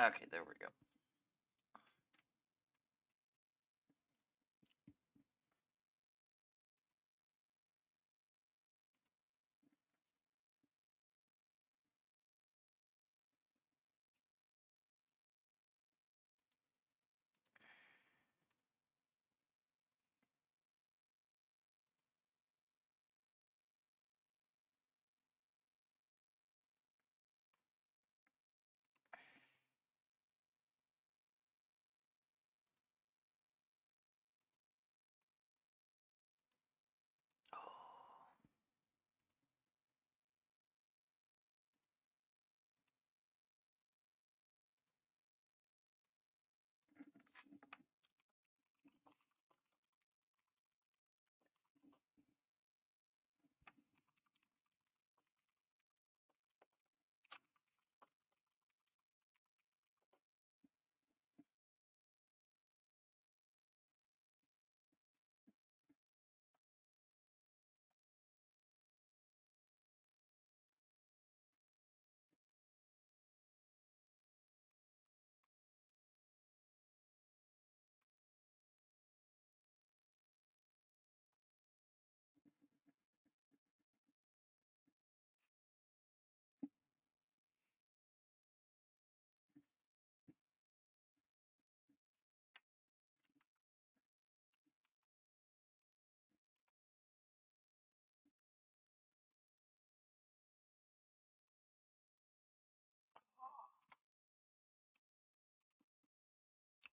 Okay, there we go. Oh.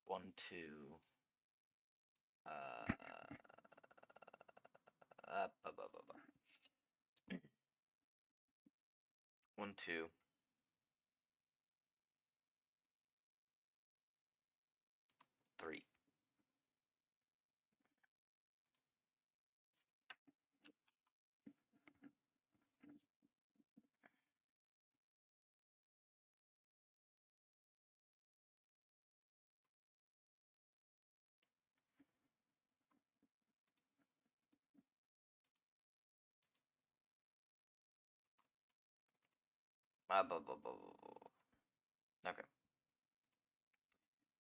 1, 2. Up, up, up, up, up. 1, 2. Three. Up, up, up, up, up. Okay.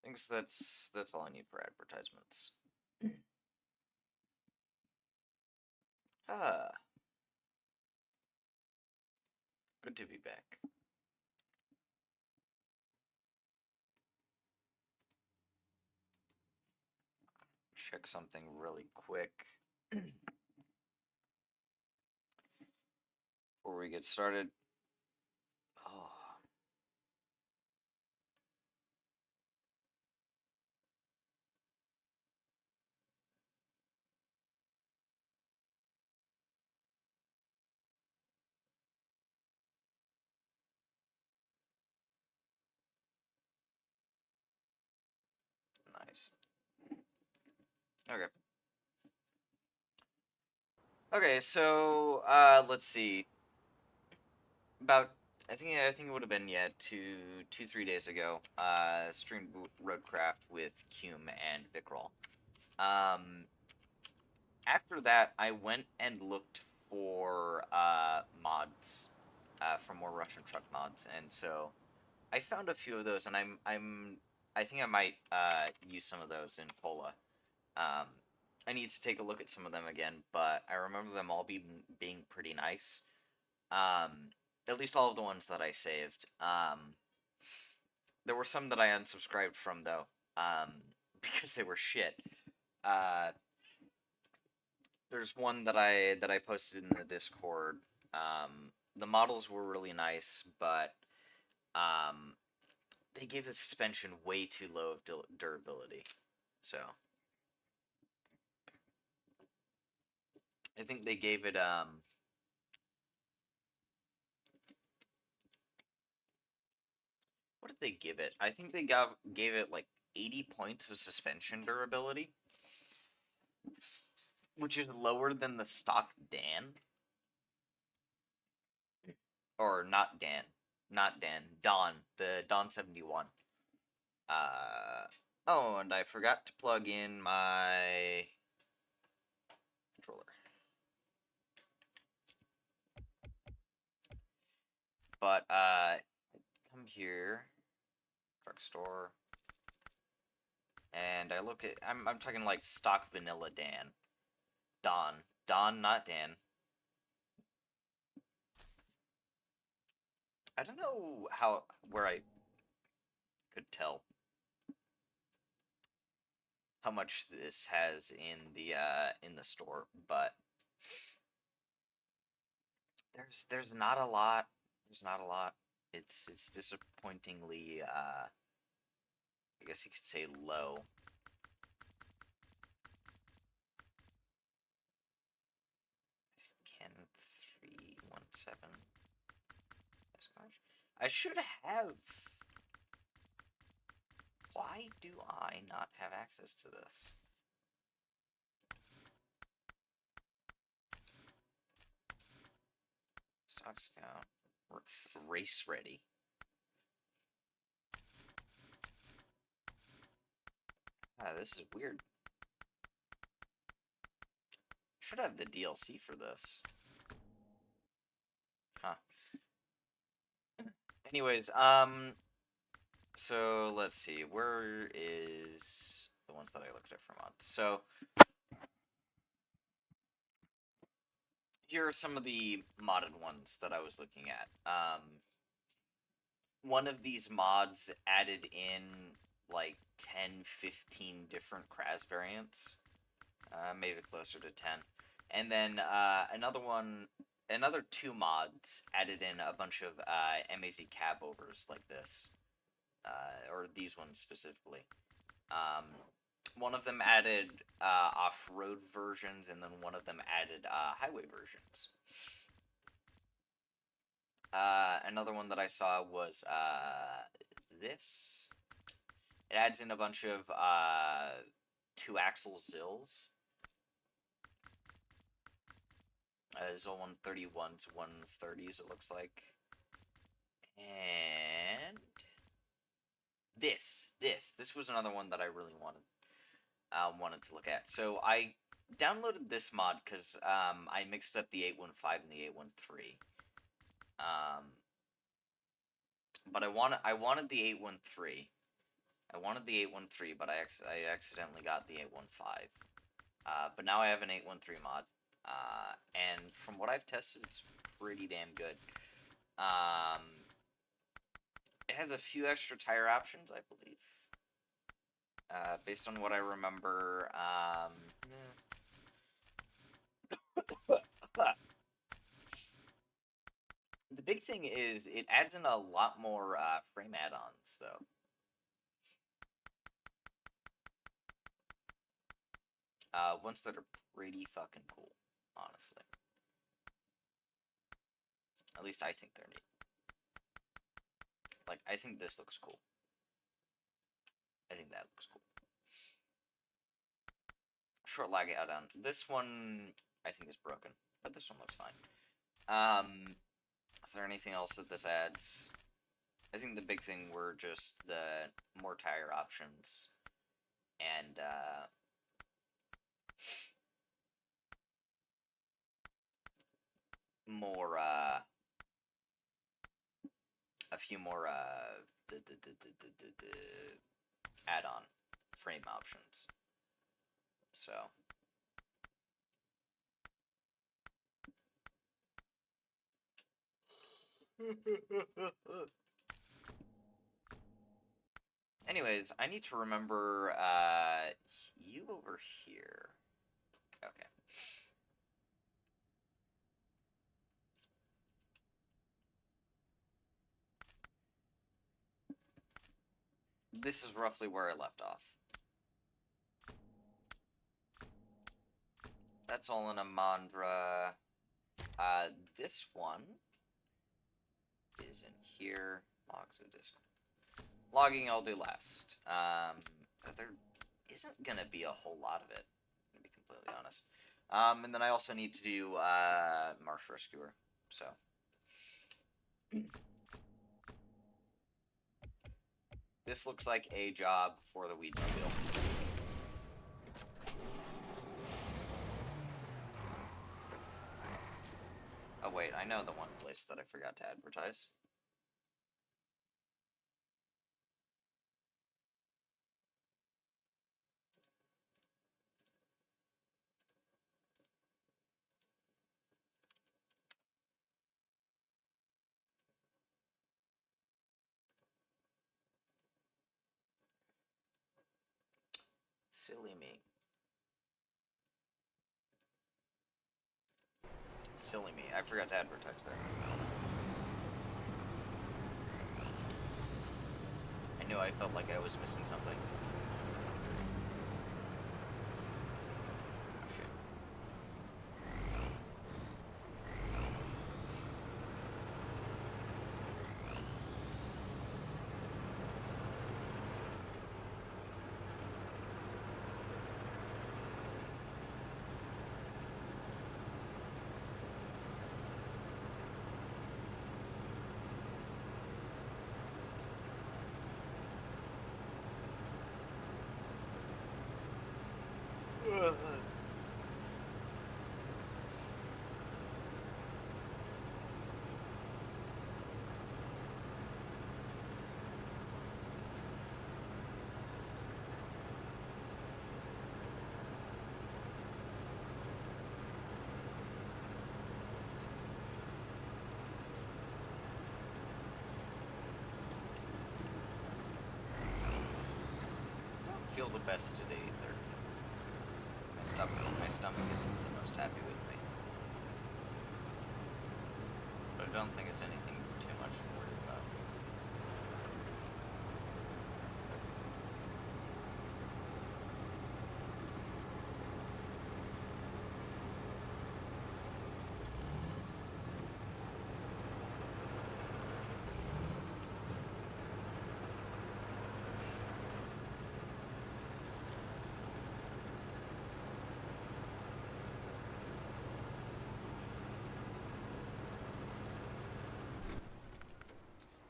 I think that's all I need for advertisements. Ah, good to be back. Check something really quick before we get started. Oh, nice. Okay. Okay, so let's see. About I think it would have been two 3 days ago. Streamed Roadcraft with Cume and Vickrol. Um, After that, I went and looked for mods, for more Russian truck mods, and so I found a few of those, and I think I might use some of those in Pola. Um, I need to take a look at some of them again, but I remember them all being pretty nice. Um, at least all of the ones that I saved. There were some that I unsubscribed from though, because they were shit. Uh, there's one that I posted in the Discord. The models were really nice, but um, they gave the suspension way too low of durability. So I think they gave it what did they give it? I think they gave it like 80 points of suspension durability, which is lower than the stock Dan. Or not Dan. Not Dan. Don. The Don 71. Oh, and I forgot to plug in my controller. But, come here. Product store. And I look at, I'm talking like stock vanilla Dan. Don, not Dan. I don't know where I could tell how much this has in the store, but there's not a lot. There's not a lot. It's disappointingly I guess you could say low. Can 317. I should have. Why do I not have access to this? Stock scout. Race ready. This is weird. Should have the DLC for this. Huh. Anyways, so let's see. Where is the ones that I looked at for mods? So here are some of the modded ones that I was looking at. One of these mods added in like 10, 15 different Kraz variants. Maybe closer to 10. And then another 2 mods added in a bunch of MAZ cab overs like this. Or these ones specifically. One of them added off-road versions, and then one of them added highway versions. Another one that I saw was this. It adds in a bunch of 2-axle Zills. Zil 131s, 130s, it looks like. And this was another one that I really wanted to look at. So I downloaded this mod because I mixed up the 815 and the 813. But I wanted the 813. I wanted the 813, but I accidentally got the 815. But now I have an 813 mod. And from what I've tested, it's pretty damn good. It has a few extra tire options, I believe. Based on what I remember, the big thing is it adds in a lot more frame add-ons, though. Ones that are pretty fucking cool, honestly. At least I think they're neat. Like, I think this looks cool. I think that looks cool. Short lag add-on. This one, I think, is broken, but this one looks fine. Is there anything else that this adds? I think the big thing were just the more tire options and more a few more add-on frame options. So anyways, I need to remember you over here. Okay. This is roughly where I left off. That's all in a Mandra. This one is in here. Logs of disk. Logging I'll do last. There isn't gonna be a whole lot of it, to be completely honest. And then I also need to do Marsh Rescuer. So this looks like a job for the Weedmobile. Oh wait, I know the one place that I forgot to advertise. Silly me. Silly me. I forgot to advertise there. I knew I felt like I was missing something. Oh, shit. Feel the best today either. My stomach isn't the most happy with me. But I don't think it's anything too much to worry about.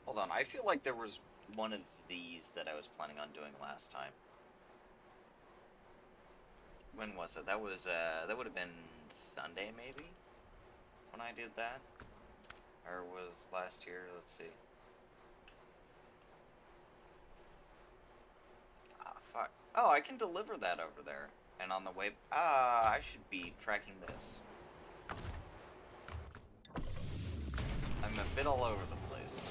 Hold on, I feel like there was one of these that I was planning on doing last time. When was it? That would have been Sunday, maybe? When I did that? Or was last year? Let's see. Ah, fuck. Oh, I can deliver that over there. And on the way... I should be tracking this. I'm a bit all over the place.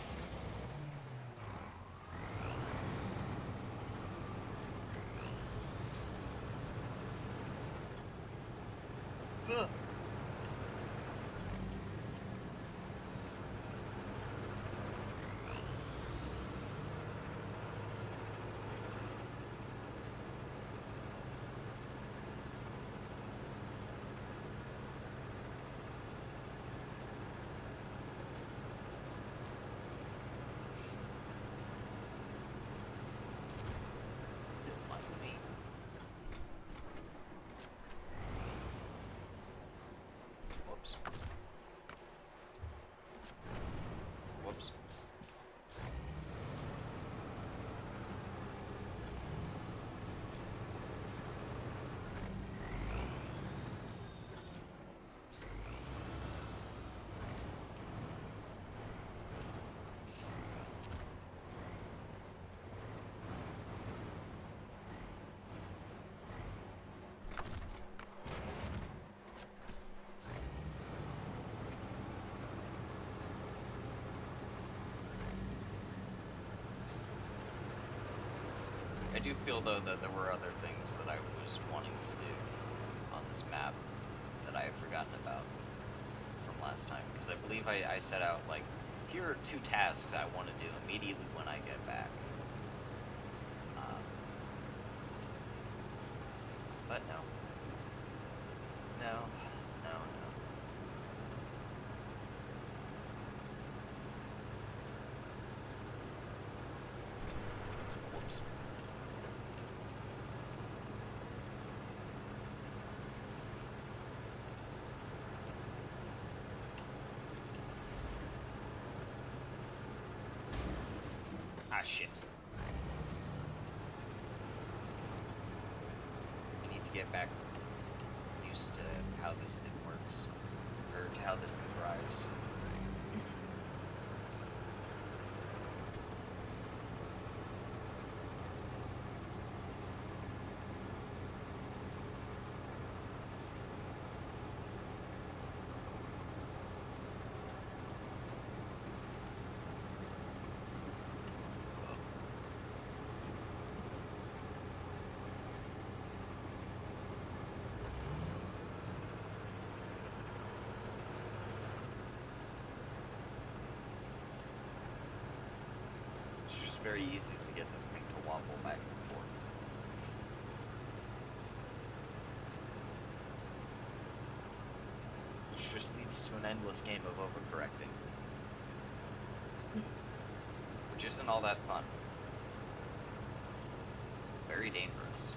Whoops. Whoops. I do feel, though, that there were other things that I was wanting to do on this map that I have forgotten about from last time. Because I believe I set out, like, here are 2 tasks I want to do immediately when I get back. But no. No. No, no. Whoops. Ah, shit. I need to get back used to how this thing works. Or to how this thing drives. very easy to get this thing to wobble back and forth. Which just leads to an endless game of overcorrecting. Which isn't all that fun. Very dangerous.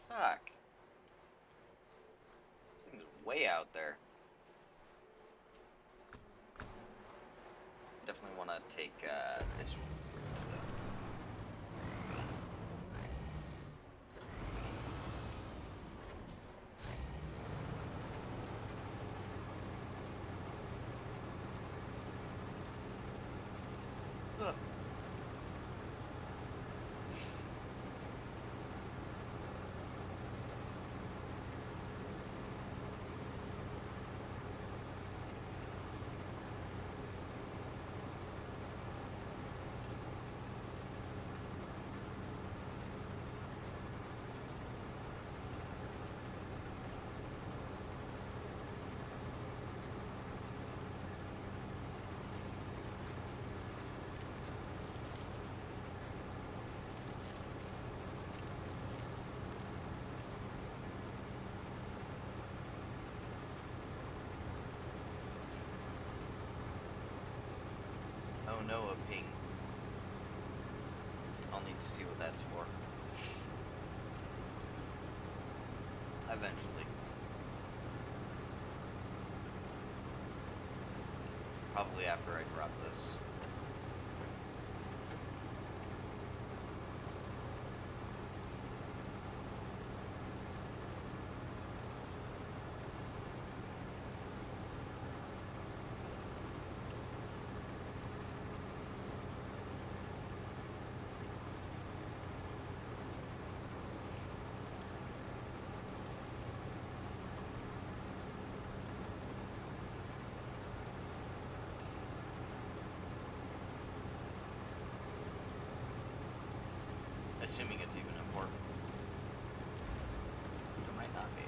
Fuck. This thing's way out there. Definitely want to take this route, though. Ugh. Oh no, a ping. I'll need to see what that's for. Eventually. Probably after I drop this. Assuming it's even important. Which it might not be.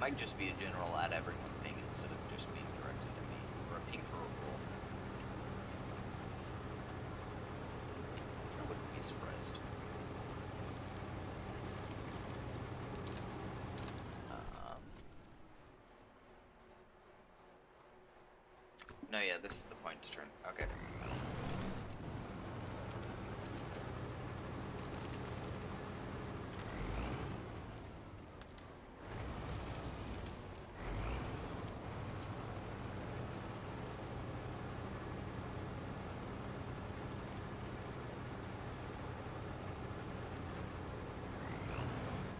Might just be a general at everyone ping instead of just being directed at me. Or a ping for a rule. I wouldn't be surprised. No, yeah, this is the point to turn. Okay.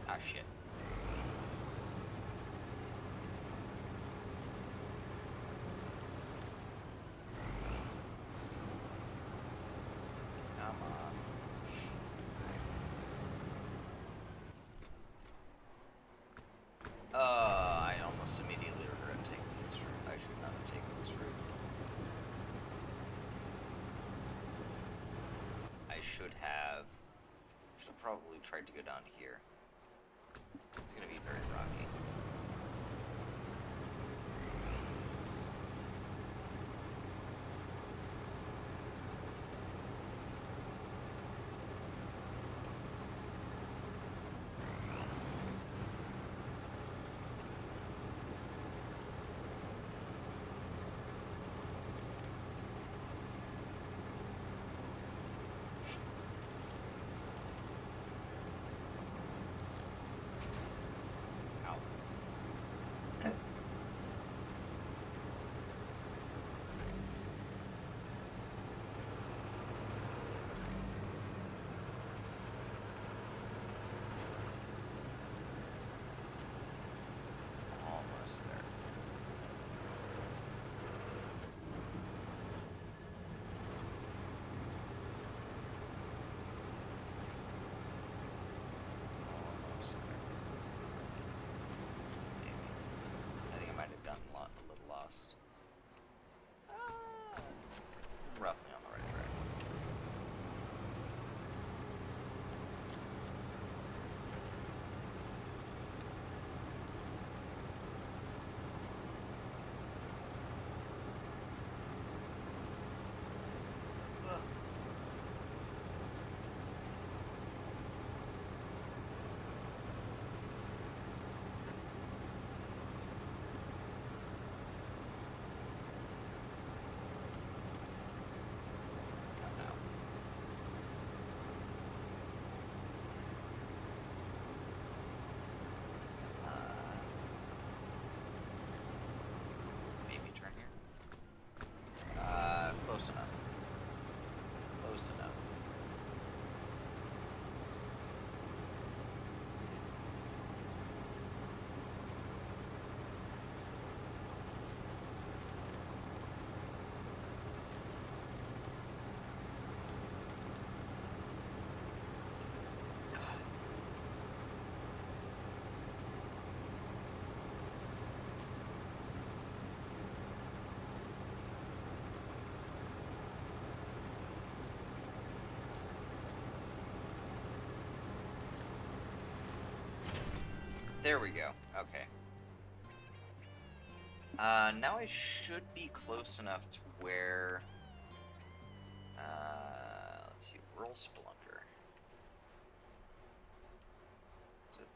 Ah, shit. Come on. I almost immediately regret taking this route. I should not have taken this route. I should have probably tried to go down here. It's gonna be very rocky. There we go. Okay. Now I should be close enough to where... let's see, Whirl Spelunker. There's a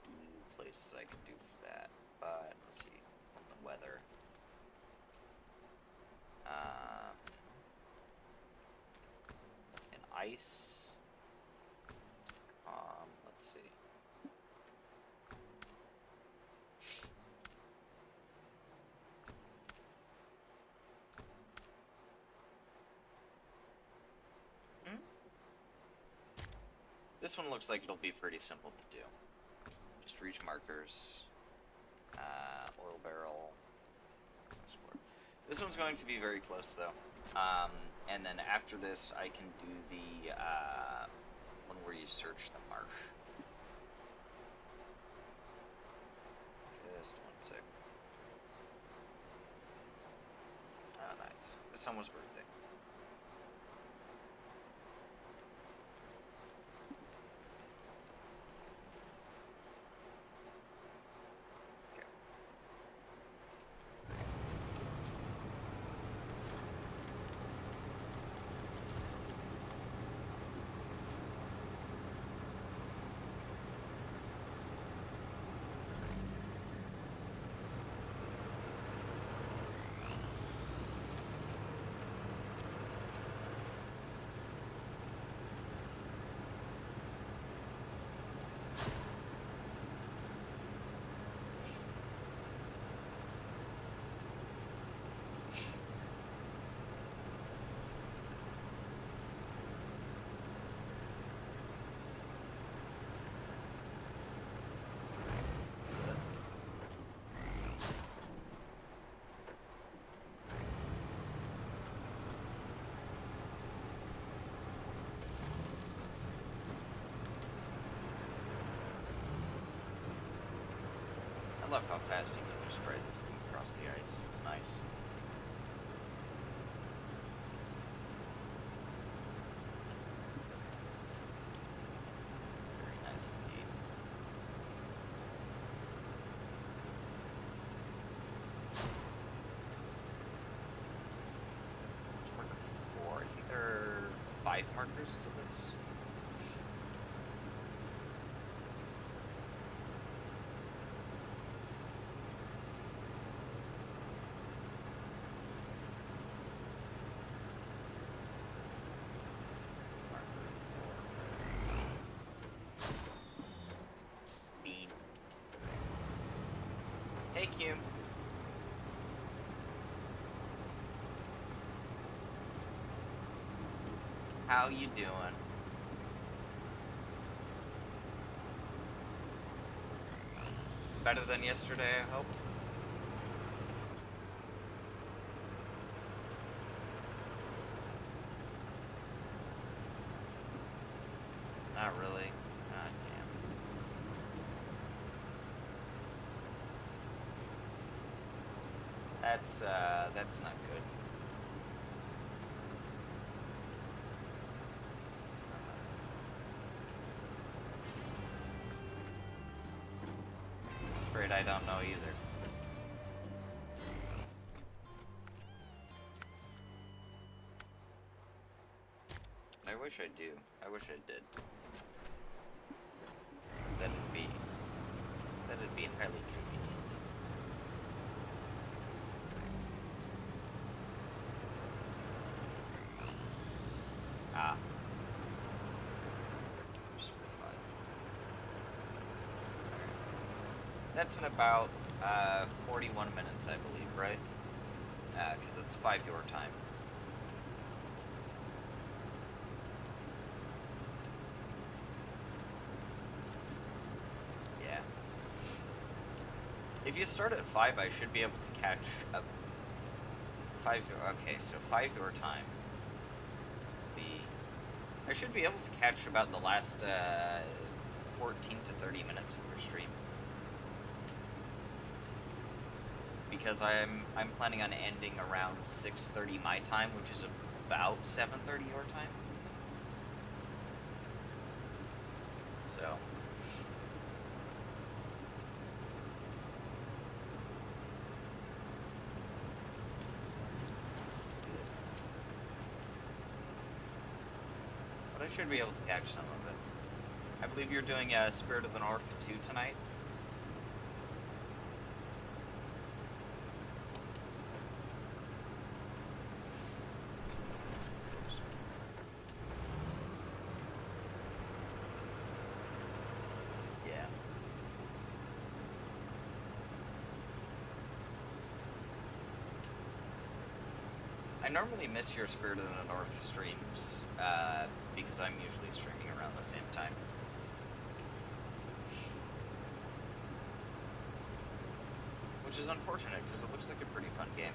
few places I can do for that, but let's see, from the weather. Within ice. Let's see. This one looks like it'll be pretty simple to do. Just reach markers, oil barrel, explore. This one's going to be very close though. And then after this, I can do the one where you search the marsh. Just one sec. Oh, nice. It's someone's birthday. I love how fast you can just ride this thing across the ice. It's nice. Very nice indeed. There's marker 4. I think there are 5 markers to this. Hey, Q. How you doing? Better than yesterday, I hope? Not really. God damn. That's not good. Afraid I don't know either. I wish I do. I wish I did. That'd be highly convenient. Ah. That's in about 41 minutes, I believe, right? Because it's 5 your time. Yeah. If you start at 5, I should be able to catch up. 5. Okay, so 5 your time. I should be able to catch about the last 14 to 30 minutes of your stream. Because I'm planning on ending around 6:30 my time, which is about 7:30 your time. So should be able to catch some of it. I believe you're doing Spirit of the North 2 tonight. Yeah. I normally miss your Spirit of the North streams, because I'm usually streaming around the same time. Which is unfortunate, because it looks like a pretty fun game.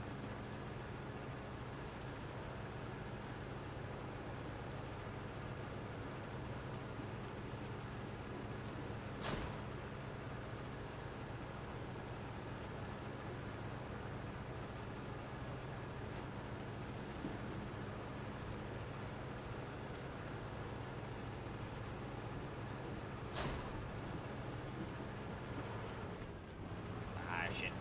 Ah, shit.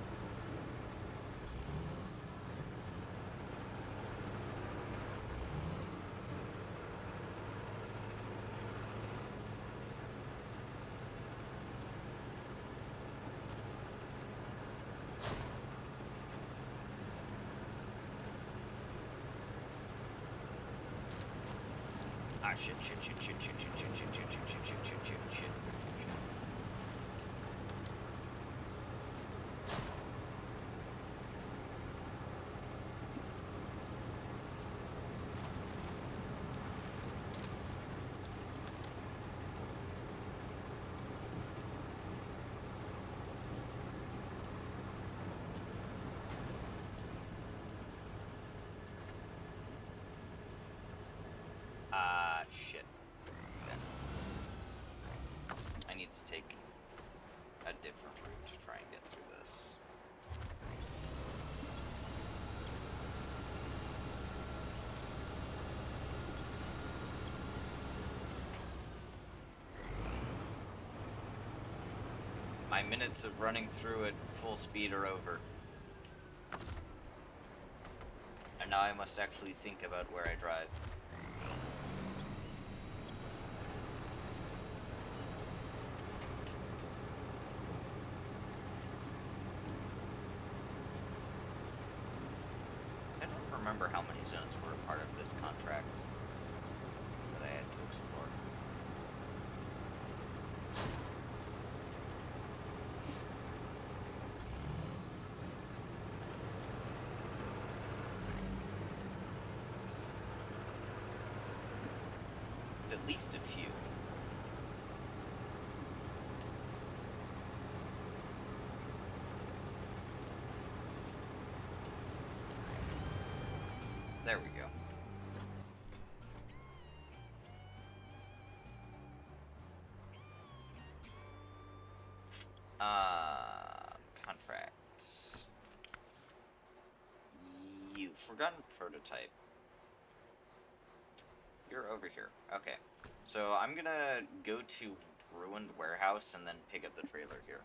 Ah, shit. Shit. Then I need to take a different route to try and get through this. My minutes of running through at full speed are over. And now I must actually think about where I drive. I don't remember how many zones were a part of this contract that I had to explore. It's at least a few. There we go. Contracts. You've forgotten prototype. You're over here. Okay. So I'm gonna go to Ruined Warehouse and then pick up the trailer here.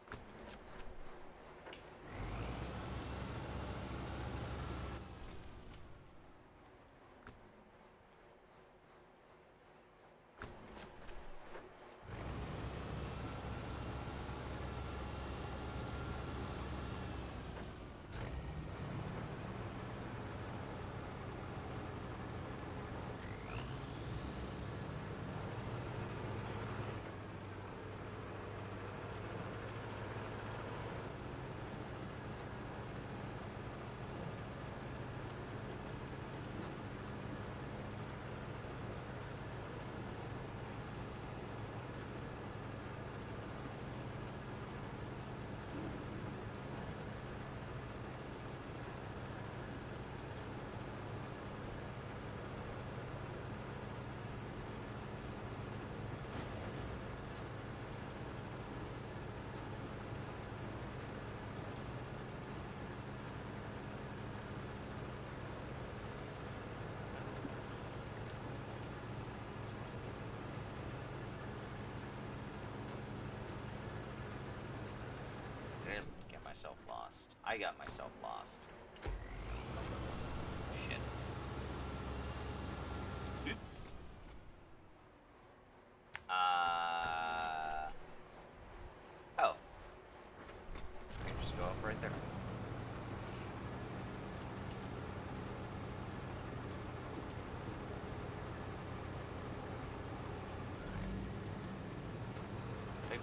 I didn't get myself lost. I got myself lost. Shit. Oops.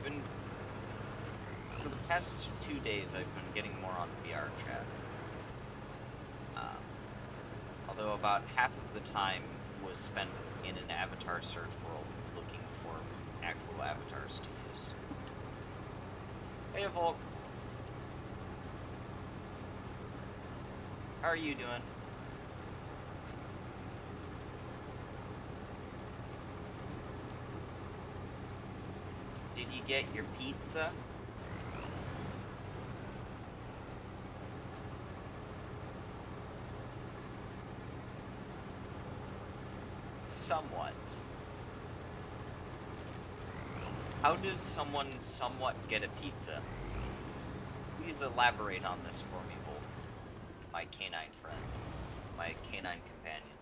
been for the past 2 days. I've been getting more on VR chat. Um, Although about half of the time was spent in an avatar search world looking for actual avatars to use. Hey Volk, how are you doing? Did you get your pizza? Somewhat. How does someone somewhat get a pizza? Please elaborate on this for me, Volk. My canine friend. My canine companion.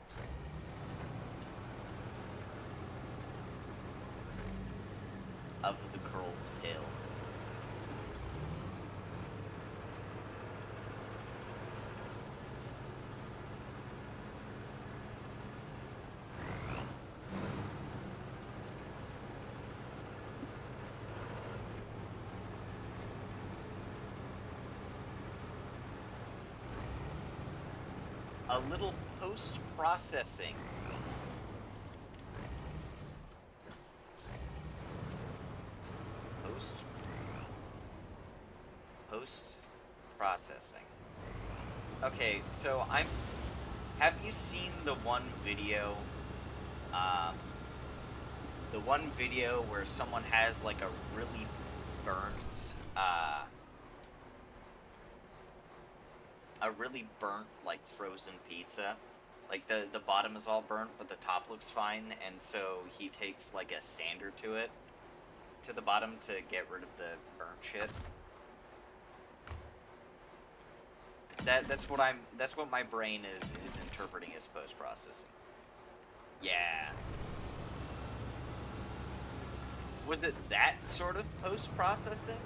Of the curled tail. A little post-processing. Post-processing. Okay, so have you seen the one video, where someone has, like, a really burnt, like, frozen pizza? Like, the bottom is all burnt, but the top looks fine, and so he takes, like, a sander to the bottom to get rid of the burnt shit. That's what my brain is interpreting as post-processing. Yeah. Was it that sort of post-processing?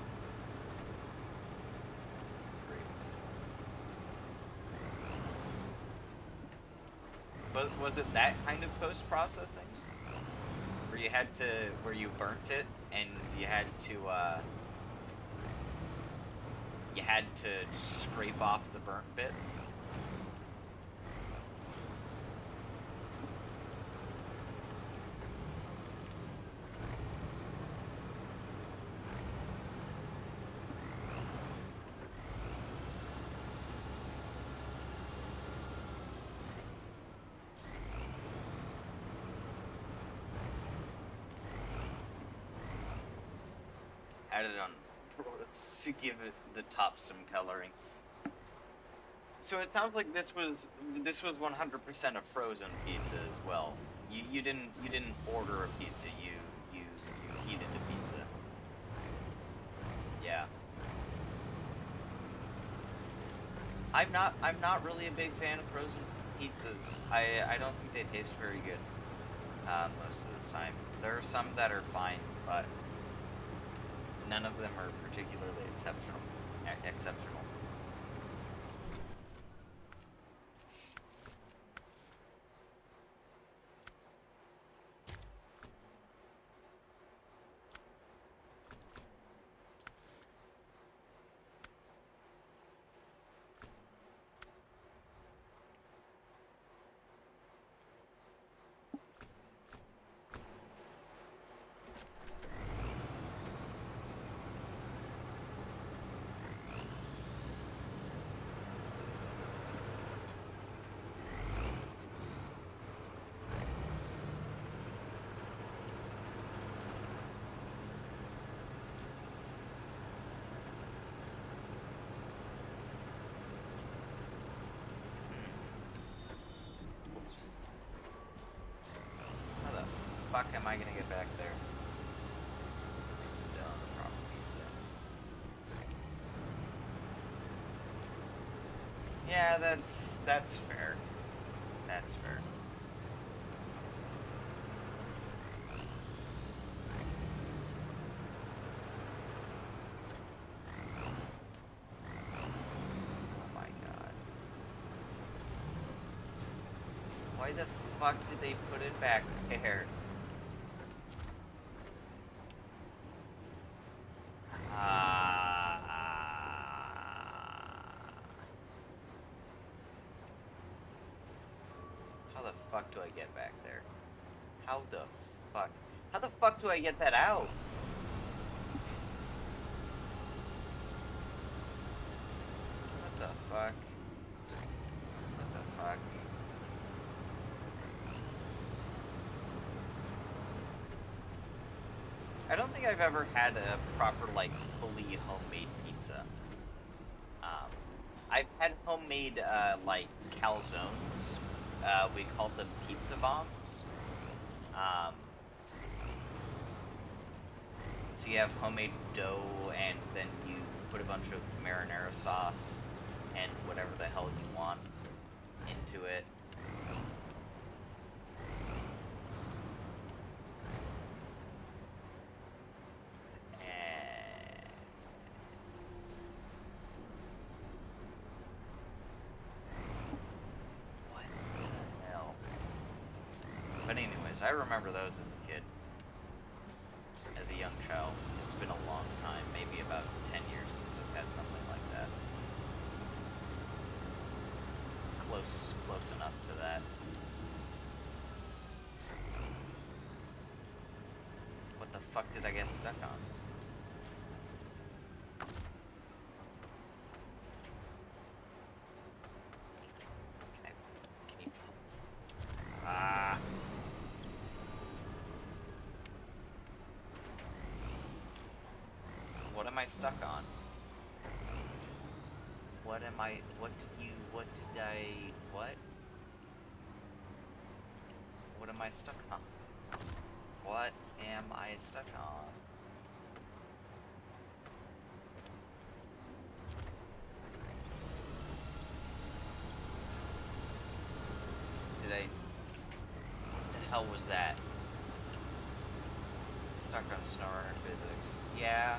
But was it that kind of post-processing? Where you burnt it and you had to scrape off the burnt bits? Added on to give it the top some coloring. So it sounds like this was 100% a frozen pizza as well. You didn't order a pizza. You heated a pizza. Yeah. I'm not really a big fan of frozen pizzas. I don't think they taste very good most of the time. There are some that are fine, but none of them are particularly exceptional. How the fuck am I gonna get back there? Pizza down, proper pizza. Yeah, that's fair. That's fair. Oh my god. Why the fuck did they put it back there? fuck do I get back there? How the fuck? How the fuck do I get that out? What the fuck? What the fuck? I don't think I've ever had a proper, like, fully homemade pizza. Um, I've had homemade, like, calzones. We called them pizza bombs. Um, so you have homemade dough, and then you put a bunch of marinara sauce and whatever the hell you want into it. What the hell? But anyways, I remember those as a kid. As a young child. It's been a long time, maybe about 10 years since I've had something like that. Close enough to that. What the fuck did I get stuck on? Can you... Ah! What am I stuck on? What am I... What am I stuck on? What am I stuck on? What the hell was that? Stuck on Snowrunner physics. Yeah.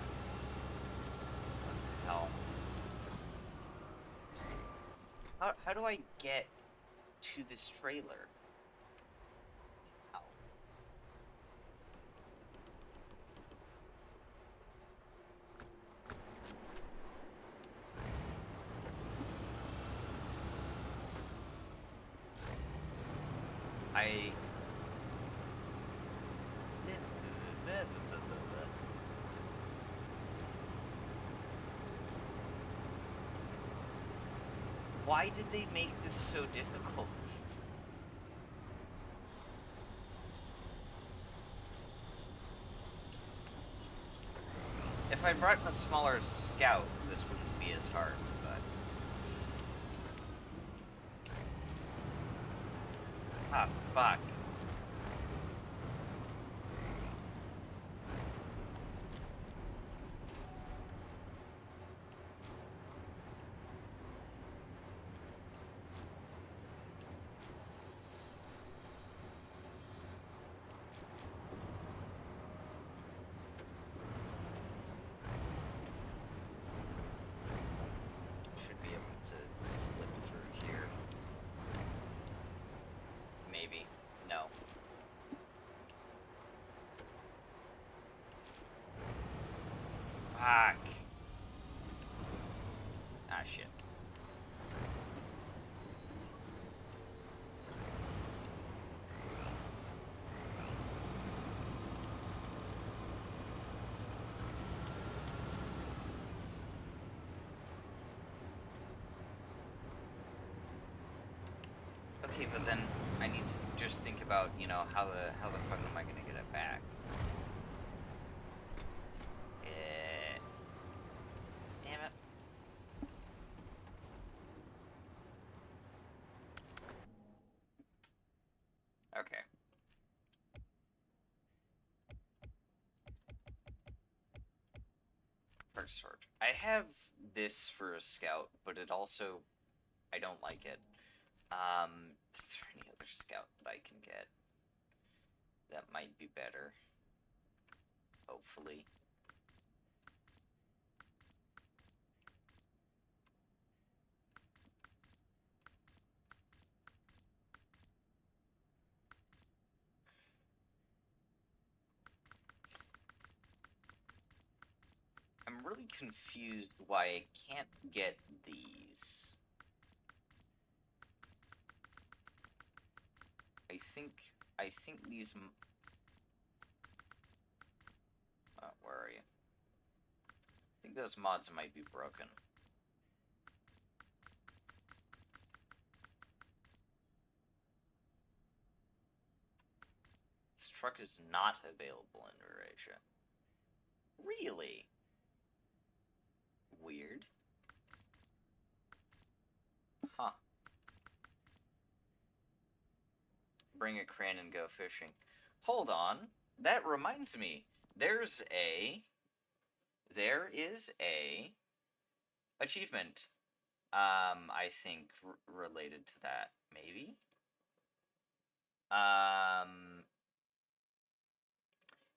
What the hell? How do I get to this trailer? How? Why did they make this so difficult? If I brought in a smaller scout, this wouldn't be as hard, but... Ah, fuck. Should be able to slip through here. Maybe. No. Fuck. Ah, shit. Okay, but then I need to just think about, you know, how the fuck am I gonna get it back? Damn it. Okay. First sword. I have this for a scout, but it also... I don't like it. Is there any other scout that I can get that might be better? Hopefully. I'm really confused why I can't get these. I think these. Where are you? I think those mods might be broken. This truck is not available in Eurasia. Really? Weird. Huh. Bring a crane and go fishing. Hold on. That reminds me. There is a achievement. I think related to that. Maybe.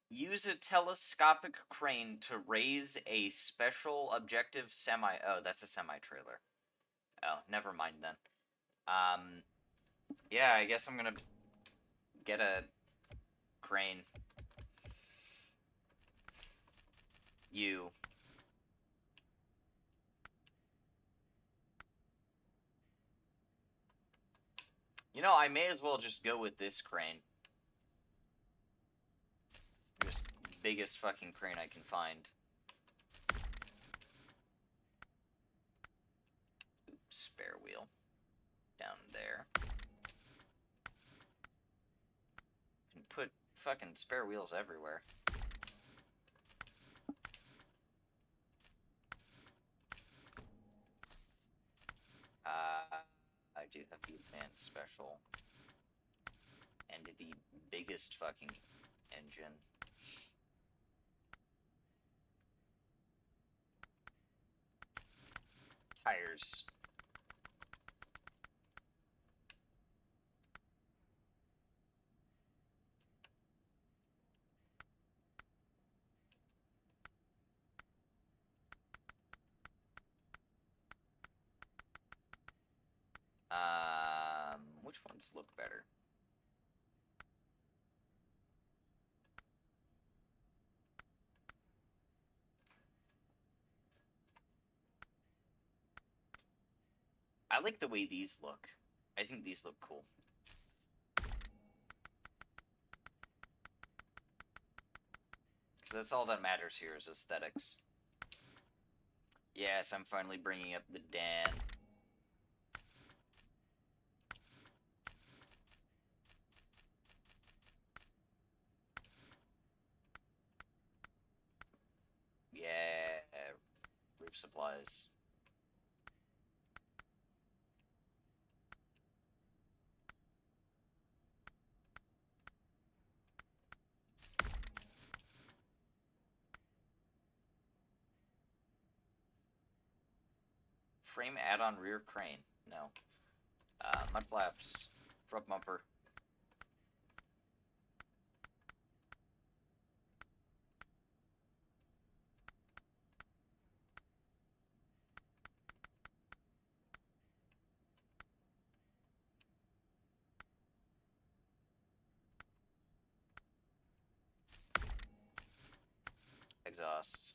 Use a telescopic crane to raise a special objective semi. Oh, that's a semi trailer. Oh, never mind then. Yeah, I guess I'm gonna get a crane. You. You know, I may as well just go with this crane. Just biggest fucking crane I can find. Oops, spare wheel. Down there. Can put fucking spare wheels everywhere. I do have the advanced special. And the biggest fucking engine. Tires. Which ones look better? I like the way these look. I think these look cool. Because that's all that matters here is aesthetics. Yes, I'm finally bringing up the Dan. Yeah, roof supplies. Frame add-on rear crane. No. Mud flaps. Front bumper. Exhaust.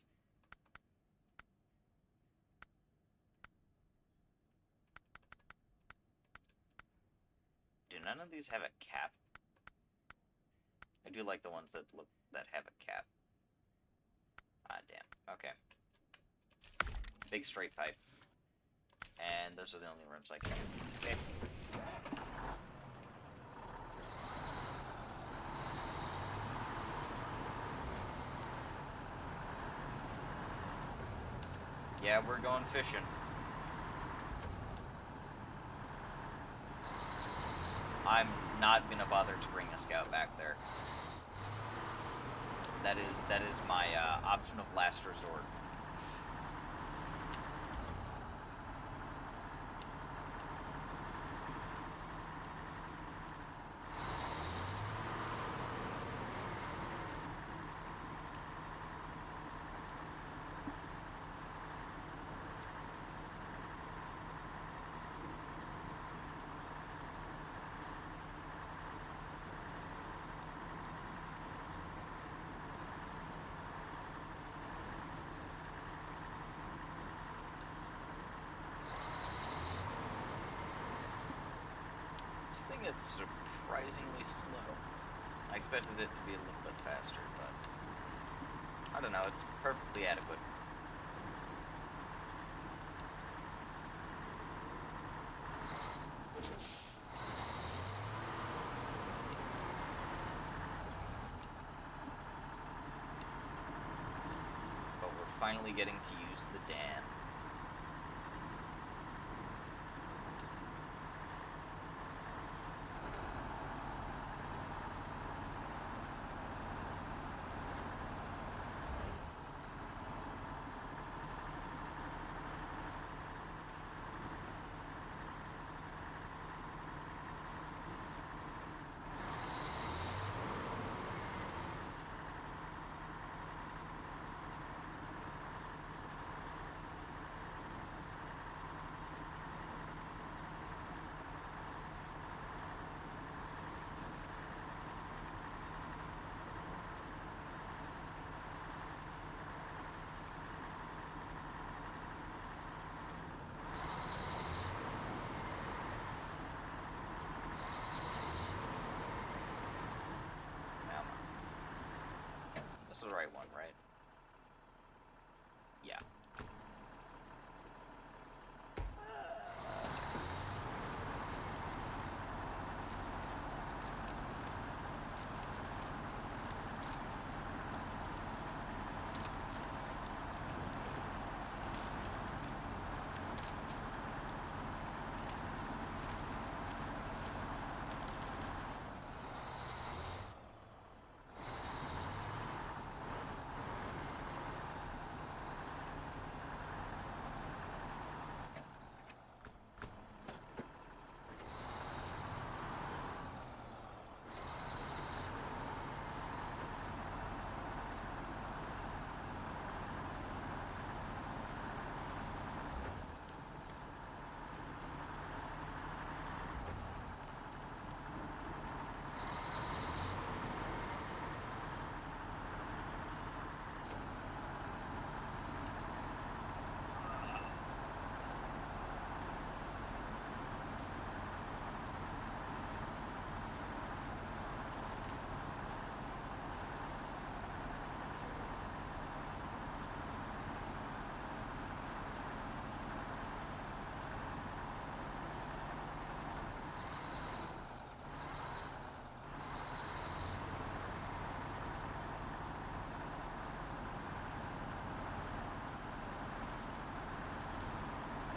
Do none of these have a cap? I do like the ones that have a cap. Ah, damn. Okay. Big straight pipe. And those are the only rooms I can get. Okay. Yeah, we're going fishing. I'm not gonna bother to bring a scout back there. That is my option of last resort. This thing is surprisingly slow. I expected it to be a little bit faster, but I don't know, it's perfectly adequate. But we're finally getting to use the dam. This is the right one, right? Yeah.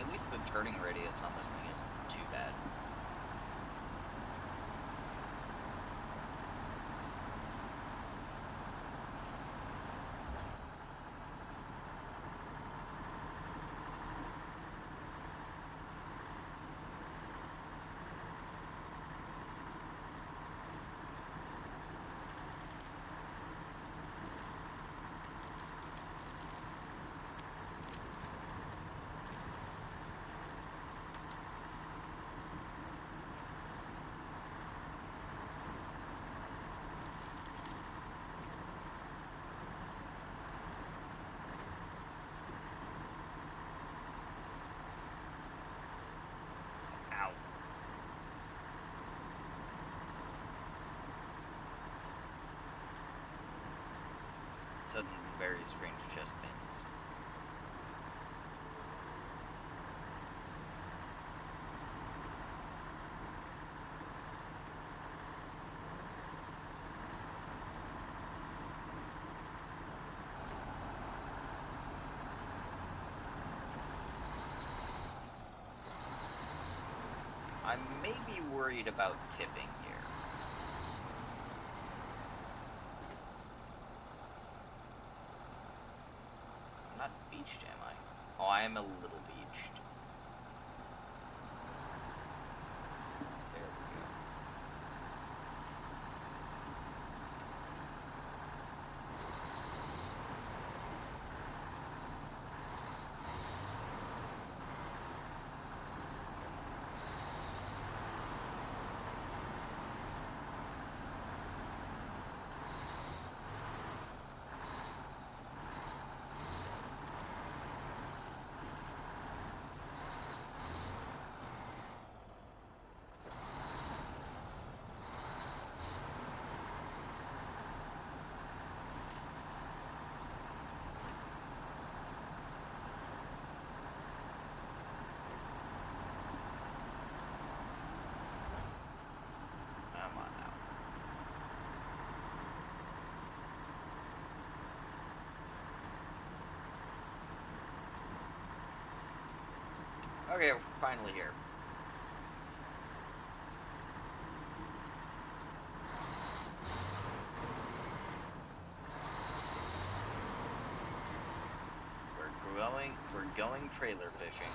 At least the turning radius on this thing isn't too bad. Ow. Sudden, very strange chest pains. I may be worried about tipping here. I'm not beached, am I? Oh, I am a little beached. There we go. Okay, we're finally here. We're going trailer fishing.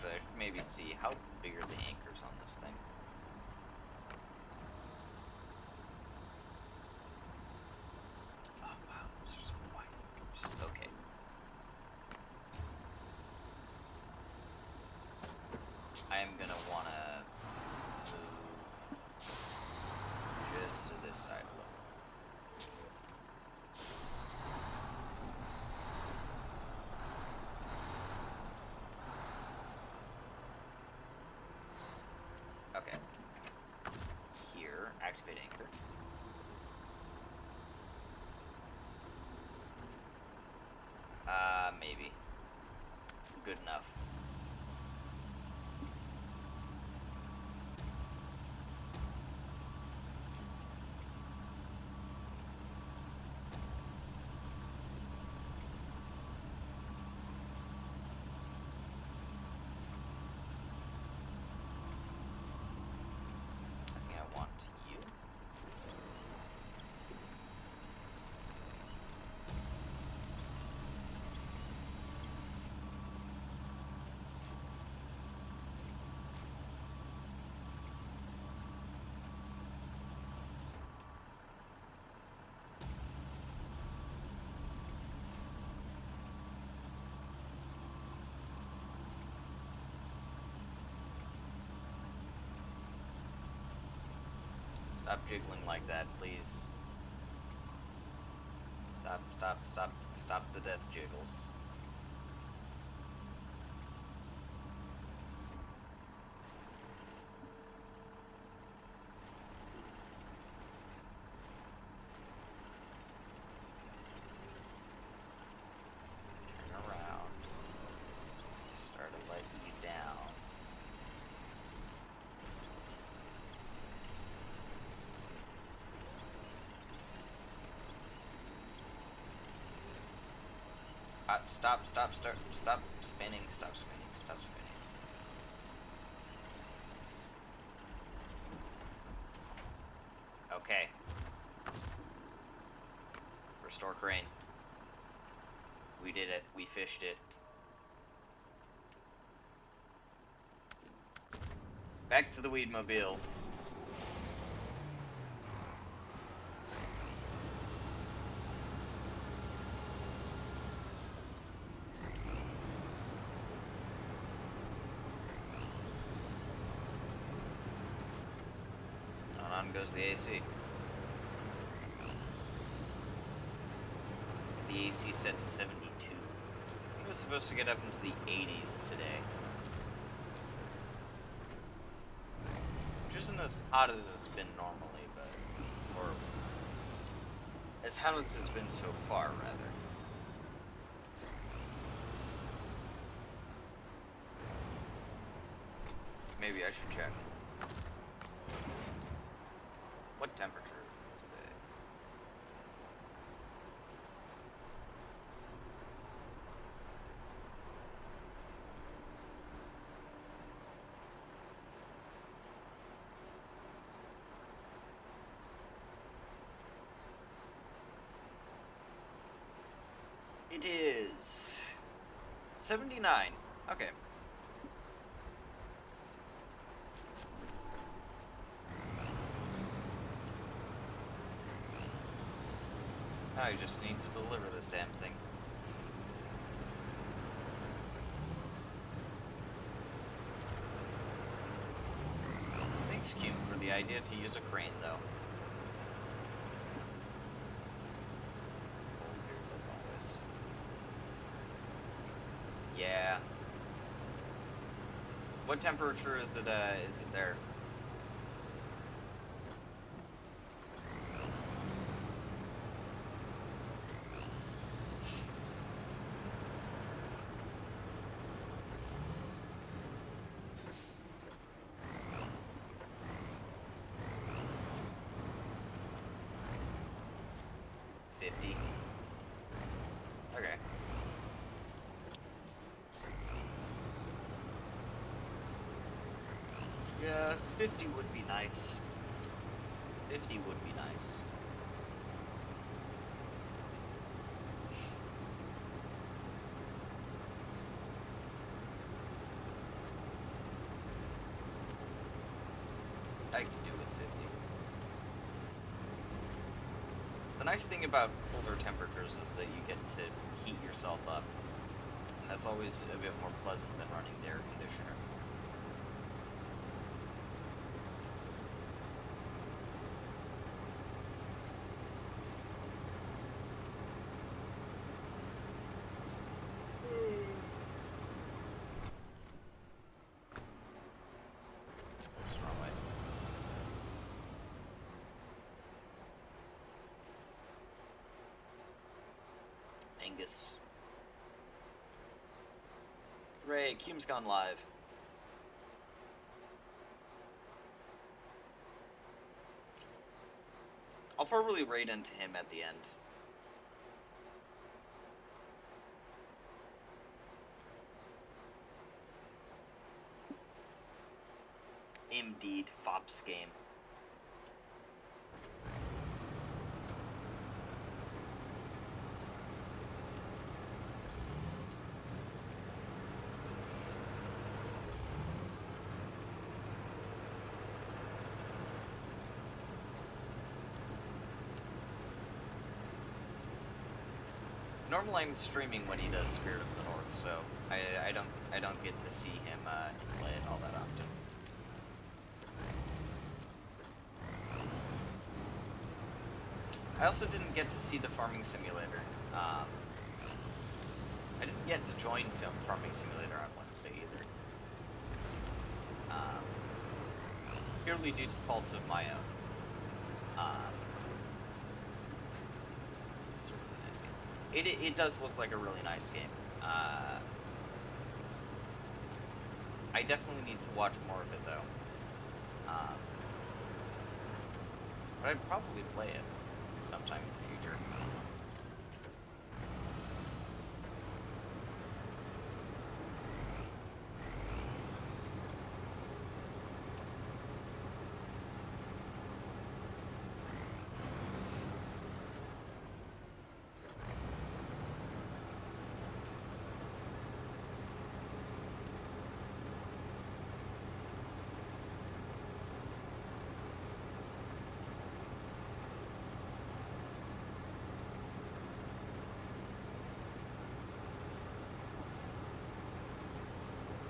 I should maybe see how big are the anchors on this thing. Oh wow, those are some wide anchors. Okay. I am gonna wanna move just to this side a little. Okay. Here, activate anchor. Maybe. Good enough. I think I want you. Stop jiggling like that, please. Stop the death jiggles. Turn around. Start to let you down. Stop spinning, stop spinning. Okay. Restore crane. We did it. We fished it. Back to the Weedmobile. On goes the AC. The AC set to 72. I think it was supposed to get up into the 80s today. Which isn't as hot as it's been normally, but... or... as hot as it's been so far, rather. Maybe I should check. What temperature today? It is 79. Okay. Now you just need to deliver this damn thing. Thanks, Cube, for the idea to use a crane, though. Hold here like always. What temperature is it there? $50. Okay. Yeah, 50 would be nice. 50 would be nice. I could do with 50. The nice thing about colder temperatures is that you get to heat yourself up. And that's always a bit more pleasant than running the air conditioner. Oops, wrong way. Angus. Hooray, Cume's gone live. I'll probably raid into him at the end. Indeed, Fops game. Normally I'm streaming when he does Spirit of the North, so I don't get to see him play it all that often. I also didn't get to see the Farming Simulator. I didn't get to join Farming Simulator on Wednesday either. Purely due to faults of my own. It's a really nice game. It does look like a really nice game. I definitely need to watch more of it though. But I'd probably play it sometime in the future.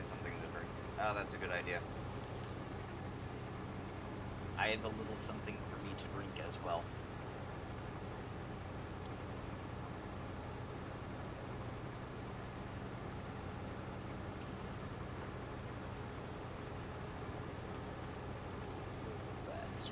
Something to drink. Oh, that's a good idea. I have a little something for me to drink as well. Facts.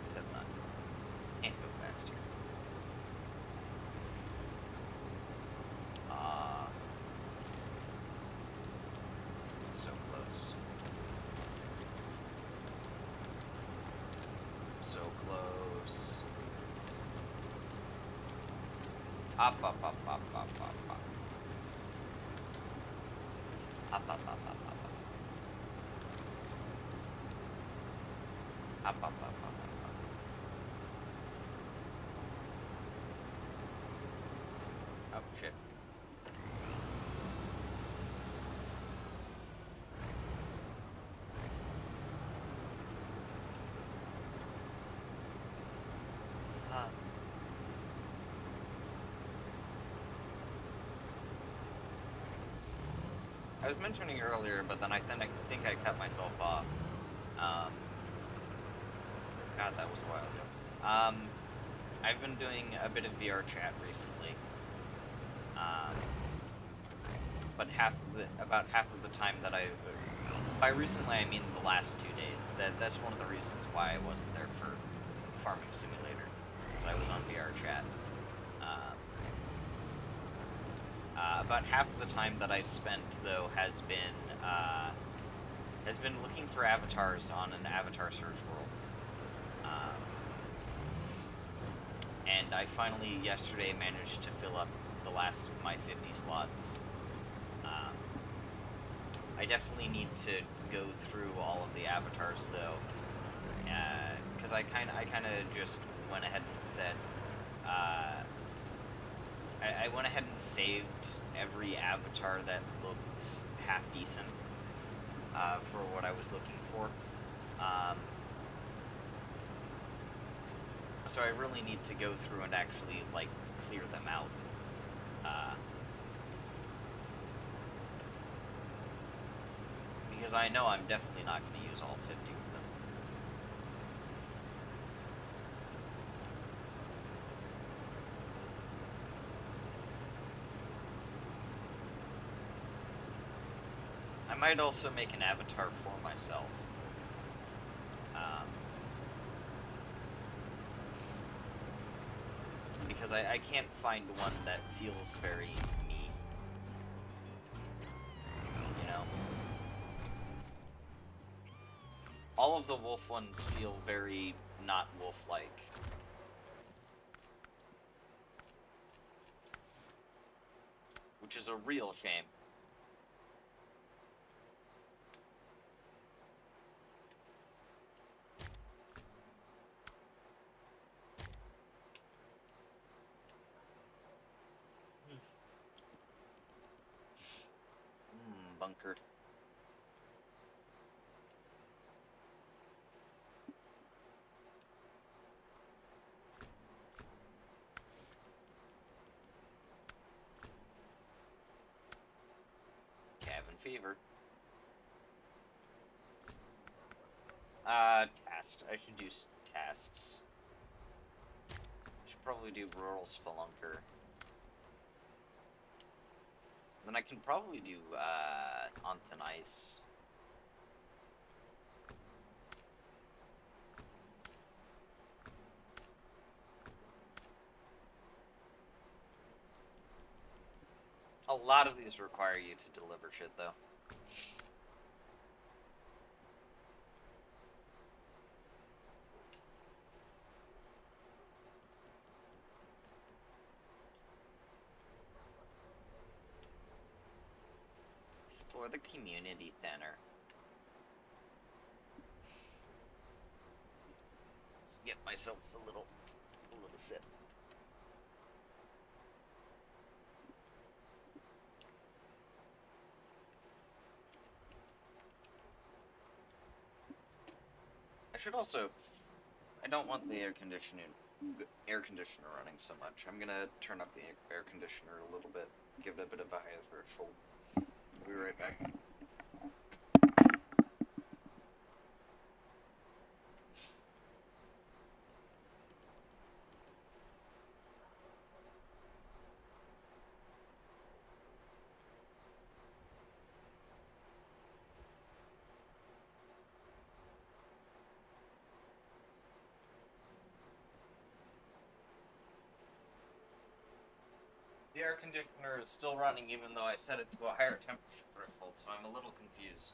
Except not. Can't go fast here. So close. So close. Up, up, up, up, up, up, up. Up, up, up, up, up, up. Up, up, up, up, up, up. Oh, shit. I was mentioning earlier, but then I think I cut myself off. God, that was a while ago. I've been doing a bit of VR chat recently. Um, but about half of the time that by recently I mean the last 2 days. That's one of the reasons why I wasn't there for Farming Simulator, because I was on VR chat. Um, about half of the time that I've spent though has been looking for avatars on an avatar search world. Um, and I finally yesterday managed to fill up the last of my 50 slots. Um, I definitely need to go through all of the avatars though, because I kind of just went ahead and said, uh, I went ahead and saved every avatar that looked half decent for what I was looking for. Um, so I really need to go through and actually like clear them out. Uh, because I know I'm definitely not going to use all 50 of them. I might also make an avatar for myself. Um, because I can't find one that feels very me, you know? All of the wolf ones feel very not wolf-like. Which is a real shame. Bunker. Cabin fever. Tasks. I should do tasks. I should probably do rural spelunker. Then I can probably do, on thin ice. A lot of these require you to deliver shit, though. Explore the community center. Get myself a little sip. I should also. I don't want the air conditioner running so much. I'm gonna turn up the air conditioner a little bit, give it a bit of a higher threshold. I'll be right back. The air conditioner is still running even though I set it to a higher temperature threshold, so I'm a little confused.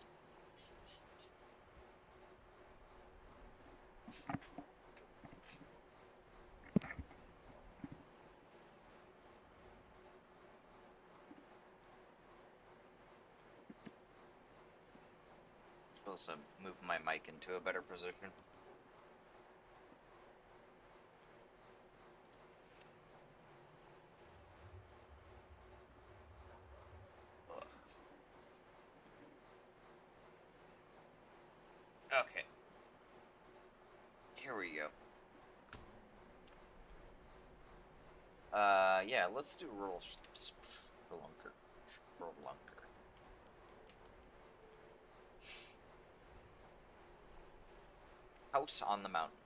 Should also move my mic into a better position. Okay. Here we go. Yeah, let's do rural spelunker. House on the mountain.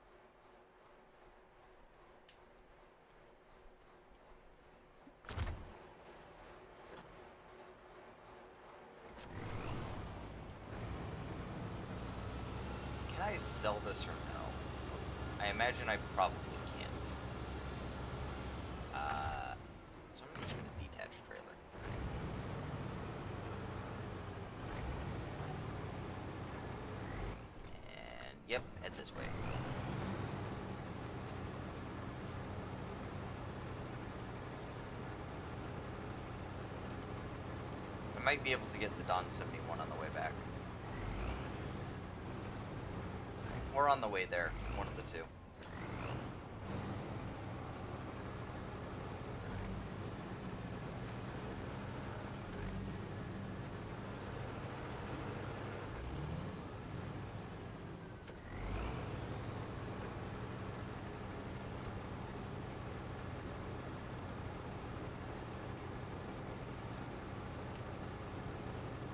sell this or no? I imagine I probably can't. So I'm just gonna detach trailer. And yep, head this way. I might be able to get the Don 71 on the way back. Or on the way there, one of the two.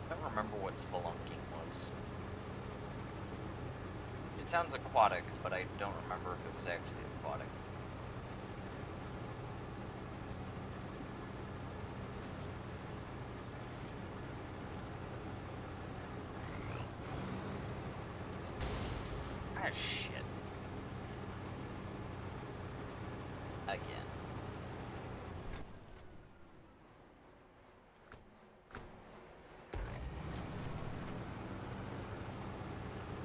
I don't remember what spelunking was. It sounds aquatic, but I don't remember if it was actually aquatic. Ah, shit. Again.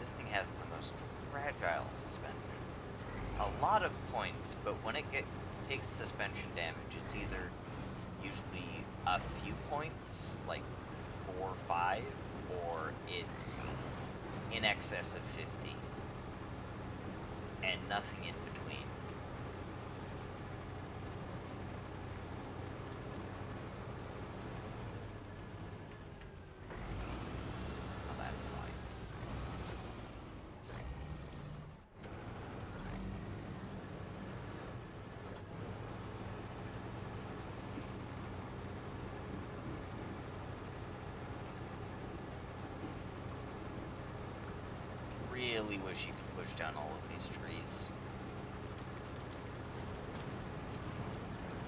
This thing has the most fragile suspension. A lot of points, but when it takes suspension damage, it's either usually a few points, like 4 or 5, or it's in excess of 50. And nothing in between. Oh, that's annoying. Really wish you could push down all of these trees.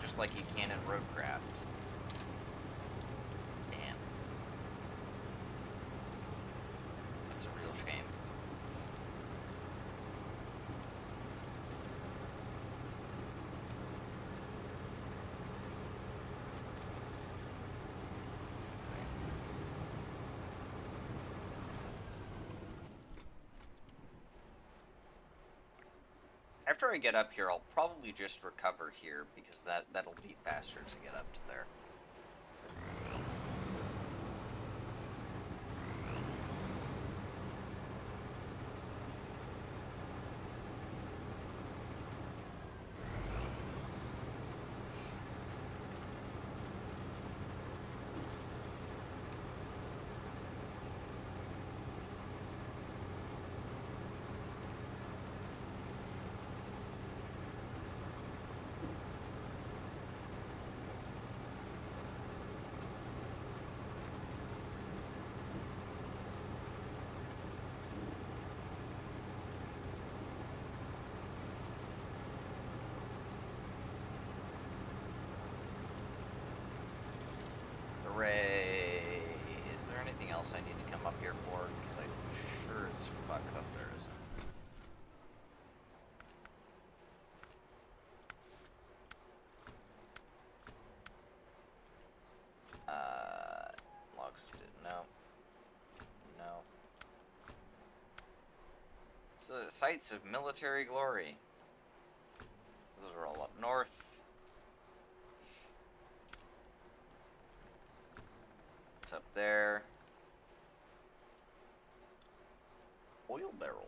Just like you can in Roadcraft. Damn. That's a real shame. After I get up here, I'll probably just recover here, because that'll be faster to get up to there. Hooray! Is there anything else I need to come up here for? Because I'm sure as fuck up there isn't. Log student, no. No. So, sites of military glory. Those are all up north. It's up there. Oil barrels.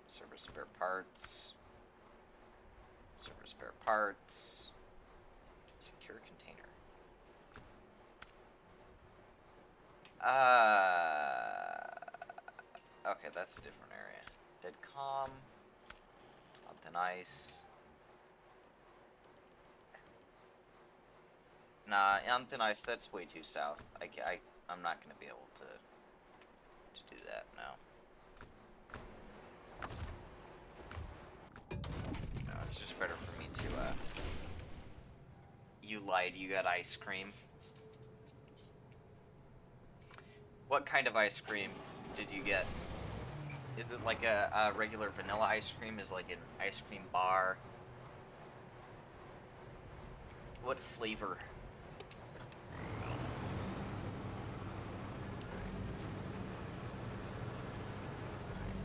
Service spare parts. Service spare parts. Secure container. Okay, that's a different area. Dead calm. Something ice. Nah, on thin ice, that's way too south. I'm not gonna be able to do that, no. No, it's just better for me to, You lied, you got ice cream. What kind of ice cream did you get? Is it like a regular vanilla ice cream? Is it like an ice cream bar? What flavor?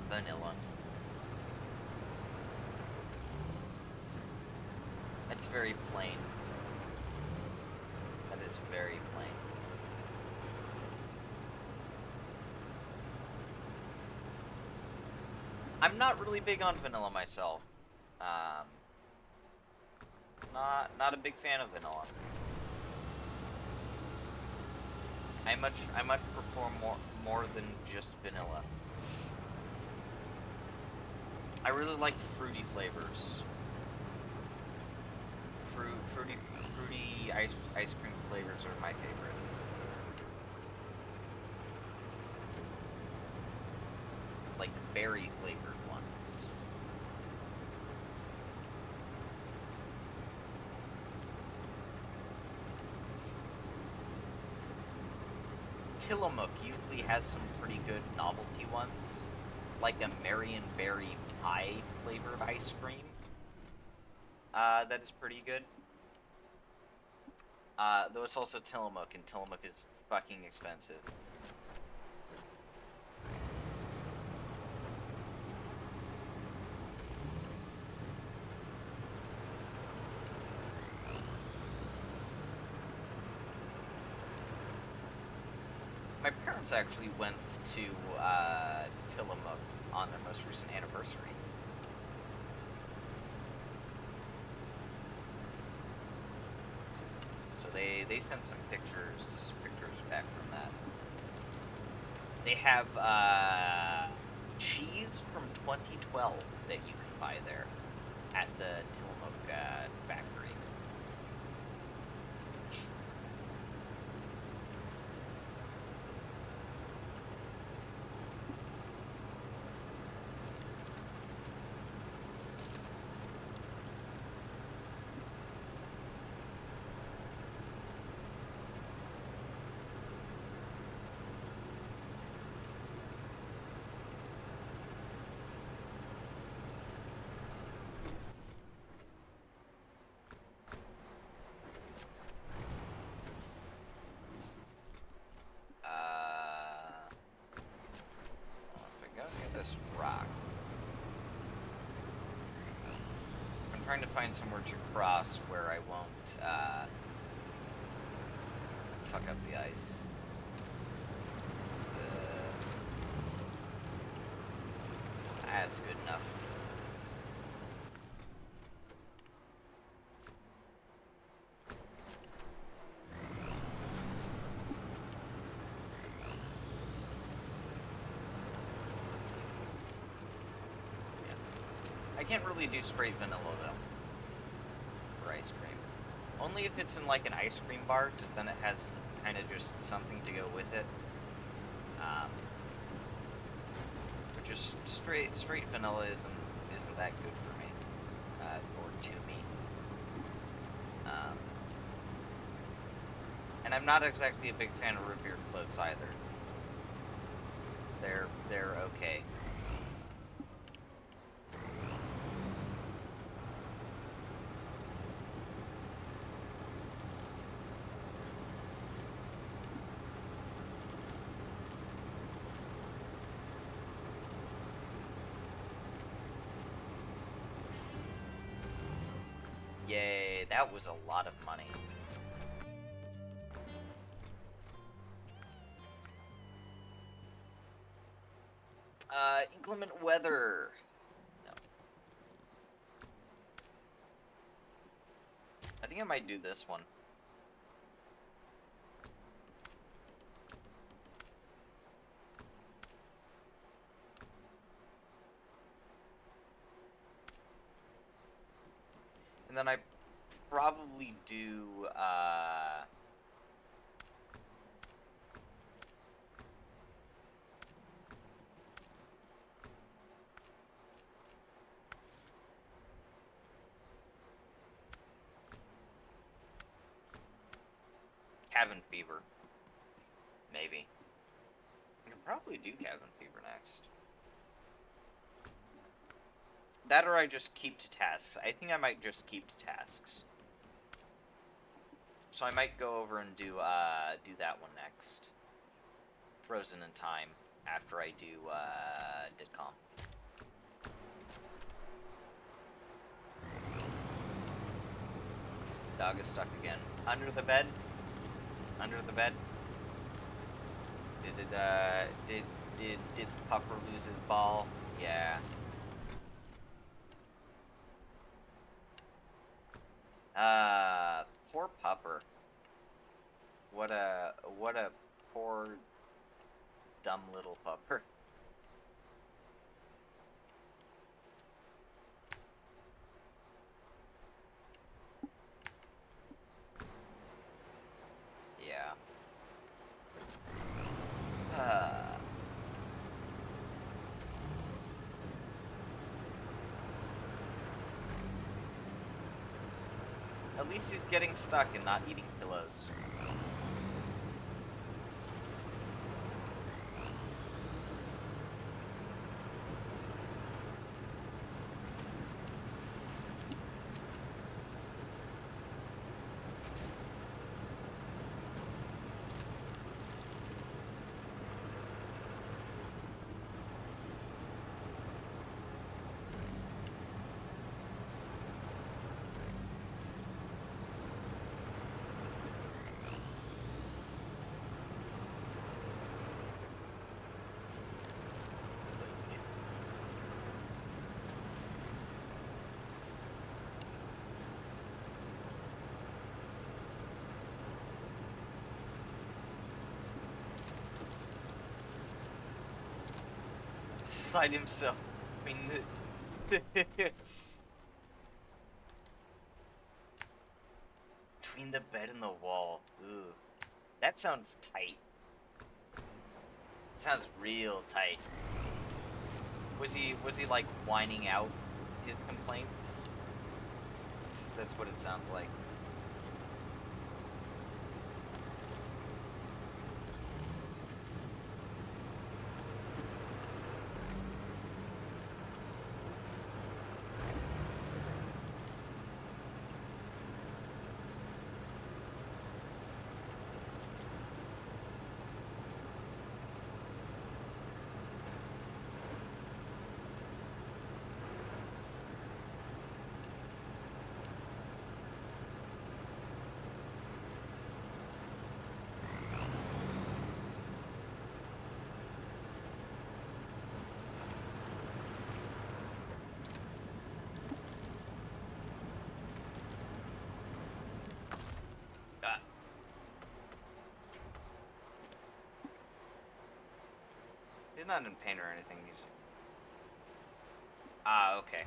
Vanilla. It's very plain. That is very plain. I'm not really big on vanilla myself. Um, not a big fan of vanilla. I much prefer more than just vanilla. I really like fruity flavors. Fruity ice cream flavors are my favorite. Like berry flavored ones. Tillamook usually has some pretty good novelty ones, like a Marion berry pie flavored ice cream. That is pretty good. Though it's also Tillamook, and Tillamook is fucking expensive. My parents actually went to Tillamook on their most recent anniversary. So they sent some pictures back from that. They have cheese from 2012 that you can buy there at the Tillamook factory. This rock. I'm trying to find somewhere to cross where I won't fuck up the ice. That's good enough. I can't really do straight vanilla, though, for ice cream. Only if it's in, like, an ice cream bar, because then it has kind of just something to go with it. But just straight vanilla isn't that good for me, or to me. And I'm not exactly a big fan of root beer floats either. They're okay. Yay, that was a lot of money. Inclement weather. No. I think I might do this one. And then I probably do, cabin fever. Maybe. probably do cabin fever next. That or I just keep to tasks. I think I might just keep to tasks. So I might go over and do that one next. Frozen in Time after I do Didcom. Dog is stuck again. Under the bed. Under the bed. Did the pupper lose his ball? Yeah. Poor pupper. What a poor dumb little pupper. Yeah. At least he's getting stuck and not eating pillows. Slide himself between the between the bed and the wall. Ooh, that sounds tight. It sounds real tight. Was he like whining out his complaints? That's what it sounds like. He's not in pain or anything. He's... Ah, okay.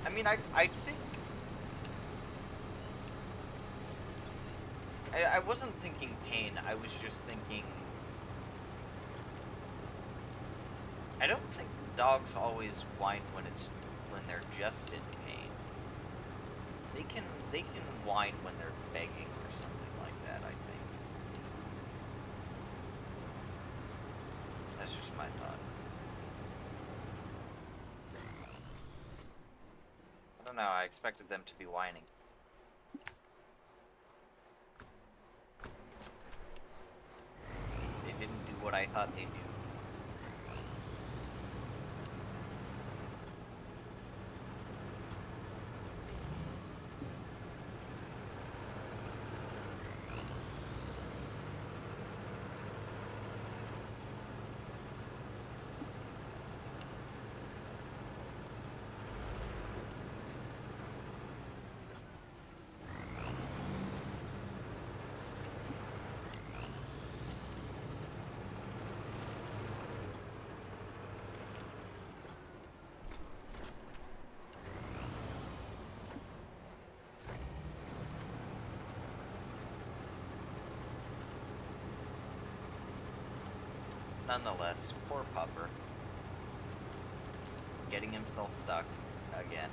I mean, I think... I wasn't thinking pain, I was just thinking... I don't think dogs always whine when they're just in pain. They can whine when they're begging or something like that, I think. That's just my thought. I don't know, I expected them to be whining. They didn't do what I thought they'd do. Nonetheless, poor pupper. Getting himself stuck again.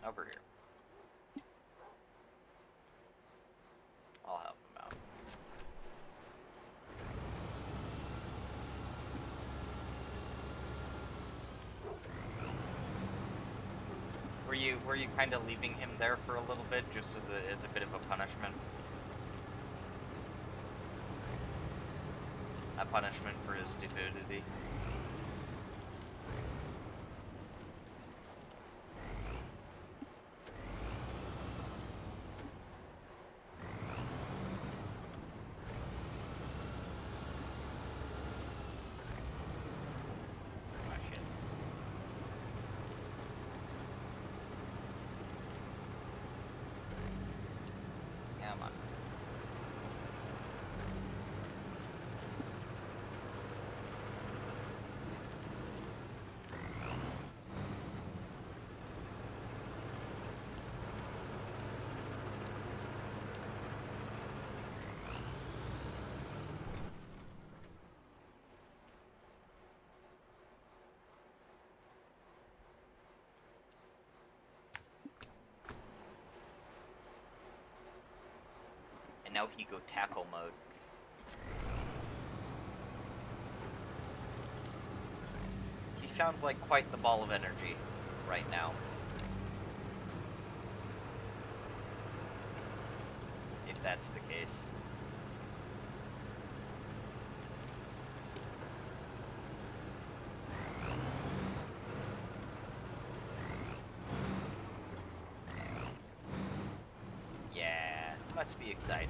Over here. I'll help him out. Were you kind of leaving him there for a little bit, just so that it's a bit of a punishment? A punishment for his stupidity. Come on. And now he go tackle mode. He sounds like quite the ball of energy right now. If that's the case. Yeah, must be excited.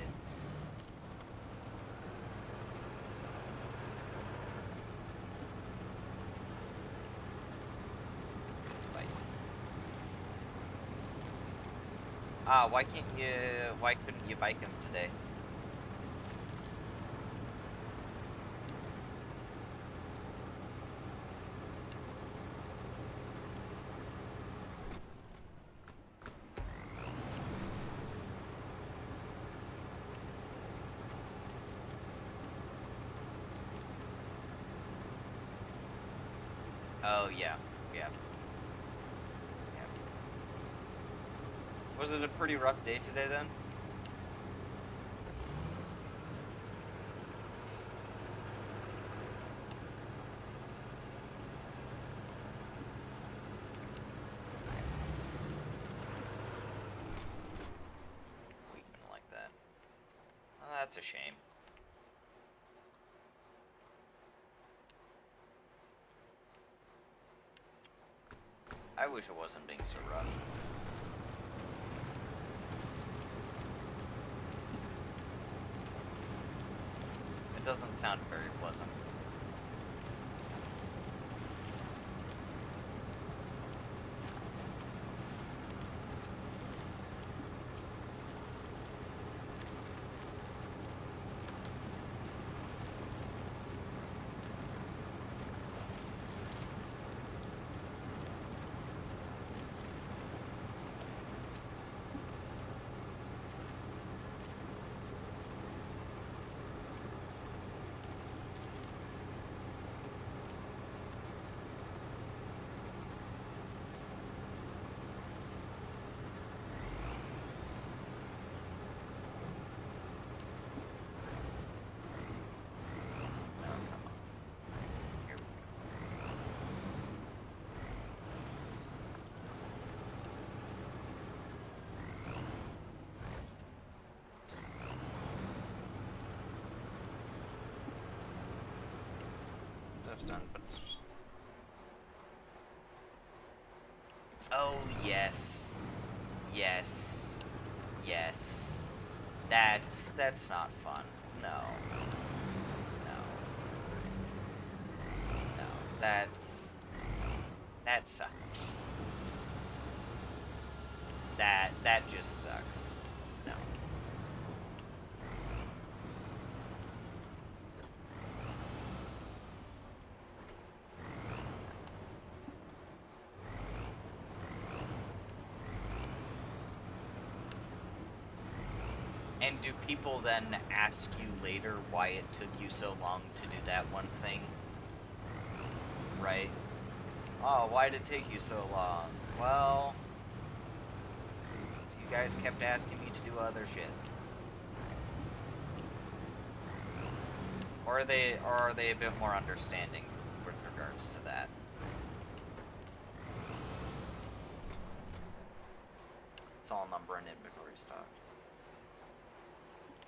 Why couldn't you bike him today? Oh, yeah. Was it a pretty rough day today, then? Weeping like that. Well, that's a shame. I wish it wasn't being so rough. It doesn't sound very pleasant. Done, but it's just... Oh, yes. Yes. That's not fun. No. That sucks. That just sucks. No. And do people then ask you later why it took you so long to do that one thing? Right? Oh, why did it take you so long? Well, things. You guys kept asking me to do other shit. Or are they a bit more understanding with regards to that? It's all number and inventory stock.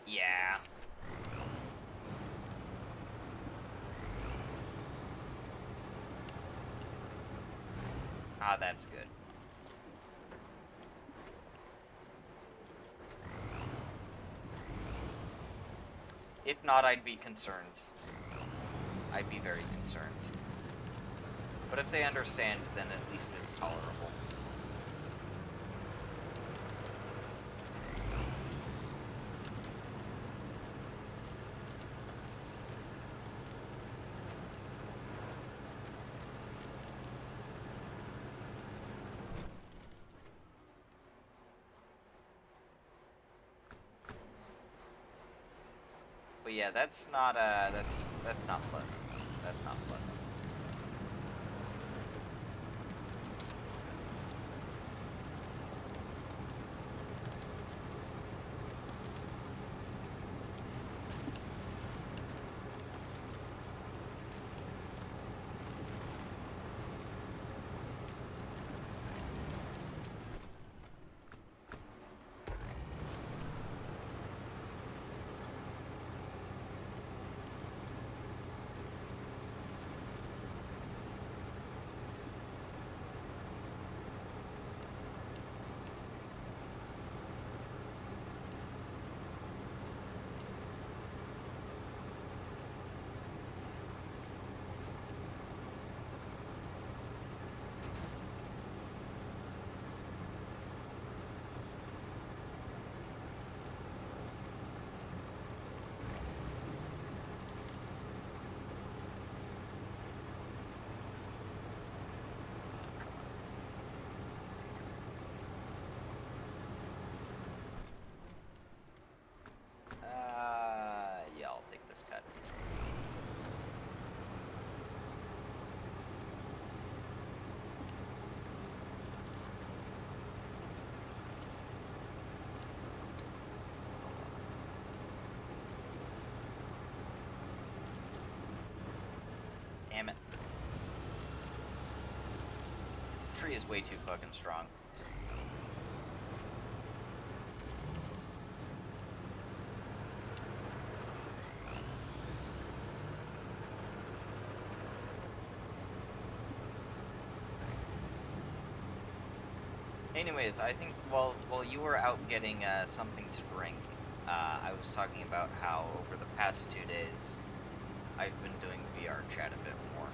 Yeah. Ah, that's good. If not, I'd be concerned. I'd be very concerned. But if they understand, then at least it's tolerable. But yeah, that's not pleasant. That's not pleasant. Yeah, I'll take this cut. Damn it. Tree is way too fucking strong. Anyways, I think while you were out getting something to drink, I was talking about how over the past 2 days, I've been doing VR chat a bit more.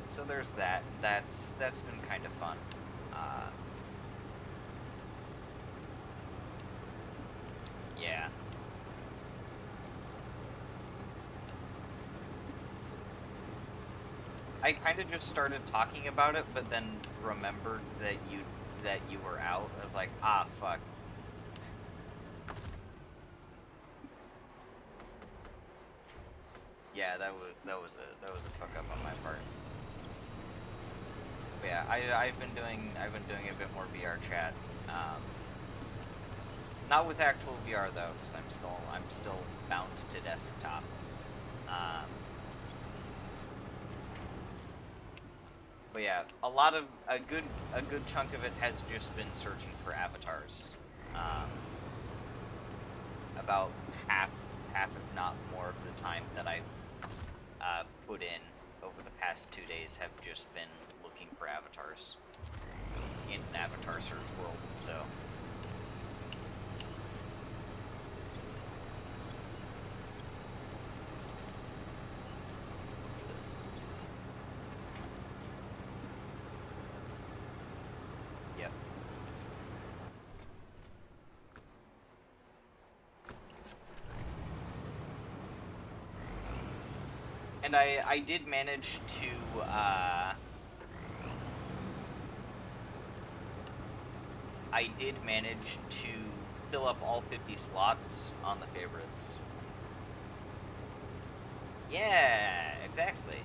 So there's that. That's been kind of fun. Yeah. I kind of just started talking about it, but then remembered that you were out. I was like, ah, fuck. Yeah, that was a fuck up on my part. But yeah, I've been doing a bit more VR chat. Not with actual VR though, because I'm still bound to desktop. But yeah, a good chunk of it has just been searching for avatars. About half if not more of the time that I've put in over the past 2 days have just been looking for avatars in an avatar search world. So. Yep. And I did manage to fill up all 50 slots on the favorites. Yeah, exactly.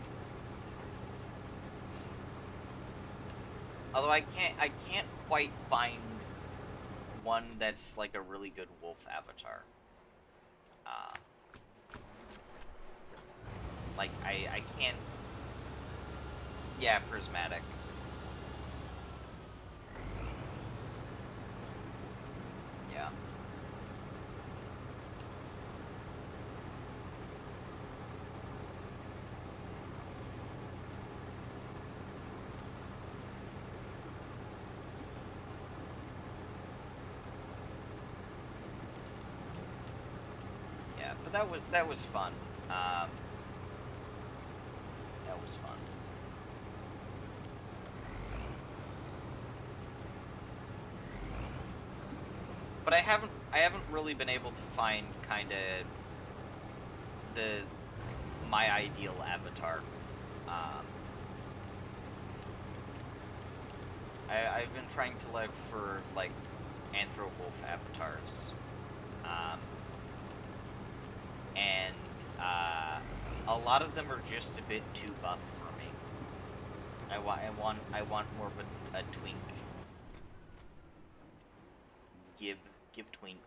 Although I can't quite find one that's like a really good wolf avatar. Uh, like I can't. Yeah, prismatic. Yeah. Yeah, but that was fun. Um, that was fun. But I haven't really been able to find kind of the my ideal avatar. Um, I've been trying to look for like anthro wolf avatars, um, and a lot of them are just a bit too buff for me. I want more of a twink gib gib twink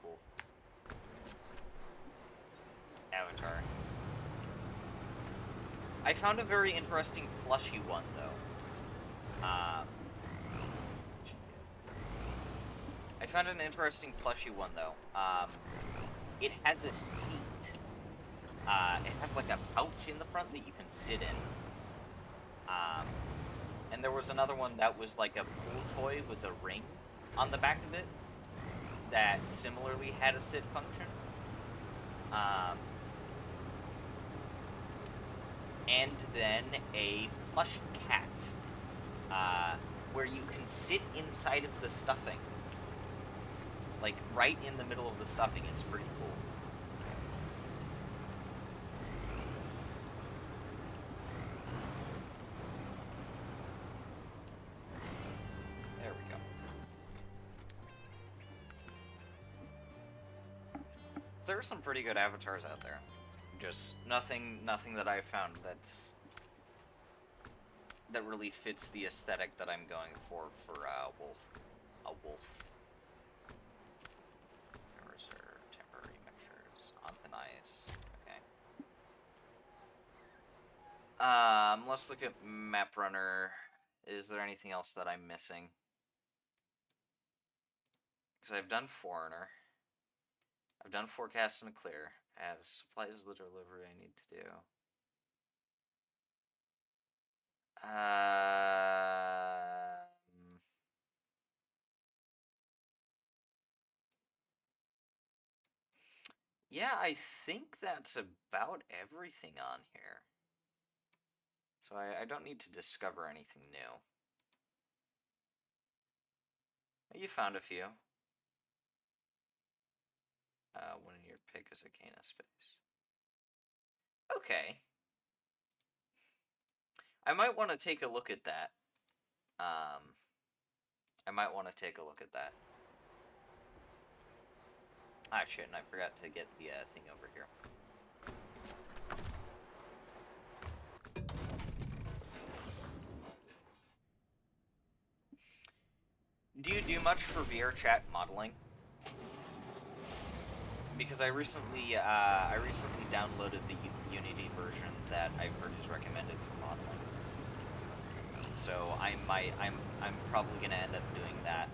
wolf avatar. I found a very interesting plushy one though. I found an interesting plushy one though. It has a seat. It has like a pouch in the front that you can sit in. Um, and there was another one that was like a pool toy with a ring on the back of it that similarly had a sit function. Um, and then a plush cat, where you can sit inside of the stuffing, like right in the middle of the stuffing. It's pretty cool. There we go. There are some pretty good avatars out there. Just nothing that I've found that really fits the aesthetic that I'm going for wolf. A wolf. Reserve temporary measures on thin ice. Okay. Let's look at Map Runner. Is there anything else that I'm missing? Because I've done Foreigner. I've done Forecast and Clear. I have supplies the delivery I need to do. Yeah, I think that's about everything on here. So I don't need to discover anything new. You found a few. One in your pick is a Cana space. Okay. I might want to take a look at that. I might want to take a look at that. Ah, shit, and I forgot to get the thing over here. Do you do much for VR chat modeling? Because I recently downloaded the Unity version that I've heard is recommended for modeling. So I'm probably gonna end up doing that.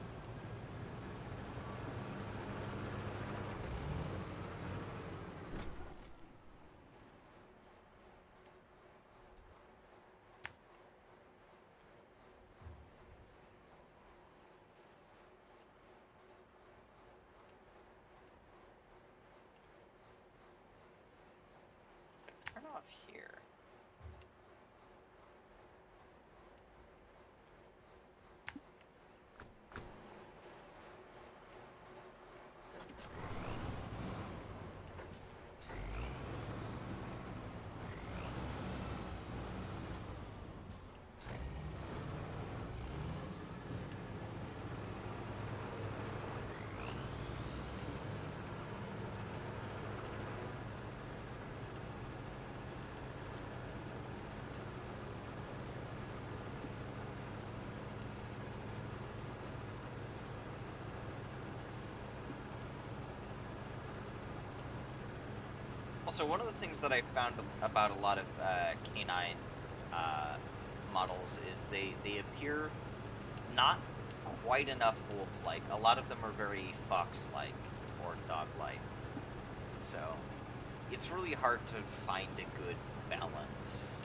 Turn off here. Also, one of the things that I found about a lot of canine models is they appear not quite enough wolf-like. A lot of them are very fox-like or dog-like. So, it's really hard to find a good balance,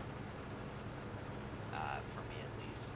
for me at least.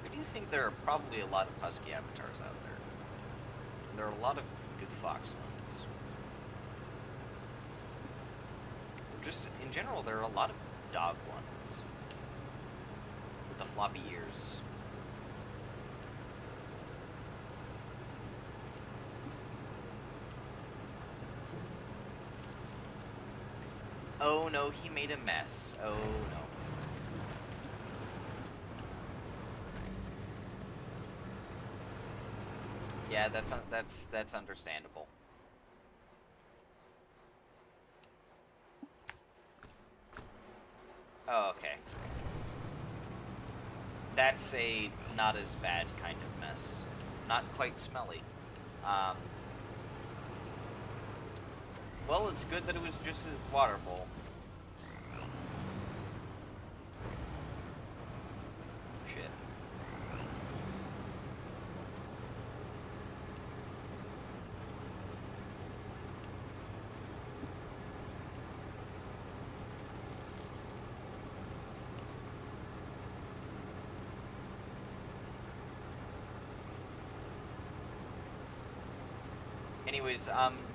I do think there are probably a lot of husky avatars out there. There are a lot of good fox ones. Just in general, there are a lot of dog ones with the floppy ears. Oh no, he made a mess. Oh no. Yeah, that's understandable. Oh, okay. That's a not as bad kind of mess. Not quite smelly. Um, well, it's good that it was just a water bowl. Shit. Anyways,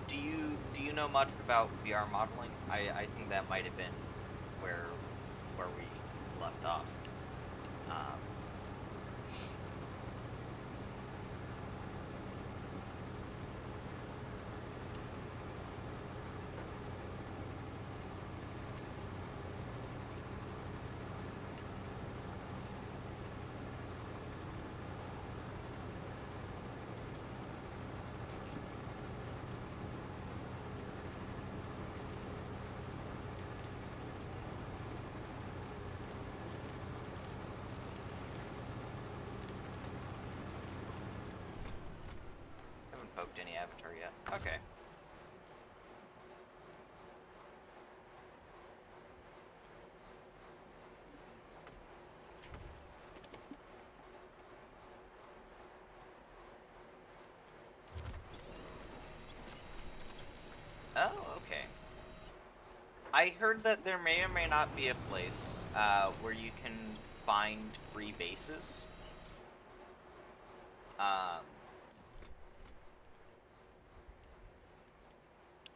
do you know much about VR modeling? I think that might have been where we left off. Um, haven't poked any avatar yet. Okay. Oh, okay. I heard that there may or may not be a place where you can find free bases. Um,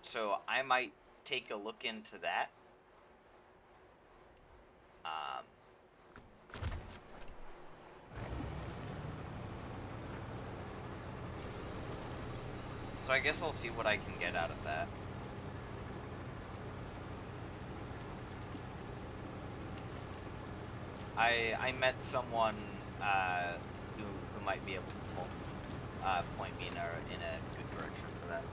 so I might take a look into that. Um, so I guess I'll see what I can get out of that. I met someone who might be able to point me in a good direction for that.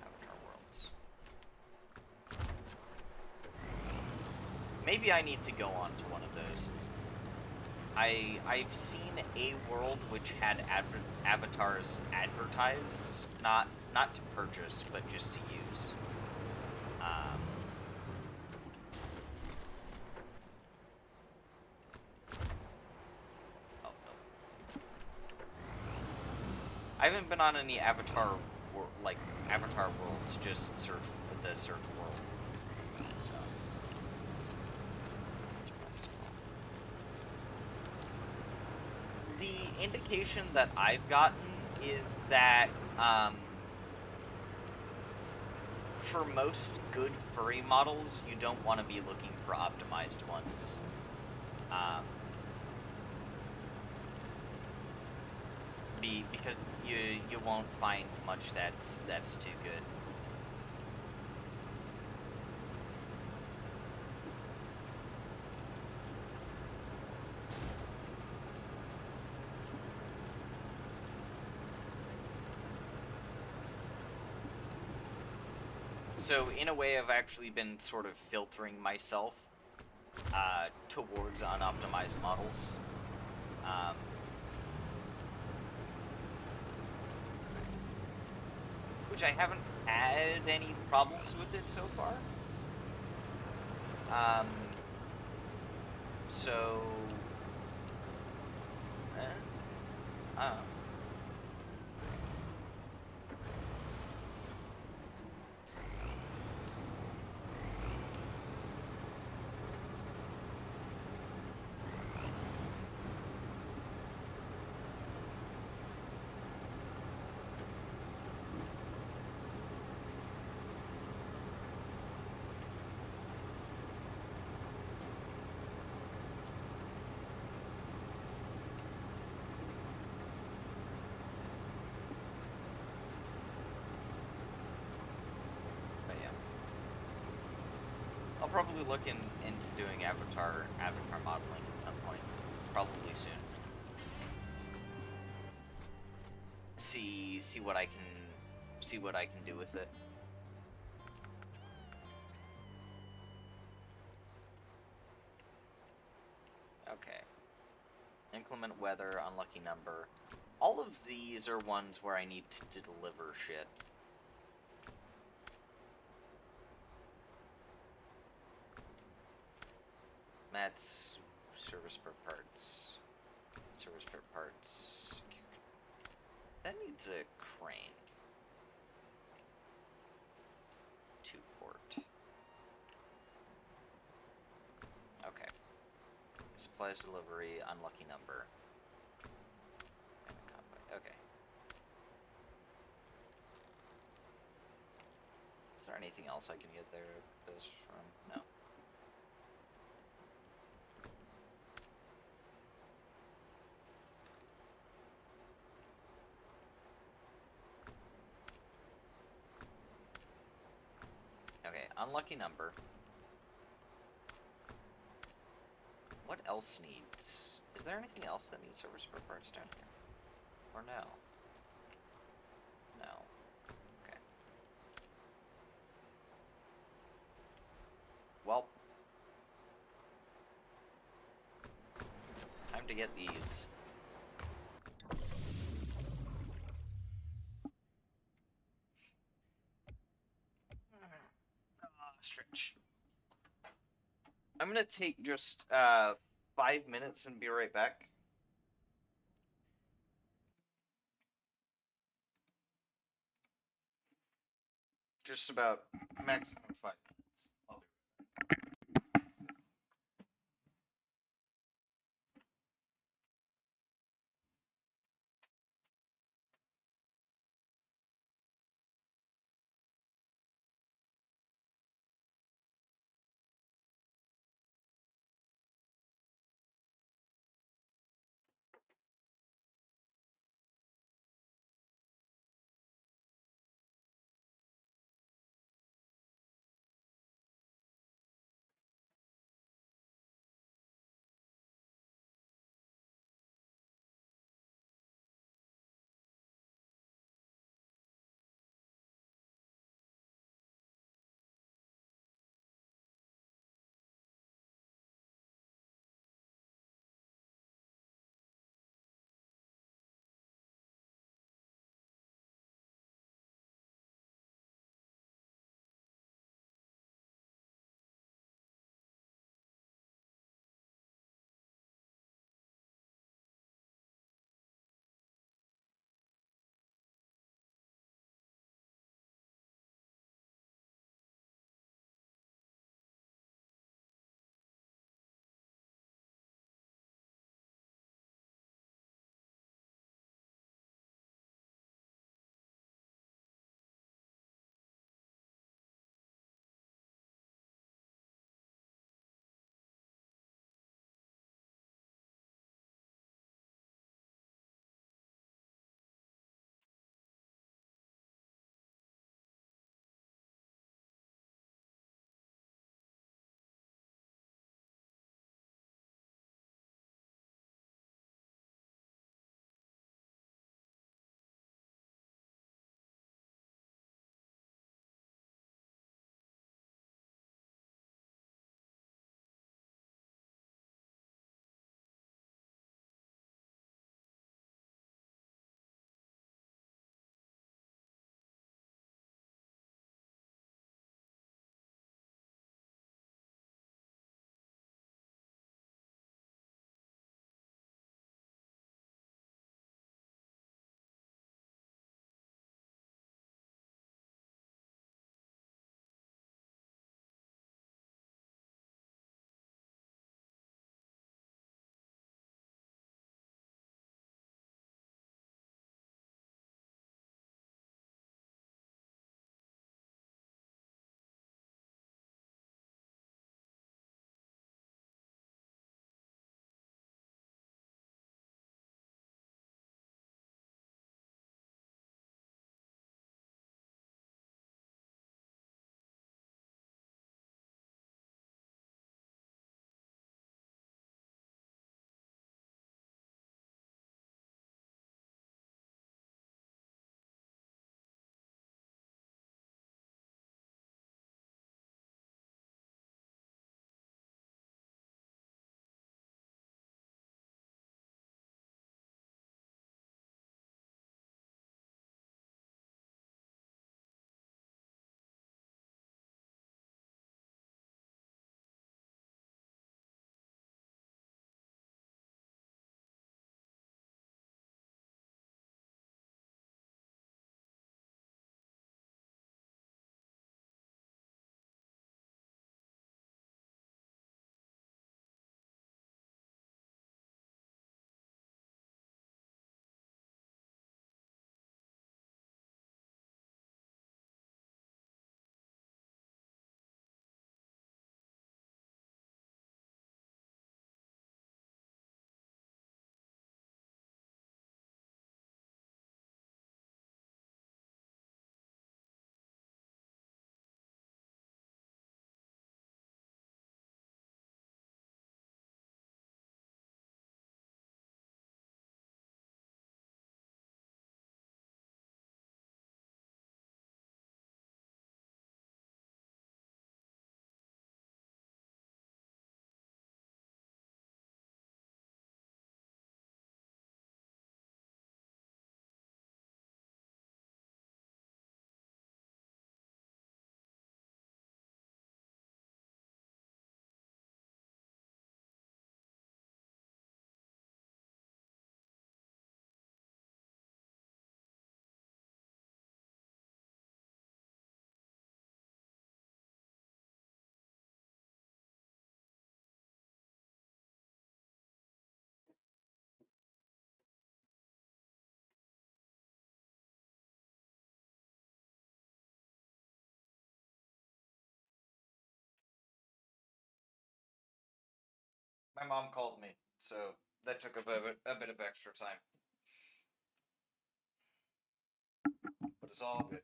Avatar Worlds. Maybe I need to go on to one of those. I've seen a world which had avatars advertised, not to purchase, but just to use. Um, oh, no. I haven't been on any Avatar worlds, just the search world. So the indication that I've gotten is that for most good furry models, you don't want to be looking for optimized ones. Um, because you won't find much that's too good. So in a way, I've actually been sort of filtering myself towards unoptimized models. Um, which I haven't had any problems with it so far. Um, so, I don't know. But yeah, I'll probably look into doing avatar modeling at some point, probably soon. See what I can do with it. Okay. Inclement weather, unlucky number. All of these are ones where I need to deliver shit. That's service per parts. Service per parts. That needs a crane. 2-port. Okay. Supplies delivery, unlucky number. And a convoy. Okay. Is there anything else I can get this from? No. Okay, unlucky number. What else needs? Is there anything else that needs service spare parts down here? Or no? No. Okay. Well, time to get these. Stretch. I'm gonna take just 5 minutes and be right back. Just about maximum 5 minutes. I'll be My mom called me, so that took a bit of extra time. But it's all good.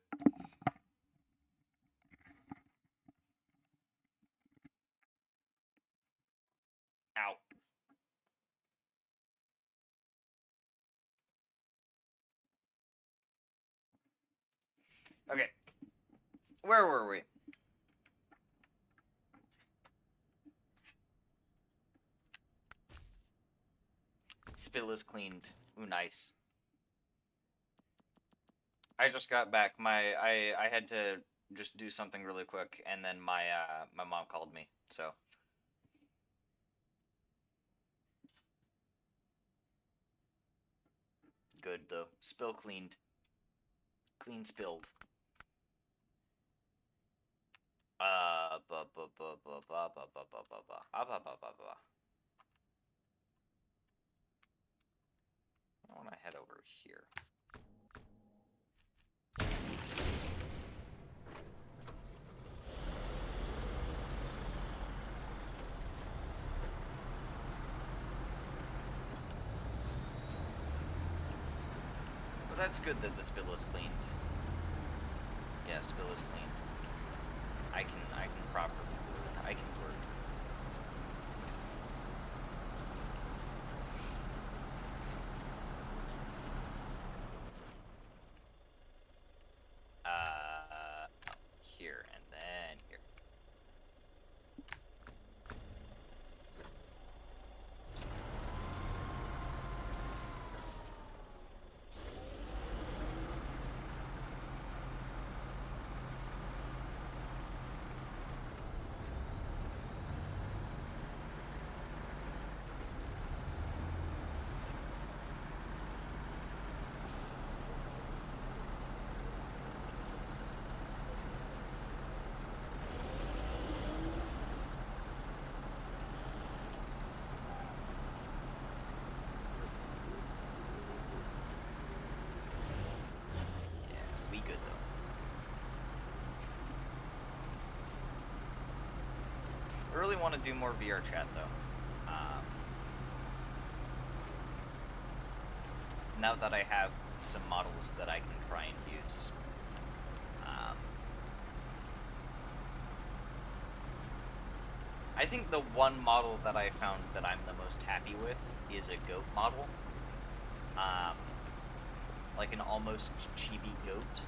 Ow. Okay. Where were we? Spill is cleaned. Ooh, nice. I just got back. I had to just do something really quick, and then my mom called me. So good though. Spill cleaned. Clean spilled. Ba ba ba ba ba ba ba ba ba ba ba ba ba ba. I want to head over here. Well, that's good that the spill is cleaned. Yeah, spill is cleaned. I can properly word. I can word. Here and then here. Yeah, we good though. I really want to do more VR chat though. Now that I have some models that I can try and use. I think the one model that I found that I'm the most happy with is a goat model. Like an almost chibi goat.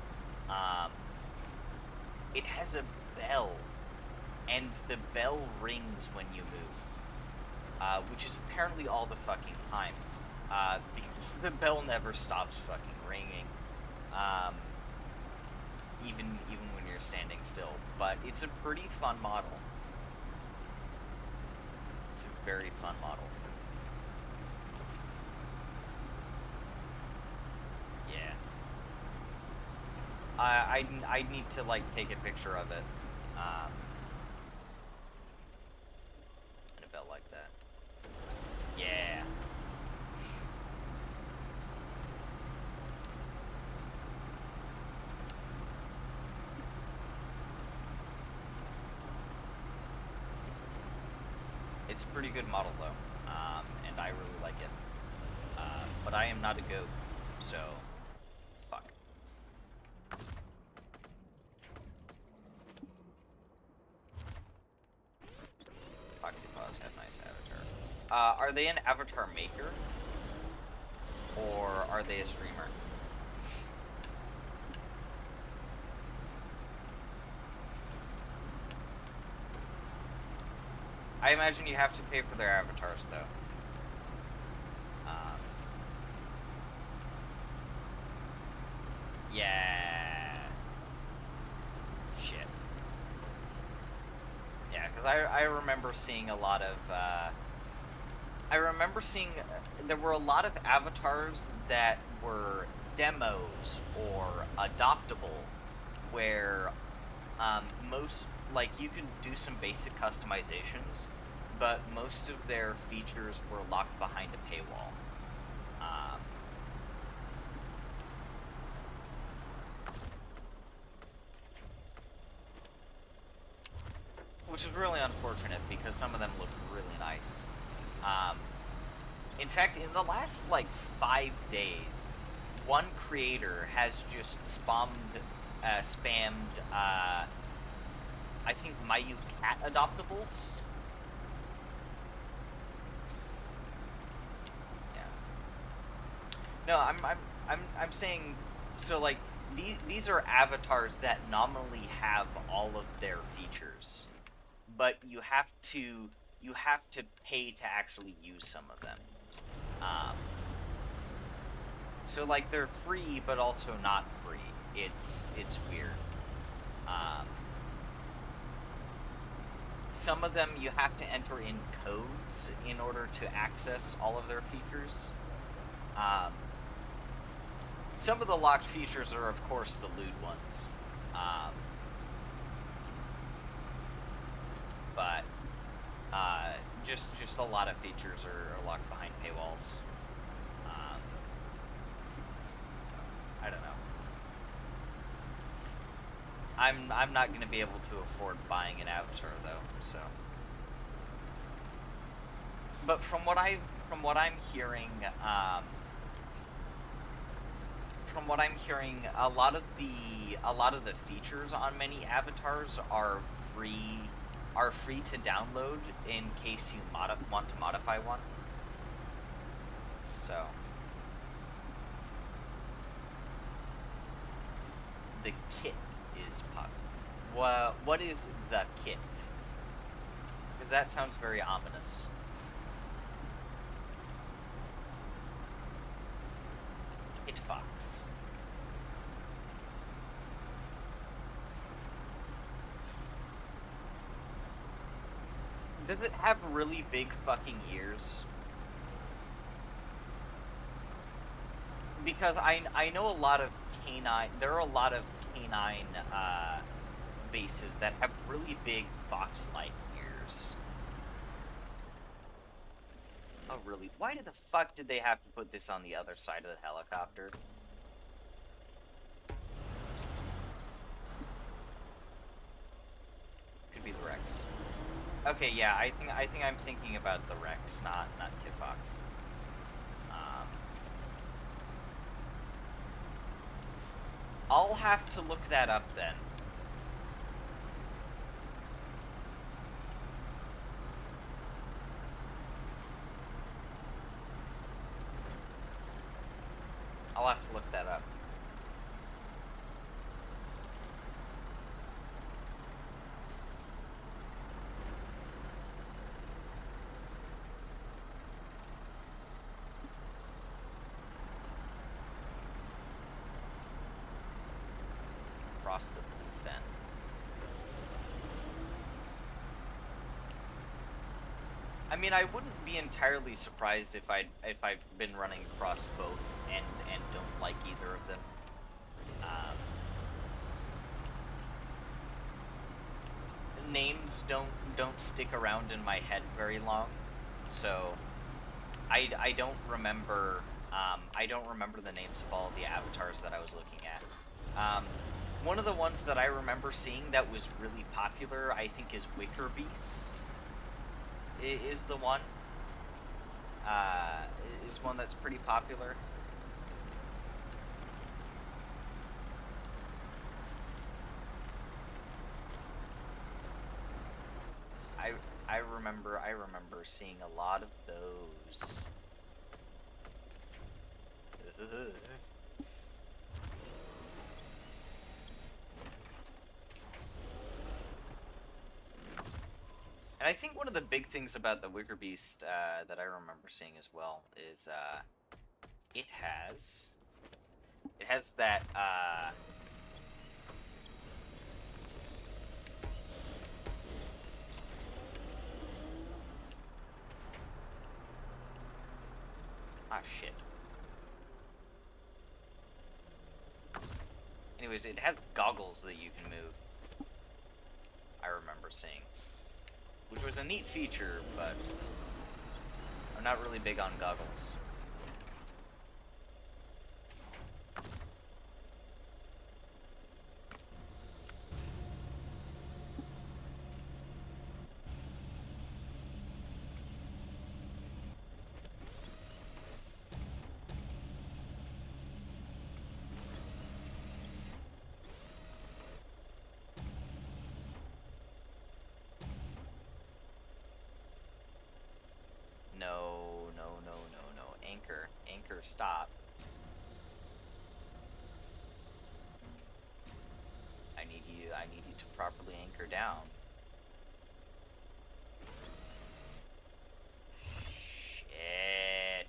It has a bell, and the bell rings when you move, which is apparently all the fucking time, because the bell never stops fucking ringing, even when you're standing still. But it's a pretty fun model. It's a very fun model. Yeah. I need to like take a picture of it, and a bell like that. Yeah. It's a pretty good model though, and I really like it. But I am not a goat, so fuck. Foxypaws have nice avatar. Are they an avatar maker, or are they a streamer? I imagine you have to pay for their avatars though. Um, yeah. Shit. Yeah, because I remember seeing a lot of. I remember seeing there were a lot of avatars that were demos or adoptable, where most like you could do some basic customizations, but most of their features were locked behind a paywall. Um, which is really unfortunate because some of them looked really nice. Um, in fact, in the last like 5 days, one creator has just spammed, I think Mayu cat adoptables. Yeah. No, I'm saying, so like these are avatars that nominally have all of their features, but you have to pay to actually use some of them. Um, so like they're free, but also not free. It's weird. Um, some of them you have to enter in codes in order to access all of their features. Um, some of the locked features are, of course, the lewd ones. Um, but just a lot of features are locked behind paywalls. Um, I don't know. I'm not going to be able to afford buying an avatar though. So, but from what I'm hearing, from what I'm hearing, a lot of the features on many avatars free are free to download in case you want to modify one. So the kit is popular. What is the kit? Because that sounds very ominous. Kit Fox. Does it have really big fucking ears? Because I know a lot of canine. There are a lot of canine bases that have really big fox-like ears. Oh, really? Why the fuck did they have to put this on the other side of the helicopter? Could be the Rex. Okay, yeah, I think I'm thinking about the Rex, not Kit Fox. I'll have to look that up then. I'll have to look that up. Across the blue fen. I mean, I wouldn't be entirely surprised if I've been running across both and don't like either of them. Names don't stick around in my head very long, so I don't remember the names of all of the avatars that I was looking at. One of the ones that I remember seeing that was really popular, I think, is Wicker Beast. Is the one. Is one that's pretty popular. I remember seeing a lot of those. And I think one of the big things about the Wicker Beast that I remember seeing as well is it has that shit. Anyways, it has goggles that you can move. I remember seeing, which was a neat feature, but I'm not really big on goggles. better stop. I need you to properly anchor down. Shit.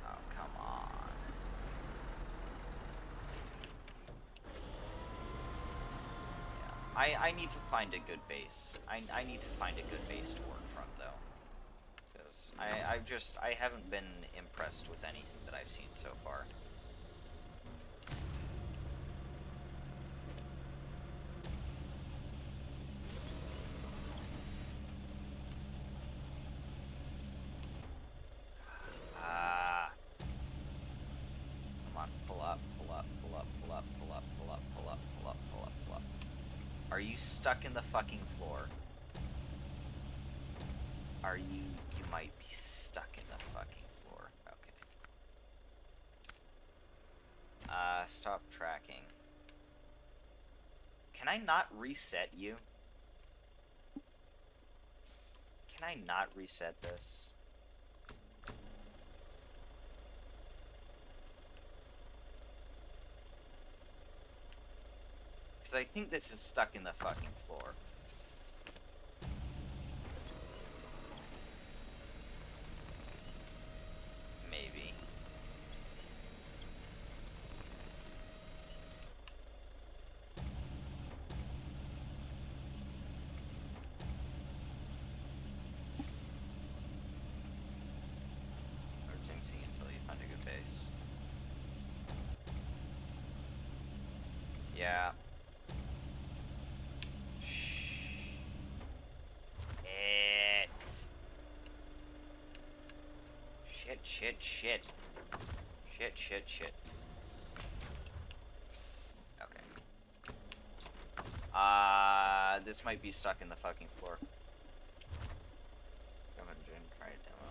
Oh, come on. Yeah. I need to find a good base. I need to find a good base to work from, though. Because I haven't been impressed with anything that I've seen so far. Come on, pull up. Are you stuck in the fucking floor? Are you... You might be stuck in the fucking floor. Okay. Stop tracking. Can I not reset you? Can I not reset this? Because I think this is stuck in the fucking floor. Maybe. Urgency until you find a good base. Yeah. Shh. Shit. Shit. Okay. This might be stuck in the fucking floor. Go ahead and try it demo.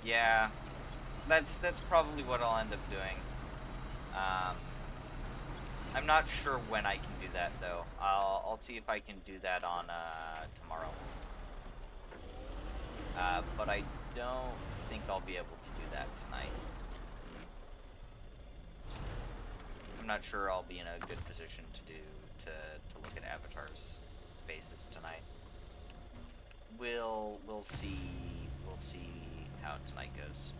Yeah. That's probably what I'll end up doing. I'm not sure when I can do that, though. I'll see if I can do that on, tomorrow. But I don't think I'll be able to do that tonight. I'm not sure I'll be in a good position to look at Avatar's bases tonight. We'll see how tonight goes.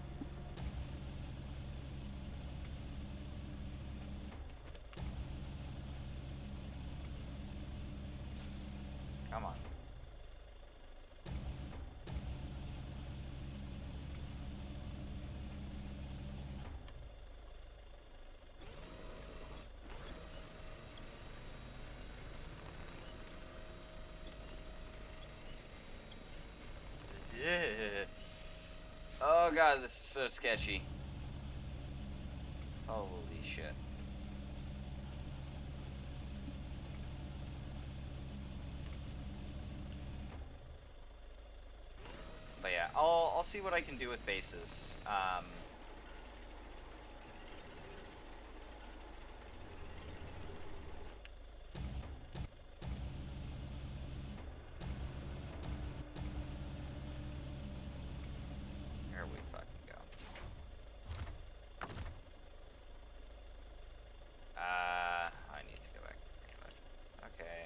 Come on. Oh god, this is so sketchy. Holy shit. But yeah, I'll see what I can do with bases. Here we fucking go. I need to go back pretty much. Okay.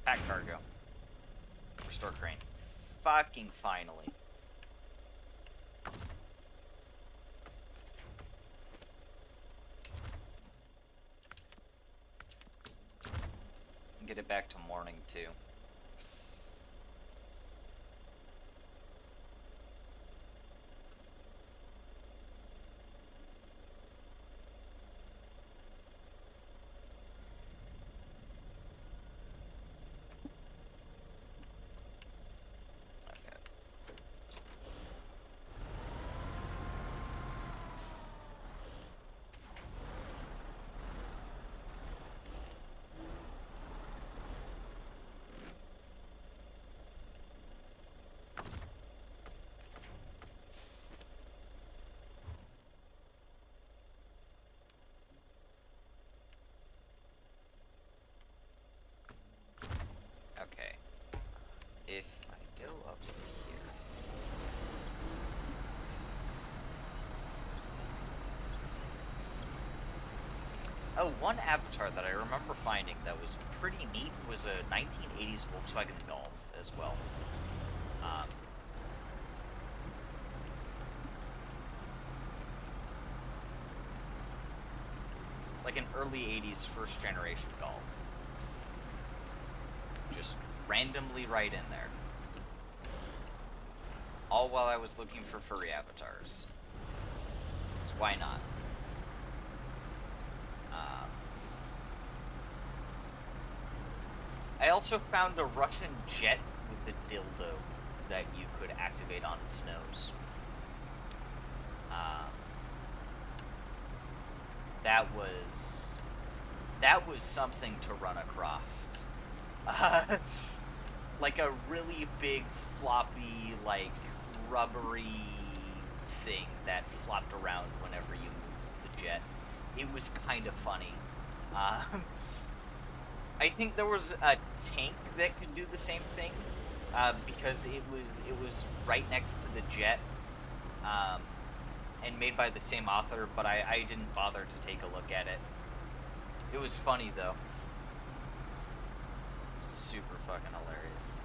Pack cargo. Restore crane. Fucking finally. Get it back to morning too. one avatar that I remember finding that was pretty neat was a 1980s Volkswagen Golf as well. Um, like an early 80s first generation Golf. Just randomly right in there. All while I was looking for furry avatars. So why not? I also found a Russian jet with a dildo that you could activate on its nose. That was something to run across. Like a really big, floppy, like rubbery thing that flopped around whenever you moved the jet. It was kind of funny. I think there was a tank that could do the same thing, because it was right next to the jet, and made by the same author, but I didn't bother to take a look at it. It was funny though. Super fucking hilarious.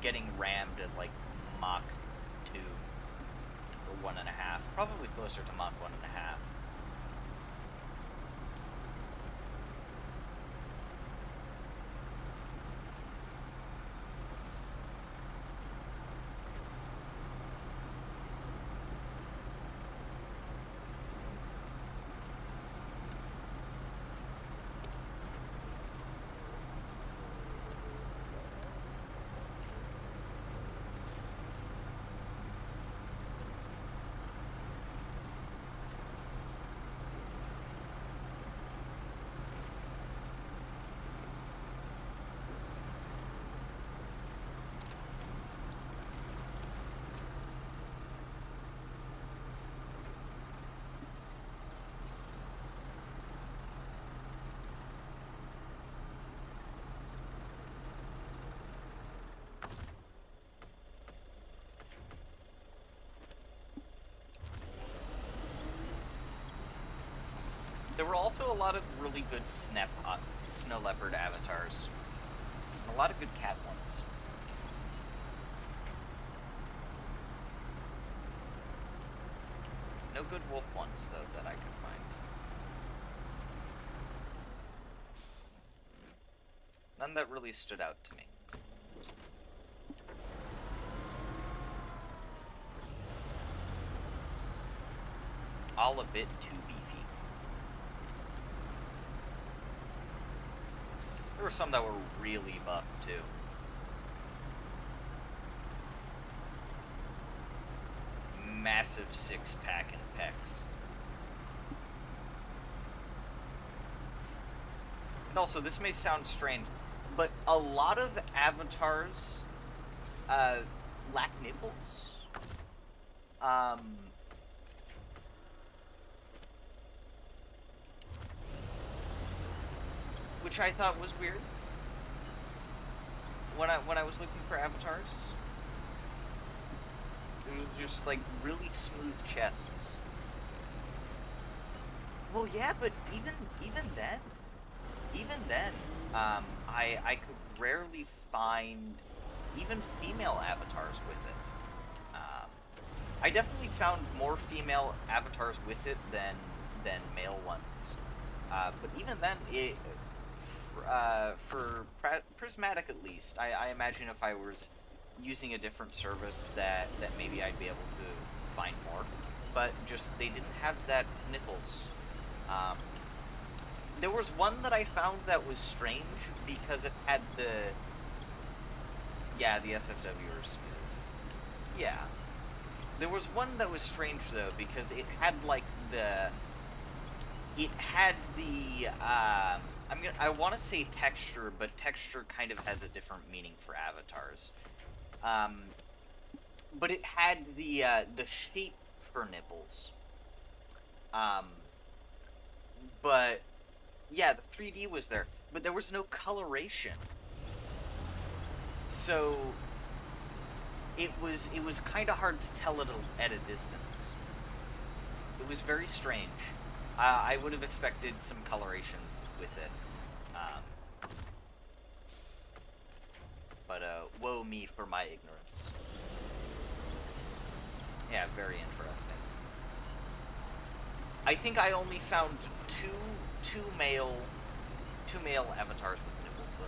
Getting rammed at like Mach 2 or 1.5, probably closer to Mach 1.5. There were also a lot of really good snow leopard avatars. And a lot of good cat ones. No good wolf ones, though, that I could find. None that really stood out to me. All a bit too beefy. There were some that were really buff, too. Massive six-pack and pecs. And also, this may sound strange, but a lot of avatars lack nipples. Which I thought was weird when I was looking for avatars. It was just like really smooth chests. Well, yeah, but even then, I could rarely find even female avatars with it. I definitely found more female avatars with it than male ones. But even then, for Prismatic at least, I imagine if I was using a different service that maybe I'd be able to find more. But just, they didn't have that nipples. There was one that I found that was strange because it had the... Yeah, the SFW are smooth. Yeah. There was one that was strange, though, because it had, like, the... It had the, I want to say texture, but texture kind of has a different meaning for avatars. But it had the shape for nipples. But, yeah, the 3D was there, but there was no coloration. So it was kind of hard to tell at a distance. It was very strange. I would have expected some coloration with it, um, but woe me for my ignorance. Yeah, very interesting. I think I only found two male two male avatars with nipples though.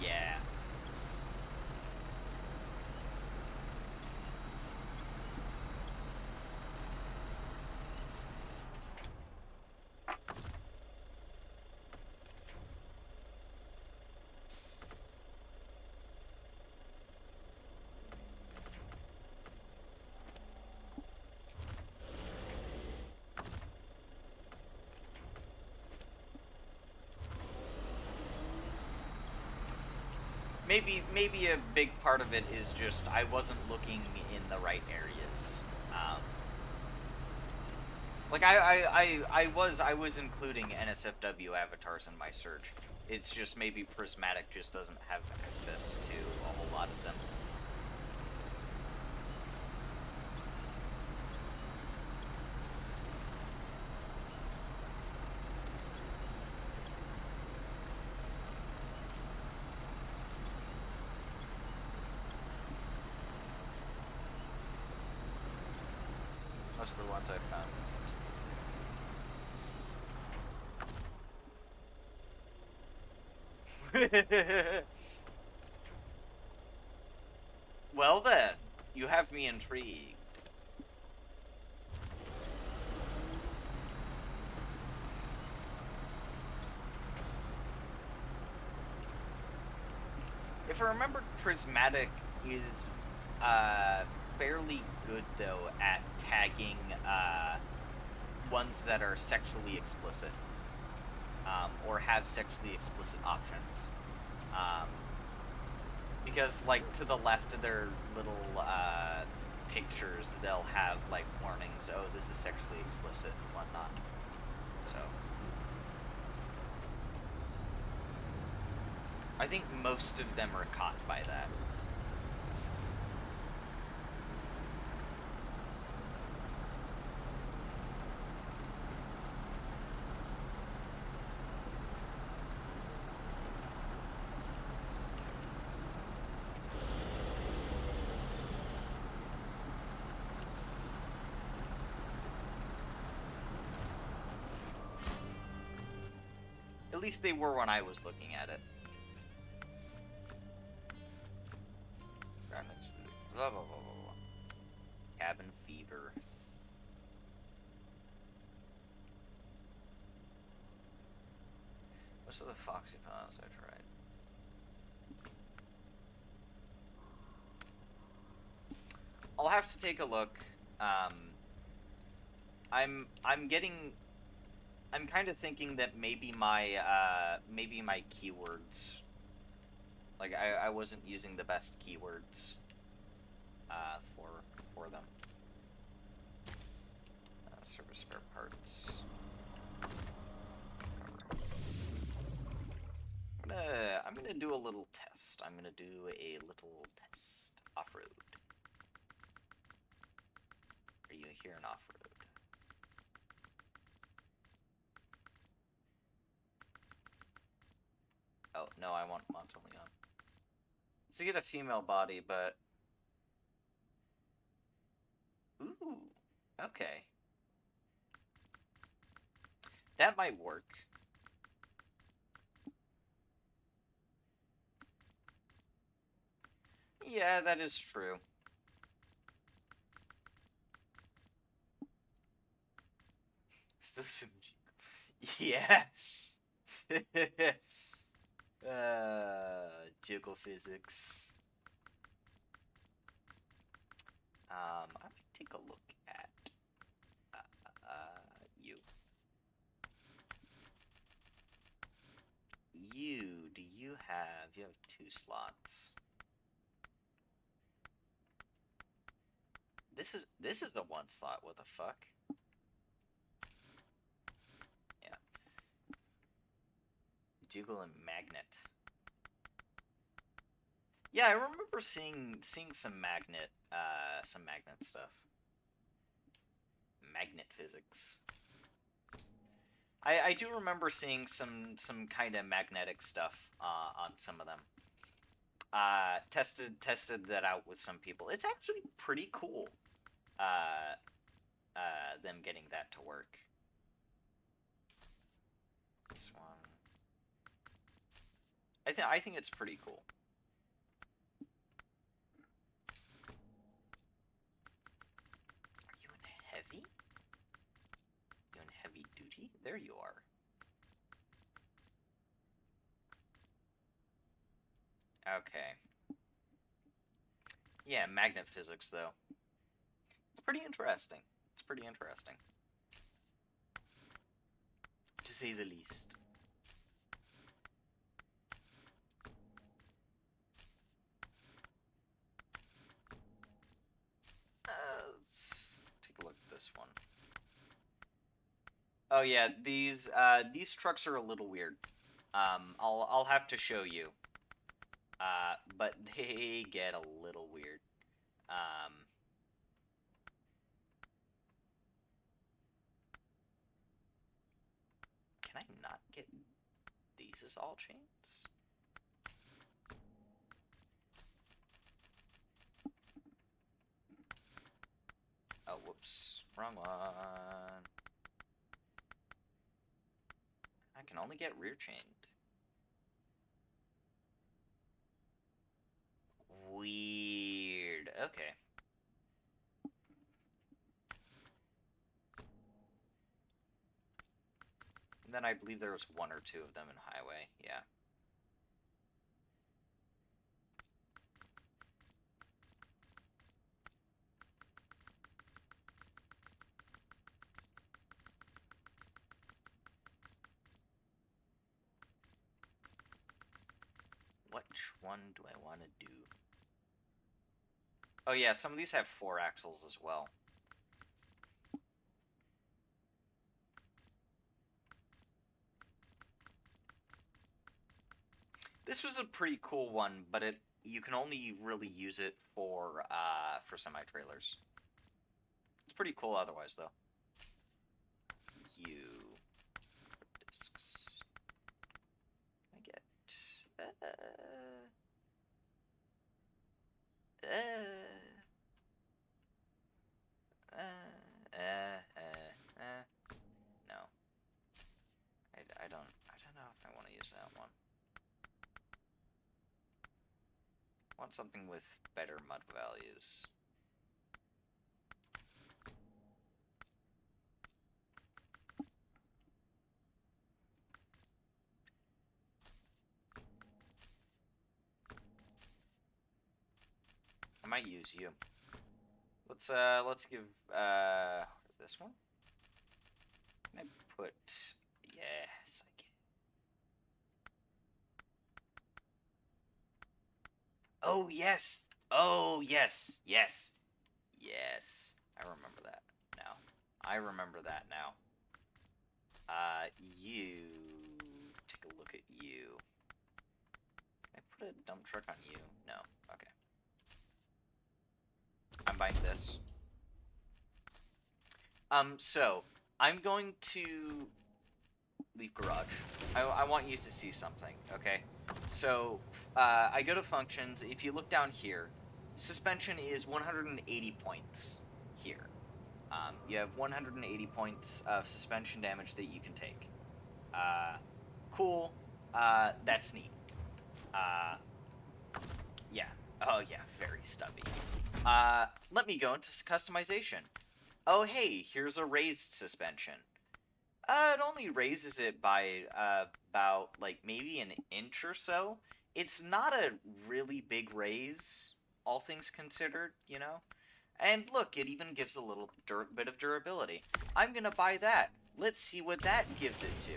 Yeah. Maybe a big part of it is just I wasn't looking in the right areas. Like I was including NSFW avatars in my search. It's just maybe Prismatic just doesn't have access to a whole lot of them. Most of the ones I found seem to be. Well then, you have me intrigued. If I remember, Prismatic is fairly good though at tagging ones that are sexually explicit, or have sexually explicit options. Um, because like to the left of their little pictures, they'll have like warnings. Oh, this is sexually explicit and whatnot. So I think most of them are caught by that. At least they were when I was looking at it. Blah, blah, blah, blah, blah. Cabin fever. Most of the foxy piles I tried. I'll have to take a look. I'm getting. I'm kind of thinking that maybe my keywords, like I wasn't using the best keywords for them. Service spare parts. I'm gonna do a little test. I'm gonna do a little test off-road. Are you here in off-road? Oh no, I want Monteleon. To get a female body, but ooh, okay, that might work. Yeah, that is true. Still some. Yeah. Jiggle physics. I'm gonna take a look at you. You have 2 slots. This is the 1 slot. What the fuck? Yeah. Dougal and Magnet. Yeah, I remember seeing some magnet stuff. Magnet physics. I do remember seeing some kind of magnetic stuff on some of them. Tested that out with some people. It's actually pretty cool. Them getting that to work. This one. I think it's pretty cool. Are you in heavy? You in heavy duty? There you are. Okay. Yeah, magnet physics though. It's pretty interesting. It's pretty interesting. To say the least. Let's take a look at this one. Oh yeah, these trucks are a little weird. I'll have to show you. But they get a little weird. Can I not get these as all chains? Oh, whoops. Wrong one. I can only get rear chained. Weird. Okay. And then I believe there was one or two of them in highway. Yeah. Which one do I want to do? Oh yeah, some of these have 4 axles as well. This was a pretty cool one, but you can only really use it for semi-trailers. It's pretty cool otherwise, though. Discs. Can I get... no. I don't know if I want to use that one. I want something with better mud values. I might use you. Let's give this one. Can I put... Yes, I can. Oh, yes! Oh, yes! Yes! Yes. I remember that now. I remember that now. You... Take a look at you. Can I put a dump truck on you? No. Okay. I'm buying this. So, I'm going to leave garage. I want you to see something, okay? So, I go to functions. If you look down here, suspension is 180 points here. You have 180 points of suspension damage that you can take. Cool. That's neat. Yeah. Oh, yeah, very stubby. Let me go into customization. Oh, hey, here's a raised suspension. It only raises it by about, like, maybe an inch or so. It's not a really big raise, all things considered, you know? And look, it even gives a little bit of durability. I'm gonna buy that. Let's see what that gives it to.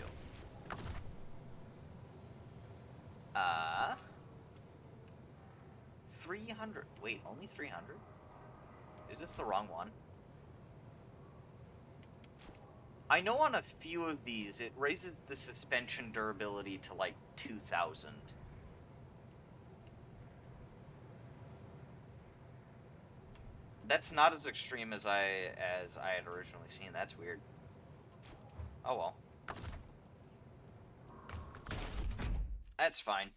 300. Wait, only 300? Is this the wrong one? I know on a few of these, it raises the suspension durability to like 2,000. That's not as extreme as I had originally seen. That's weird. Oh well. That's fine.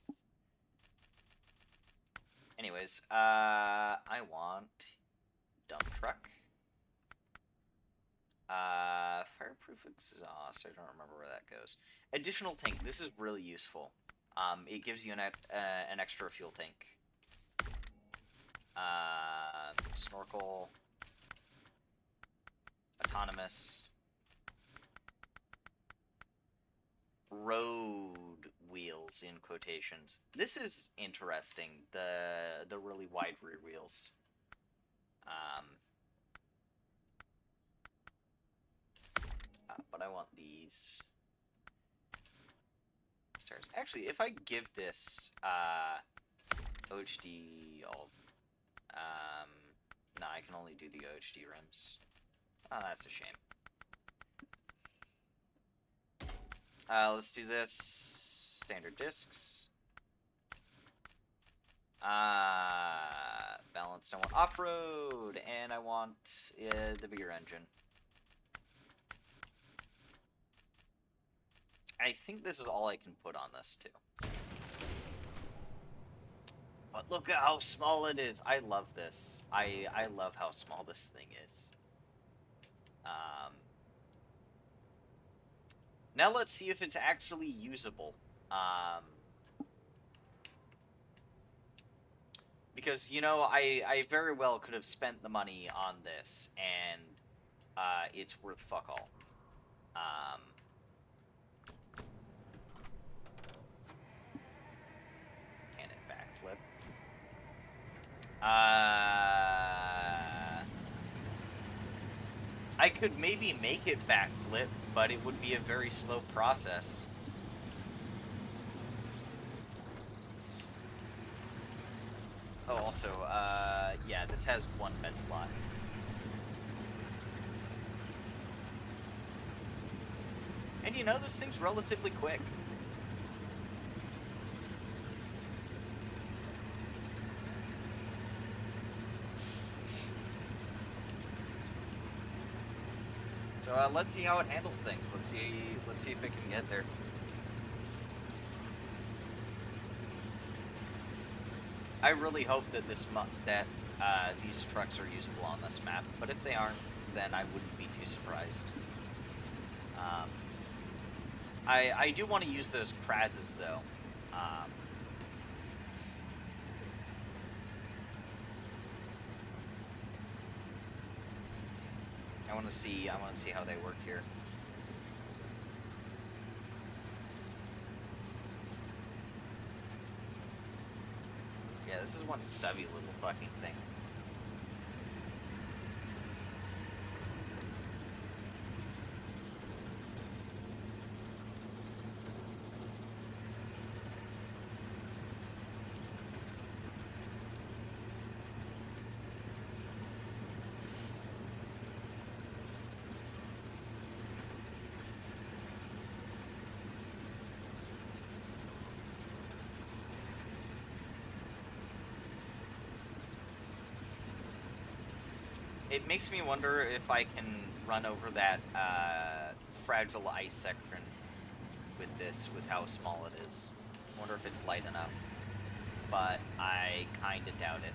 Anyways, I want dump truck. Fireproof exhaust. I don't remember where that goes. Additional tank. This is really useful. It gives you an extra fuel tank. Snorkel. Autonomous. Road wheels in quotations. This is interesting. The really wide rear wheels. But I want these stars. Actually, if I give this OHD all, no, I can only do the OHD rims. Oh, that's a shame. Let's do this. Standard discs. Balanced. I want off-road, and I want the bigger engine. I think this is all I can put on this, too. But look at how small it is. I love this. I love how small this thing is. Now let's see if it's actually usable. Because, you know, I very well could have spent the money on this, and it's worth fuck all. Can it backflip? I could maybe make it backflip, but it would be a very slow process. Oh, also, yeah, this has one bed slot. And you know, this thing's relatively quick. So let's see how it handles things. Let's see if it can get there. I really hope that these trucks are usable on this map, but if they aren't, then I wouldn't be too surprised. I do want to use those Krazes though. I want to see how they work here. Yeah, this is one stubby little fucking thing. It makes me wonder if I can run over that fragile ice section with this, with how small it is. I wonder if it's light enough. But I kinda doubt it.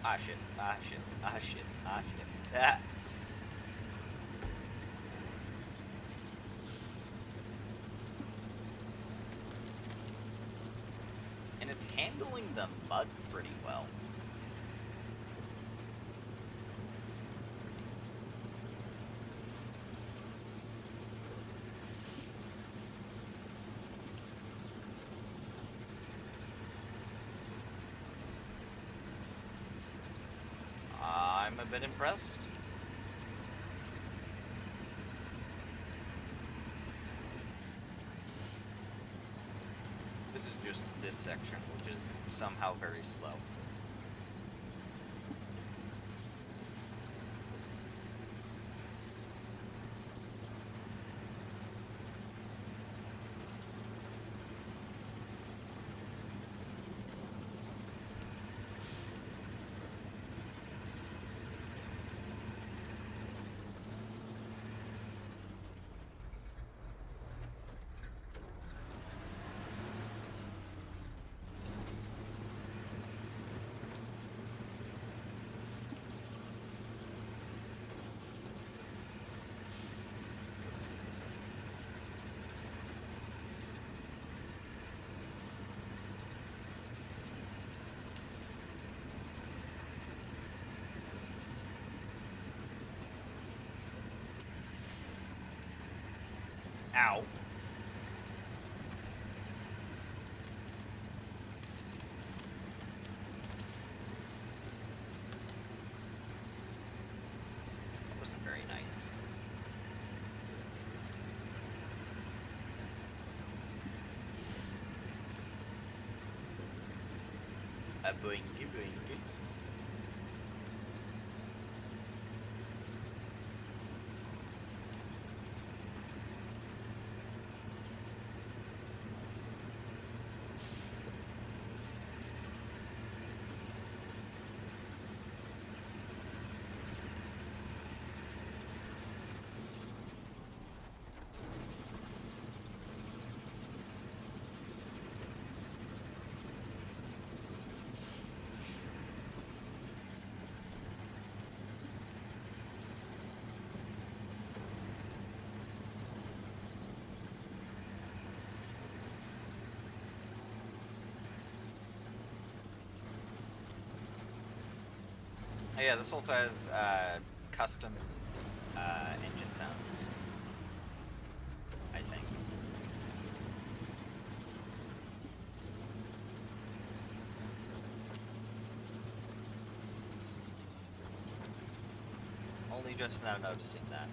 Ah shit, ah shit, ah shit, ah shit. Ah. And it's handling the mud pretty well. I'm a bit impressed. This is just this section, which is somehow very slow. Ow. That wasn't very nice. Boingy boingy. Oh, yeah, this also has custom engine sounds, I think. Only just now noticing that.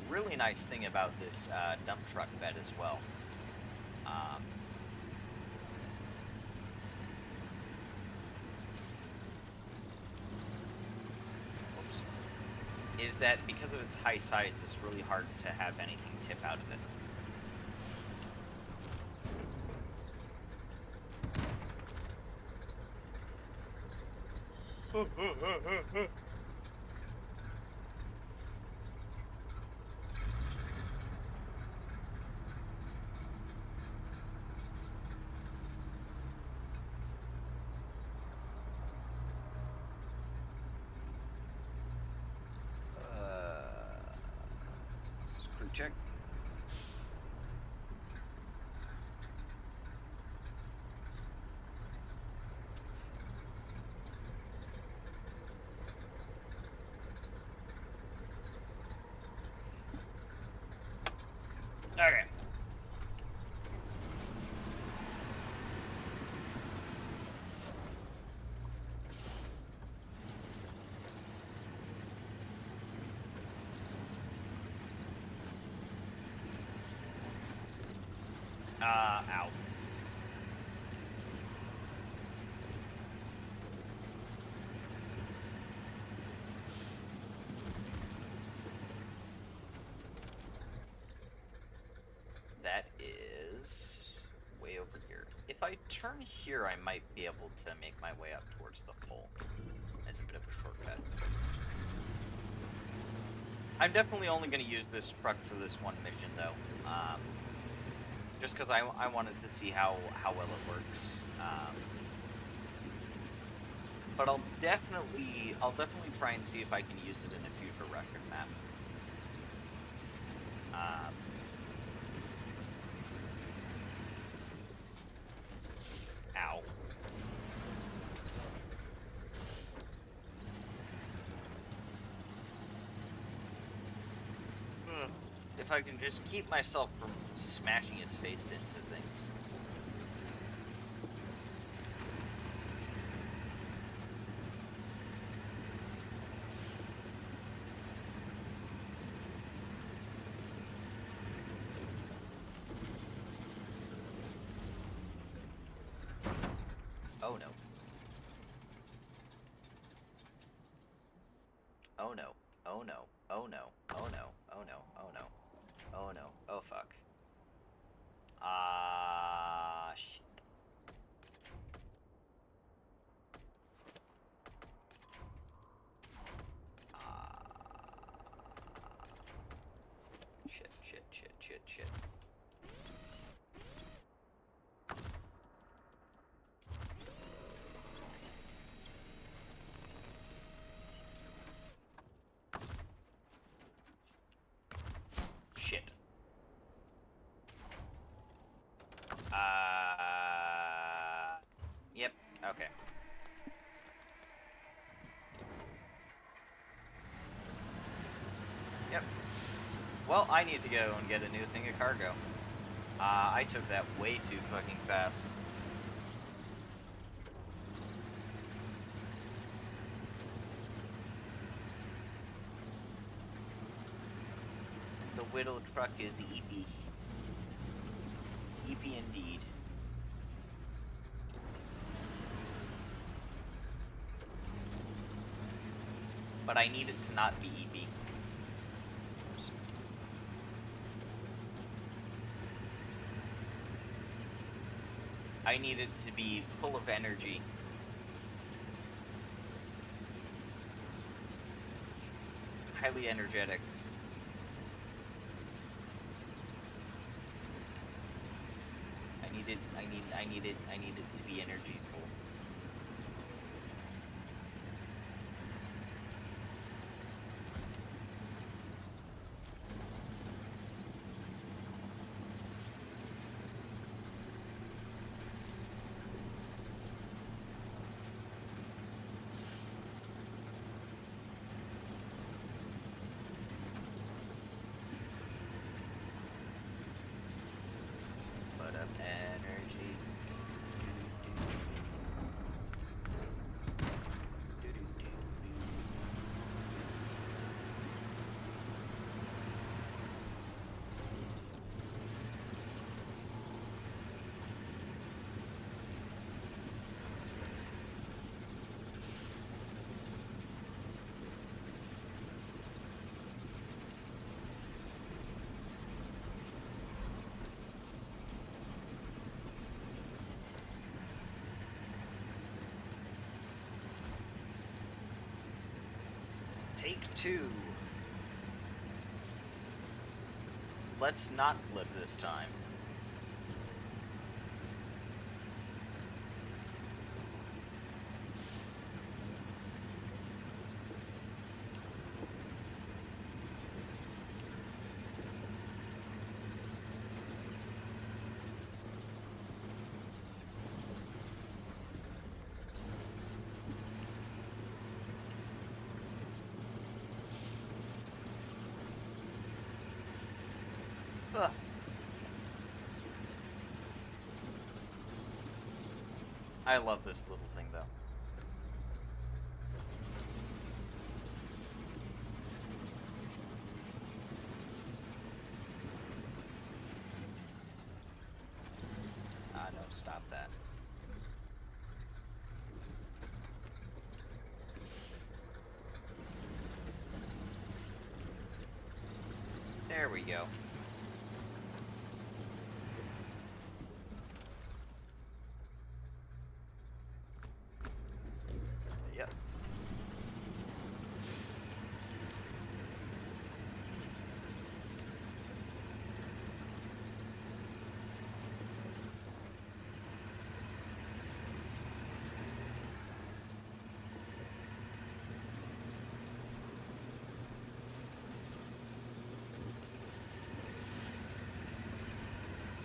Really nice thing about this dump truck bed as well oops, is that because of its high sides, it's really hard to have anything tip out of it. Crew check. Okay. Ow. That is way over here. If I turn here, I might be able to make my way up towards the pole. It's a bit of a shortcut. I'm definitely only going to use this truck for this one mission, though. Just because I wanted to see how well it works. But I'll definitely try and see if I can use it in a future record map. Ow. if I can just keep myself from smashing its face into things. Oh no. Oh no. Oh no. Oh no. Oh no. Oh no. Oh no. Oh no. Oh fuck. Ah, shit. Shit, shit, shit, shit, shit. Shit. Yep, okay. Yep. Well, I need to go and get a new thing of cargo. I took that way too fucking fast. The whittled truck is eepy. Eepy indeed. But I need it to not be eepy. Oops. I need it to be full of energy. Highly energetic. I need it to be energyful. But up energy. Take two. Let's not flip this time. Ugh. I love this little thing, though. Ah, no, stop that. There we go. Yep.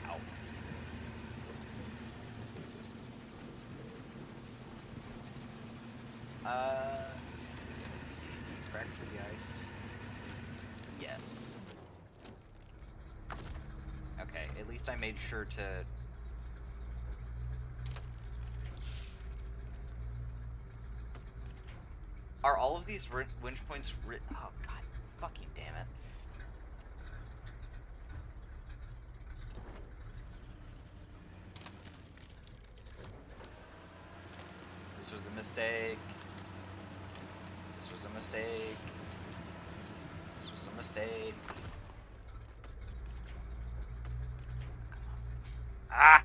Ow. Let's see. Crack through the ice. Yes. At least I made sure to... Are all of these winch points oh, god fucking damn it. This was a mistake. This was a mistake. This was a mistake. Ah!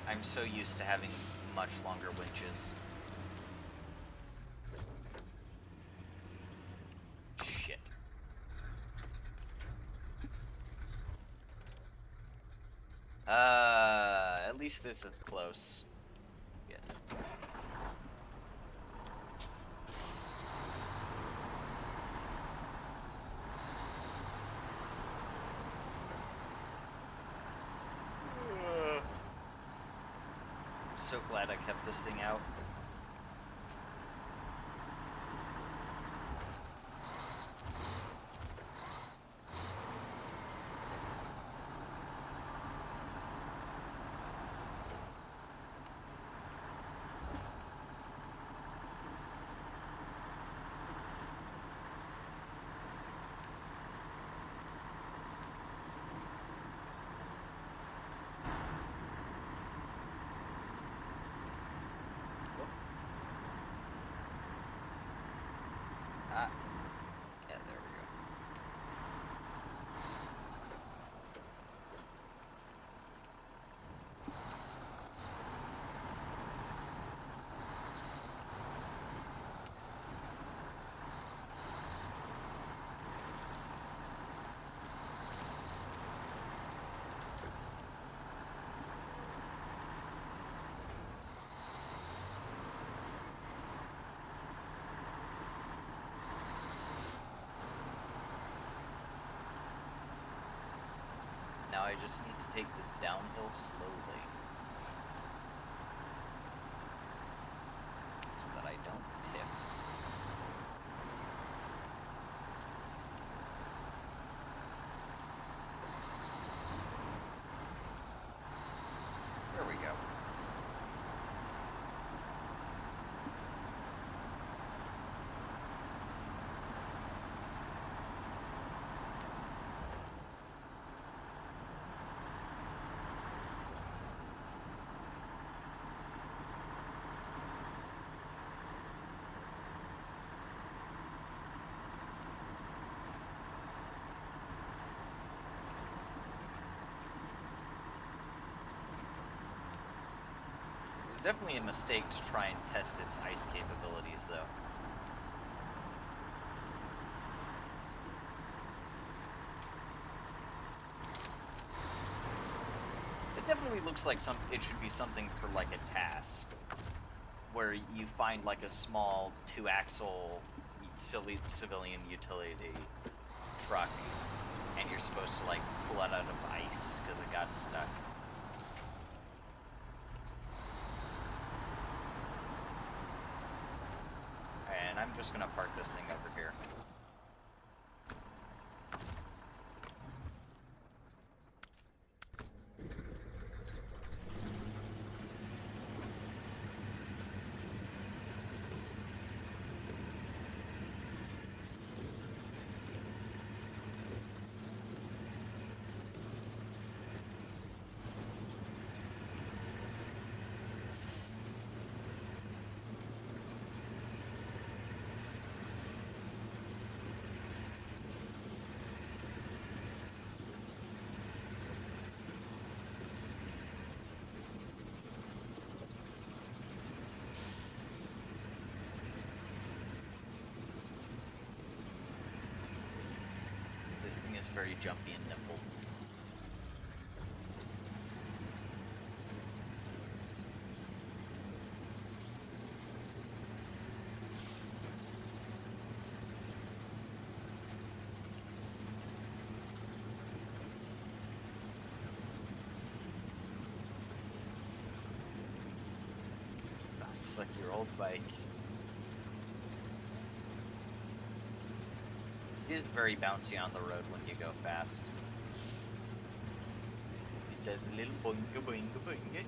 I'm so used to having much longer winches. Shit. At least this is close. Shit. I'm so glad I kept this thing out. Yeah, there we go. Now I just need to take this downhill slowly. So that I don't tip. There we go. It's definitely a mistake to try and test its ice capabilities, though. It definitely looks like it should be something for, like, a task. Where you find, like, a small 2-axle civilian utility truck, and you're supposed to, like, pull it out of ice because it got stuck. And I'm just gonna park this thing over here. This thing is very jumpy and nimble. It's like your old bike. is very bouncy on the road when you go fast. It does a little boinga boinga boinga.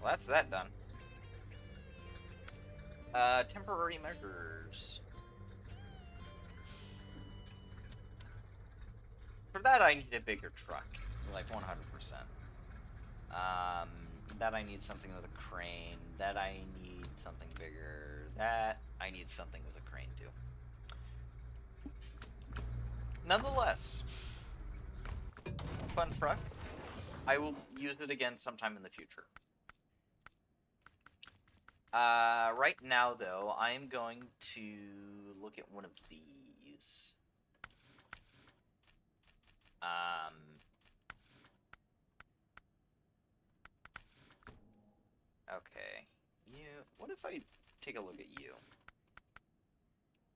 Well, that's that done. Temporary measures. For that, I need a bigger truck, like 100%. That I need something with a crane. That I need something bigger. That I need something with a crane too. Nonetheless, fun truck. I will use it again sometime in the future. Right now, though, I'm going to look at one of these. Okay. What if I take a look at you?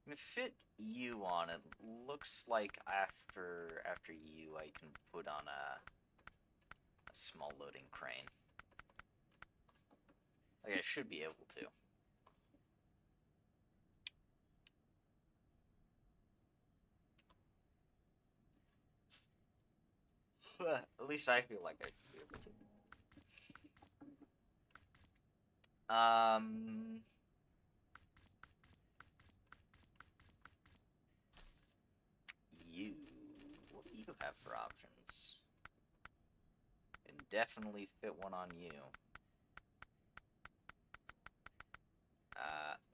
I'm gonna fit you on. It looks like after you, I can put on a small loading crane. Like, I should be able to. At least I feel like I should be able to. You. What do you have for options? Can definitely fit one on you.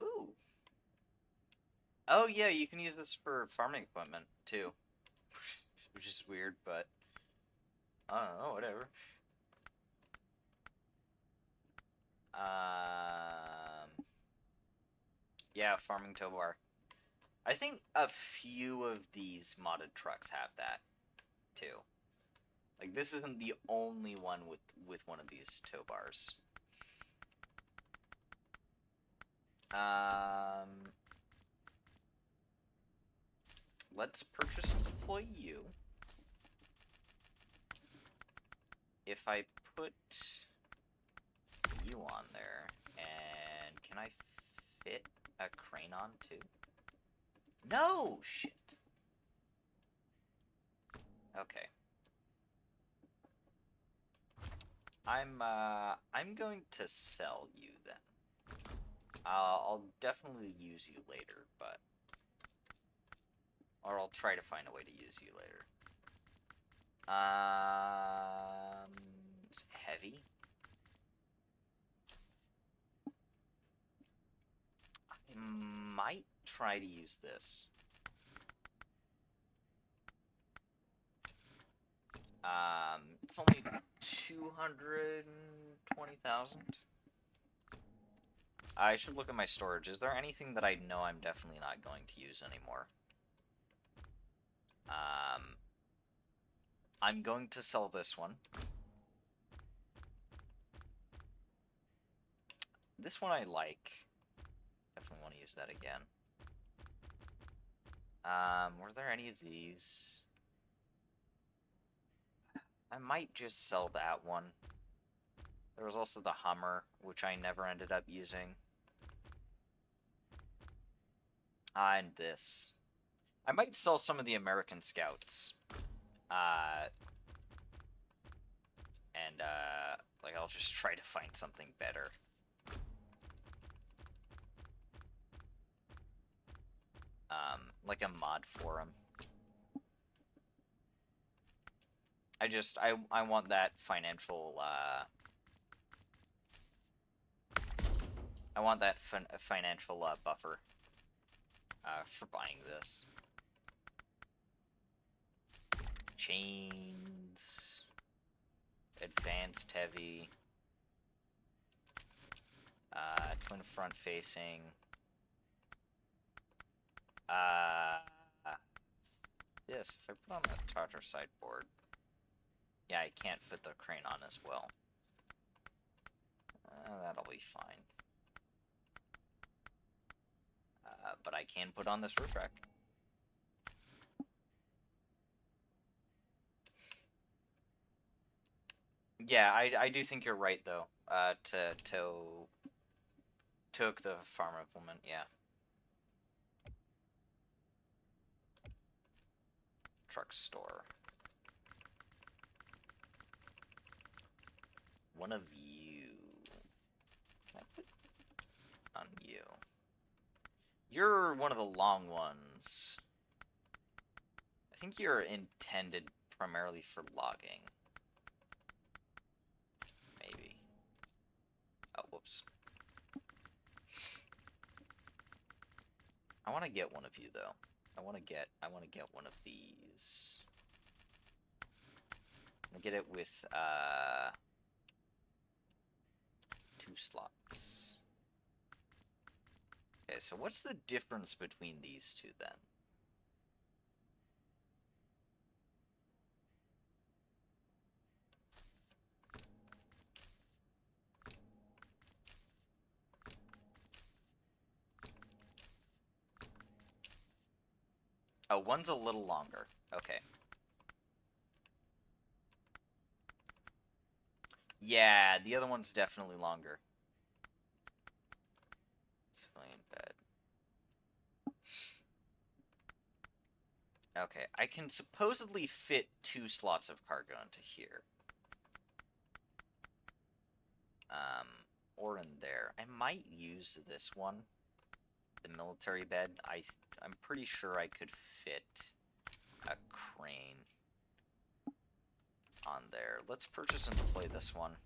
Ooh. Oh, yeah, you can use this for farming equipment, too. Which is weird, but I don't know, whatever. Yeah, farming tow bar. I think a few of these modded trucks have that, too. Like, this isn't the only one with one of these tow bars. Let's purchase and deploy you. If I put you on there, and can I fit a crane on too? No! Shit. Okay. I'm going to sell you then. I'll definitely use you later, but... Or I'll try to find a way to use you later. It's heavy. I might try to use this. It's only 220,000. I should look at my storage. Is there anything that I know I'm definitely not going to use anymore? I'm going to sell this one. This one I like. Definitely want to use that again. Were there any of these? I might just sell that one. There was also the Hummer, which I never ended up using. And this. I might sell some of the American Scouts. Like, I'll just try to find something better. Like a mod for them. I want that financial, I want that financial, buffer, for buying this. Chains. Advanced heavy. Twin front facing. Yes, if I put on the Tartar sideboard. Yeah, I can't fit the crane on as well. That'll be fine. But I can put on this roof rack. Yeah, I do think you're right, though. To took the farm implement, yeah. Truck store. One of you. Can I put on you? You're one of the long ones. I think you're intended primarily for logging. Maybe. Oh, whoops. I want to get one of you though. I want to get one of these. I'm gonna get it with 2 slots. Okay, so what's the difference between these two then? Oh, one's a little longer. Okay. Yeah, the other one's definitely longer. Civilian bed. Okay, I can supposedly fit 2 slots of cargo into here. Or in there. I might use this one. The military bed. I'm pretty sure I could fit a crane on there. Let's purchase and deploy this one.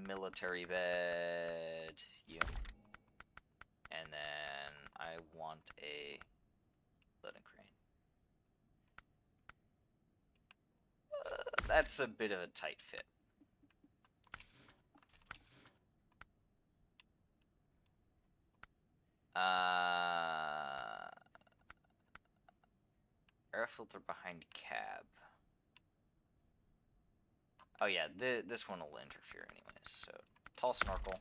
Military bed. You. And then I want a loading crane. That's a bit of a tight fit. Air filter behind cab. Oh yeah, this one will interfere anyways. So tall snorkel.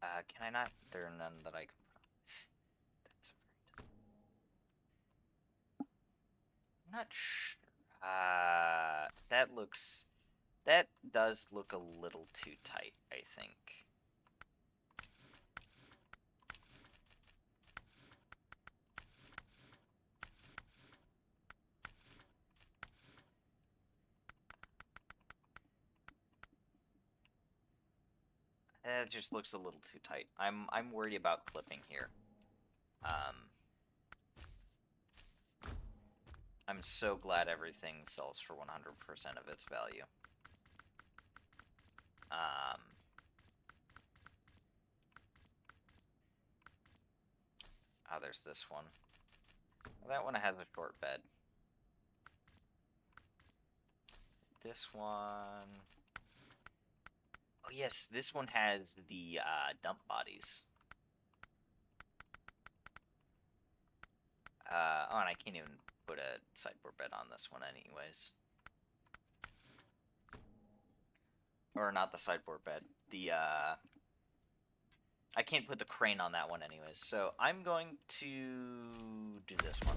Can I not? There are none that I can put on. That's very dumb. I'm not sure. That does look a little too tight, I think. It just looks a little too tight. I'm worried about clipping here. I'm so glad everything sells for 100% of its value. Oh, there's this one. Well, that one has a short bed. This one... Oh yes, this one has the dump bodies. Oh, and I can't even put a sideboard bed on this one anyways. Or not the sideboard bed. The, I can't put the crane on that one anyways. So I'm going to do this one.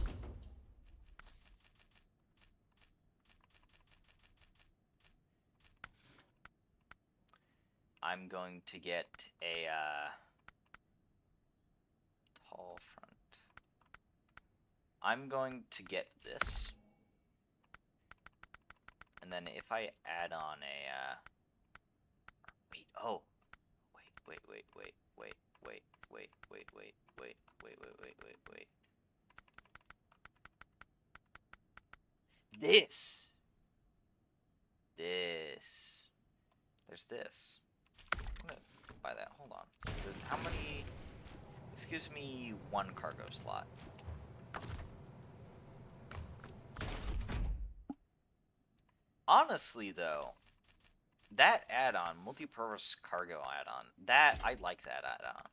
I'm going to get a, tall front. I'm going to get this. And then if I add on a, wait, oh. Wait. This. There's this. I'm gonna buy that. Hold on. How many? This gives me 1 cargo slot. Honestly, though, that add-on, multi-purpose cargo add-on, I like that add-on.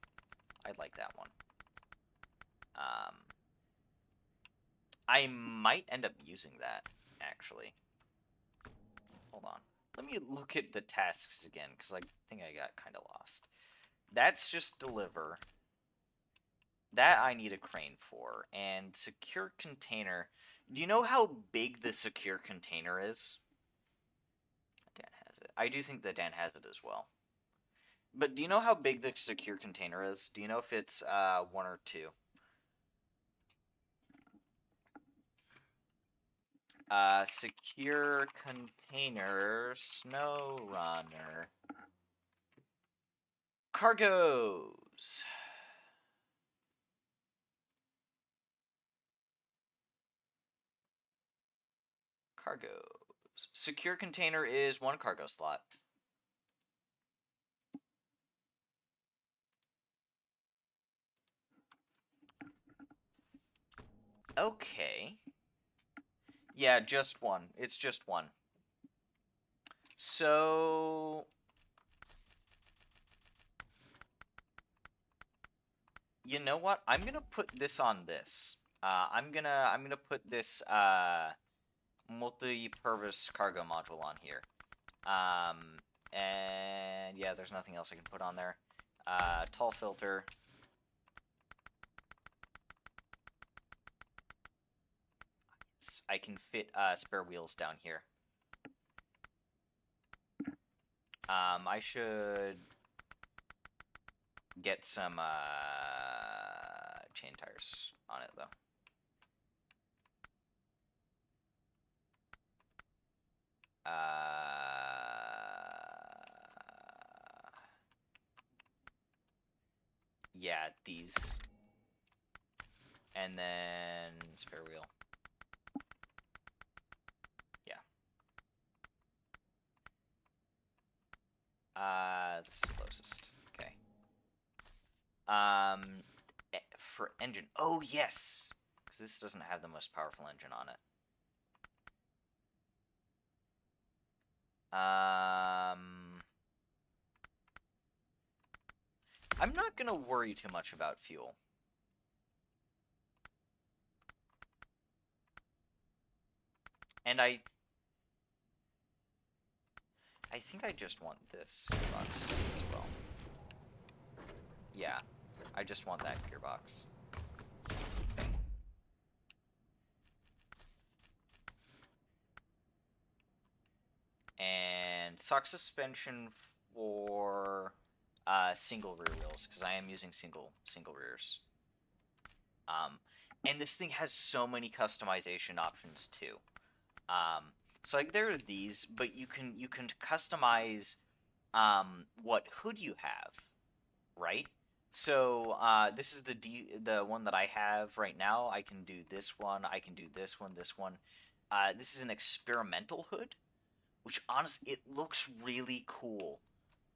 I like that one. Um, I might end up using that, actually. Hold on. Let me look at the tasks again, because I think I got kind of lost. That's just deliver. That I need a crane for. And secure container. Do you know how big the secure container is? Dan has it. I do think that Dan has it as well. But do you know how big the secure container is? Do you know if it's 1 or 2? Secure container, Snowrunner. Cargoes. Cargoes. Secure container is 1 cargo slot. Okay. Yeah, just 1. It's just 1. So you know what? I'm gonna put this on this. I'm gonna put this multi-purpose cargo module on here. And yeah, there's nothing else I can put on there. Tall filter. I can fit spare wheels down here. I should get some chain tires on it though. Yeah, these. And then spare wheel. Yeah. This is the closest. Okay. For engine. Oh, yes! Because this doesn't have the most powerful engine on it. I'm not gonna worry too much about fuel. And I think I just want this gearbox as well. Yeah, I just want that gearbox. Okay. And sock suspension for single rear wheels, because I am using single rears. And this thing has so many customization options too. So like there are these, but you can customize what hood you have, right? So this is the one that I have right now. I can do this one. I can do this one. This one. This is an experimental hood, which honestly it looks really cool.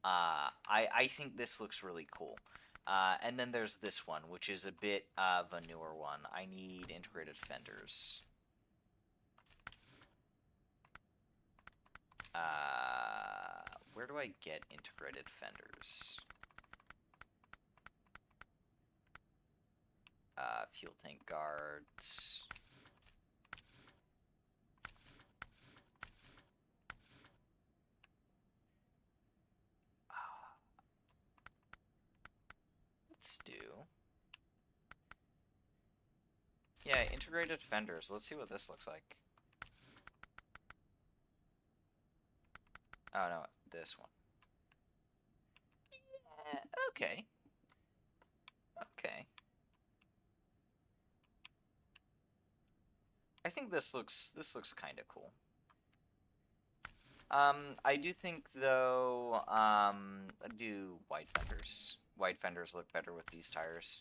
I think this looks really cool. And then there's this one, which is a bit of a newer one. I need integrated fenders. Where do I get integrated fenders? Fuel tank guards. Let's do. Yeah, integrated fenders. Let's see what this looks like. Oh no, this one. Yeah, okay. Okay. I think this looks kind of cool. I do think though, do wide fenders. Wide fenders look better with these tires.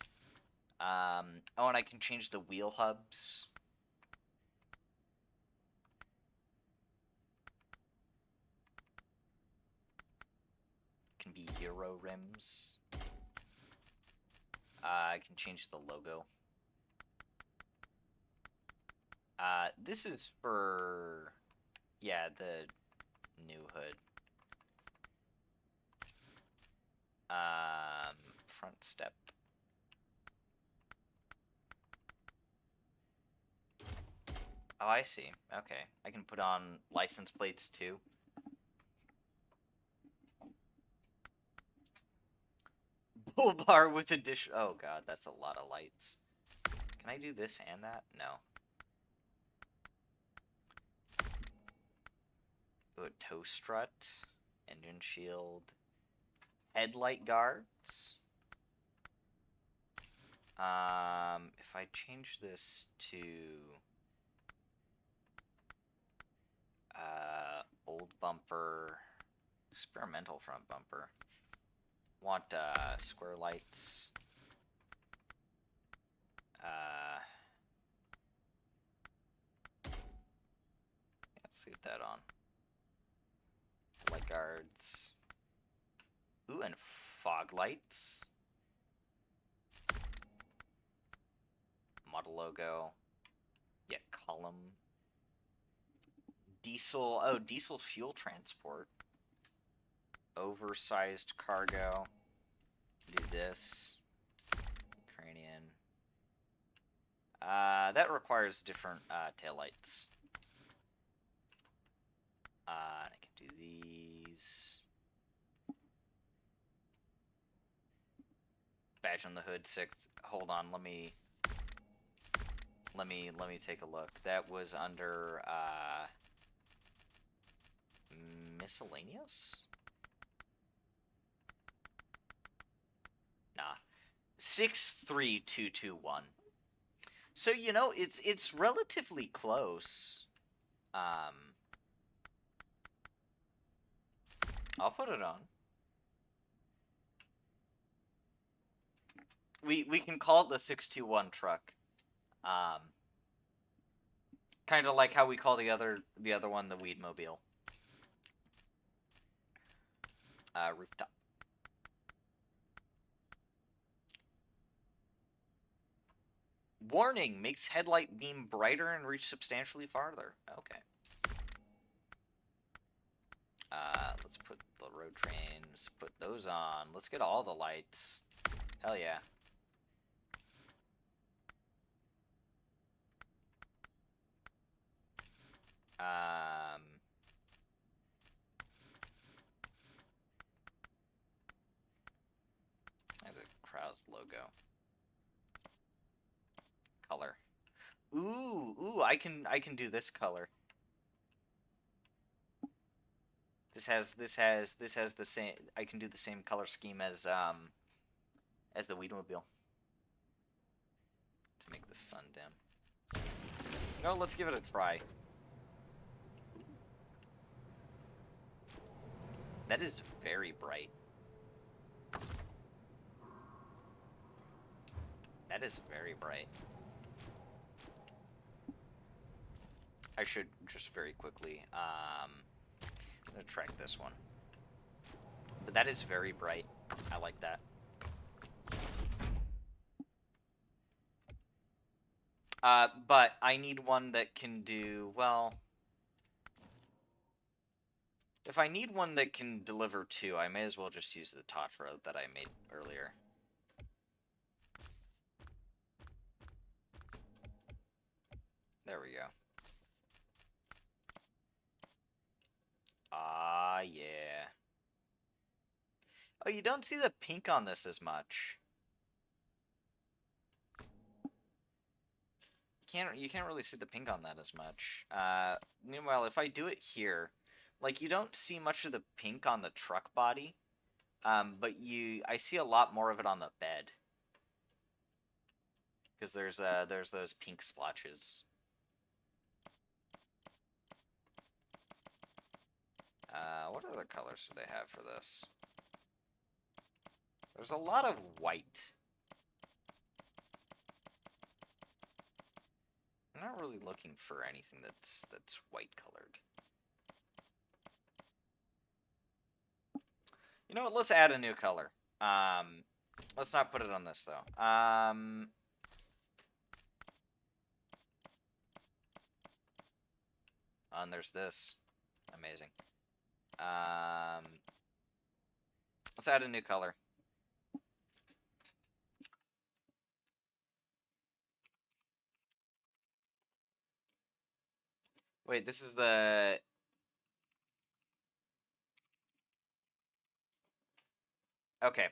Oh, and I can change the wheel hubs. Can be Euro rims. I can change the logo. This is for, yeah, the new hood. Front step. Oh, I see. Okay. I can put on license plates too. Bull bar with addition. Oh god, that's a lot of lights. Can I do this and that? No. Ooh, a tow strut, engine shield, headlight guards. If I change this to old bumper, experimental front bumper. Want square lights. Let's leave that on. Light guards. Ooh, and fog lights. Model logo. Yeah, column. Diesel. Oh, diesel fuel transport. Oversized cargo. Do this. Cranian. That requires different taillights. I can do these. Badge on the hood 6. Hold on, let me take a look. That was under miscellaneous? Nah. 63221. So, you know, it's relatively close. I'll put it on. We can call it the 621 truck. Kind of like how we call the other one the Weedmobile. Rooftop. Warning, makes headlight beam brighter and reach substantially farther. Okay. Let's put the road trains, put those on. Let's get all the lights. Hell yeah. The Krause logo. Color. Ooh, I can do this color. This has the same. I can do the same color scheme as the Weedmobile. To make the sun dim. No, let's give it a try. That is very bright. That is very bright. I should just very quickly, I'm gonna track this one. But that is very bright. I like that. But I need one that can do, well... If I need one that can deliver 2, I may as well just use the Tatra that I made earlier. There we go. Ah, yeah. Oh, you don't see the pink on this as much. You can't really see the pink on that as much. Meanwhile, if I do it here, like, you don't see much of the pink on the truck body, but I see a lot more of it on the bed. Because there's those pink splotches. What other colors do they have for this? There's a lot of white. I'm not really looking for anything that's white colored. You know what? Let's add a new color. Let's not put it on this though. And there's this. Amazing. Let's add a new color. Wait, this is the... Okay.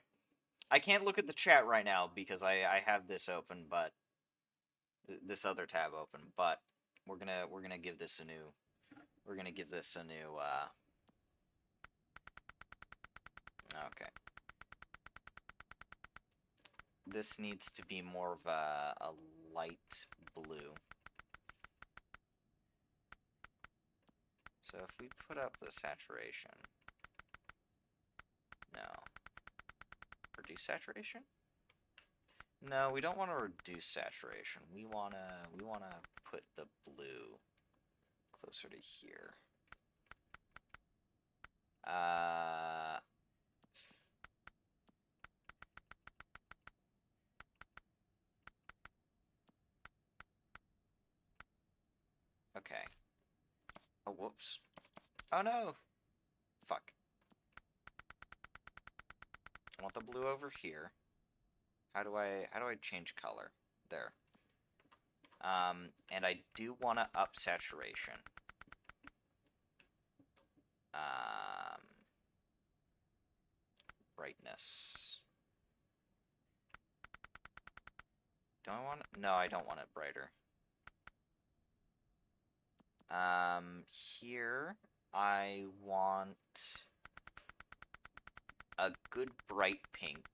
I can't look at the chat right now because I have this open, but this other tab open, but we're gonna give this a new okay. This needs to be more of a light blue. So if we put up the saturation, no. Reduce saturation? No, we don't want to reduce saturation. We wanna put the blue closer to here. Okay. Oh, whoops. Oh no! Fuck. I want the blue over here. How do I change color? There. And I do want to up saturation. Brightness. Do I want it? No, I don't want it brighter. Here I want a good bright pink.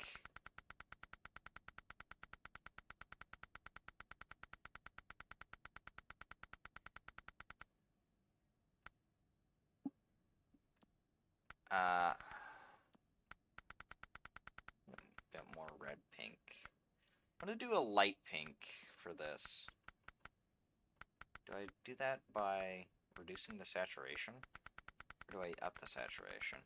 A bit more red pink. I'm gonna do a light pink for this. Do I do that by reducing the saturation? Or do I up the saturation?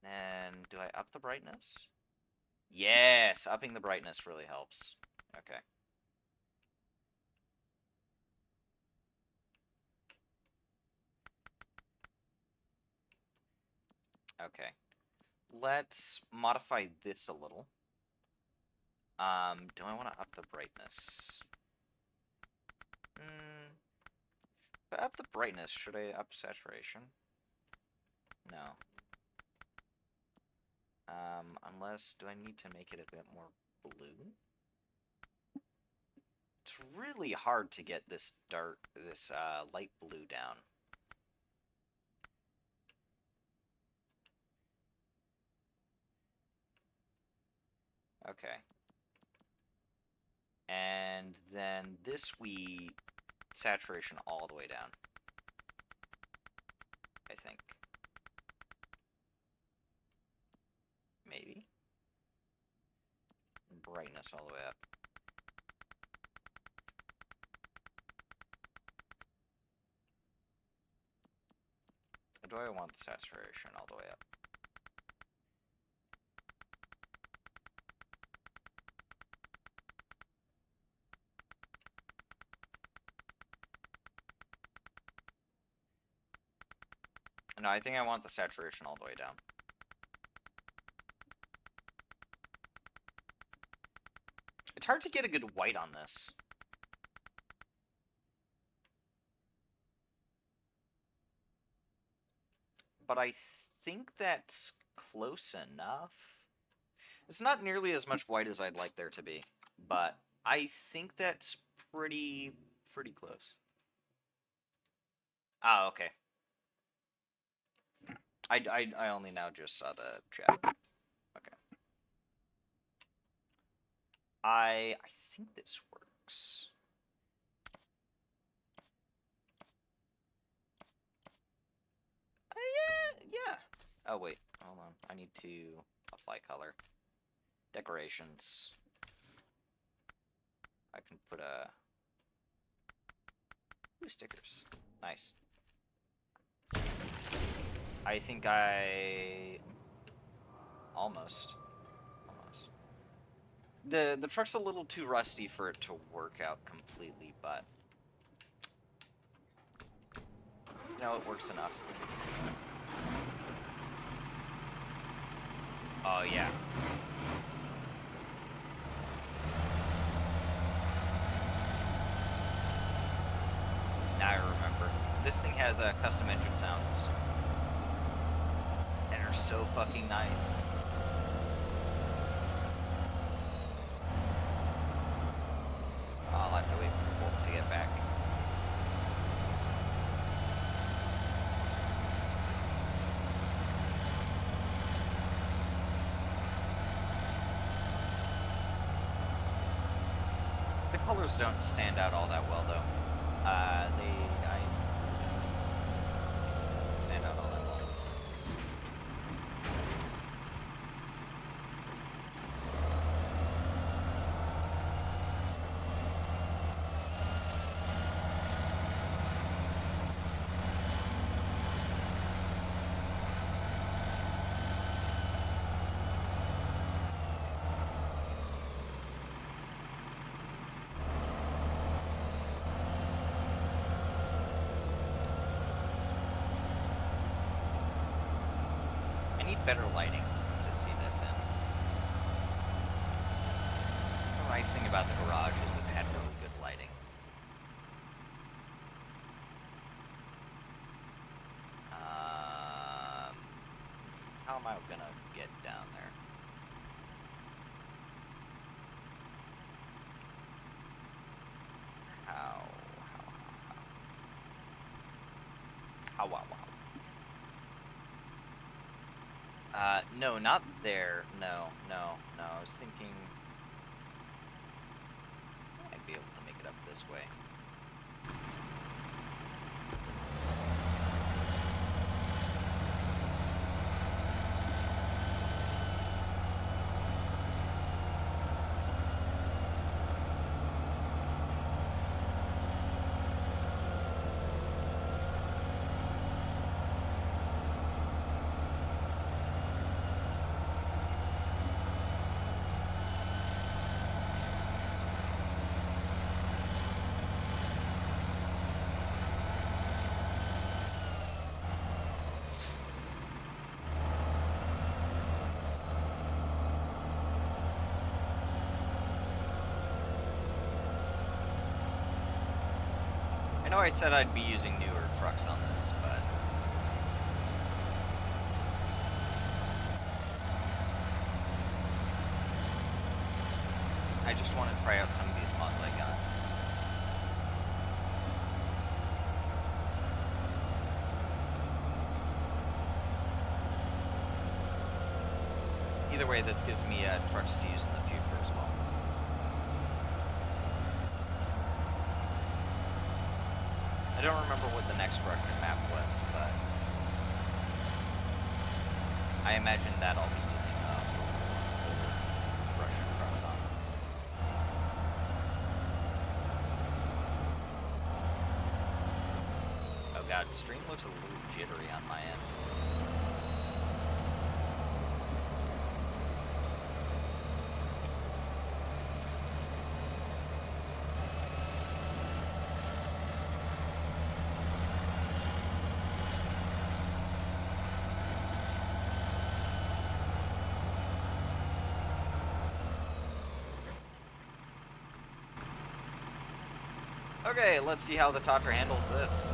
And do I up the brightness? Yes, upping the brightness really helps. Okay. Okay. Let's modify this a little. Do I want to up the brightness? If I up the brightness, should I up saturation? No. Unless, do I need to make it a bit more blue? It's really hard to get this light blue down. Okay. And then this we saturation all the way down, I think. Maybe. Brightness all the way up. Or do I want the saturation all the way up? No, I think I want the saturation all the way down. It's hard to get a good white on this. But I think that's close enough. It's not nearly as much white as I'd like there to be, but I think that's pretty close. Ah, okay. I only now just saw the chat. Okay. I think this works. Yeah. Oh wait, hold on. I need to apply color. Decorations. I can put a... Ooh, stickers. Nice. I think I... Almost. The truck's a little too rusty for it to work out completely, but... You know, it works enough. Oh, yeah. this thing has custom engine sounds, and they're so fucking nice. I'll have to wait for Wolf to get back. The colors don't stand out all that well, though. I stand out all that well. Better lighting to see this in. That's the nice thing about the garage is it had really good lighting. How am I gonna get down there? Wow. No, not there. No. I was thinking I'd be able to make it up this way. I know I said I'd be using newer trucks on this, but I just want to try out some of these mods I got. Either way, this gives me trucks to use in the future as well. I don't remember what the next Russian map was, but I imagine that I'll be using older Russian trucks on. Oh god, stream looks a little jittery on my end. Okay, let's see how the Tatra handles this.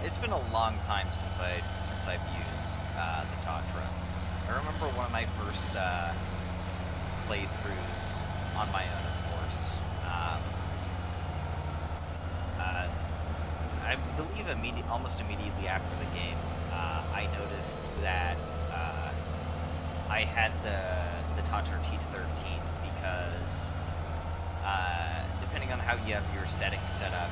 It's been a long time since I've used the Tatra. I remember one of my first playthroughs on my own, of course. almost immediately after the game, I noticed that I had the Tatar T13 because depending on how you have your settings set up,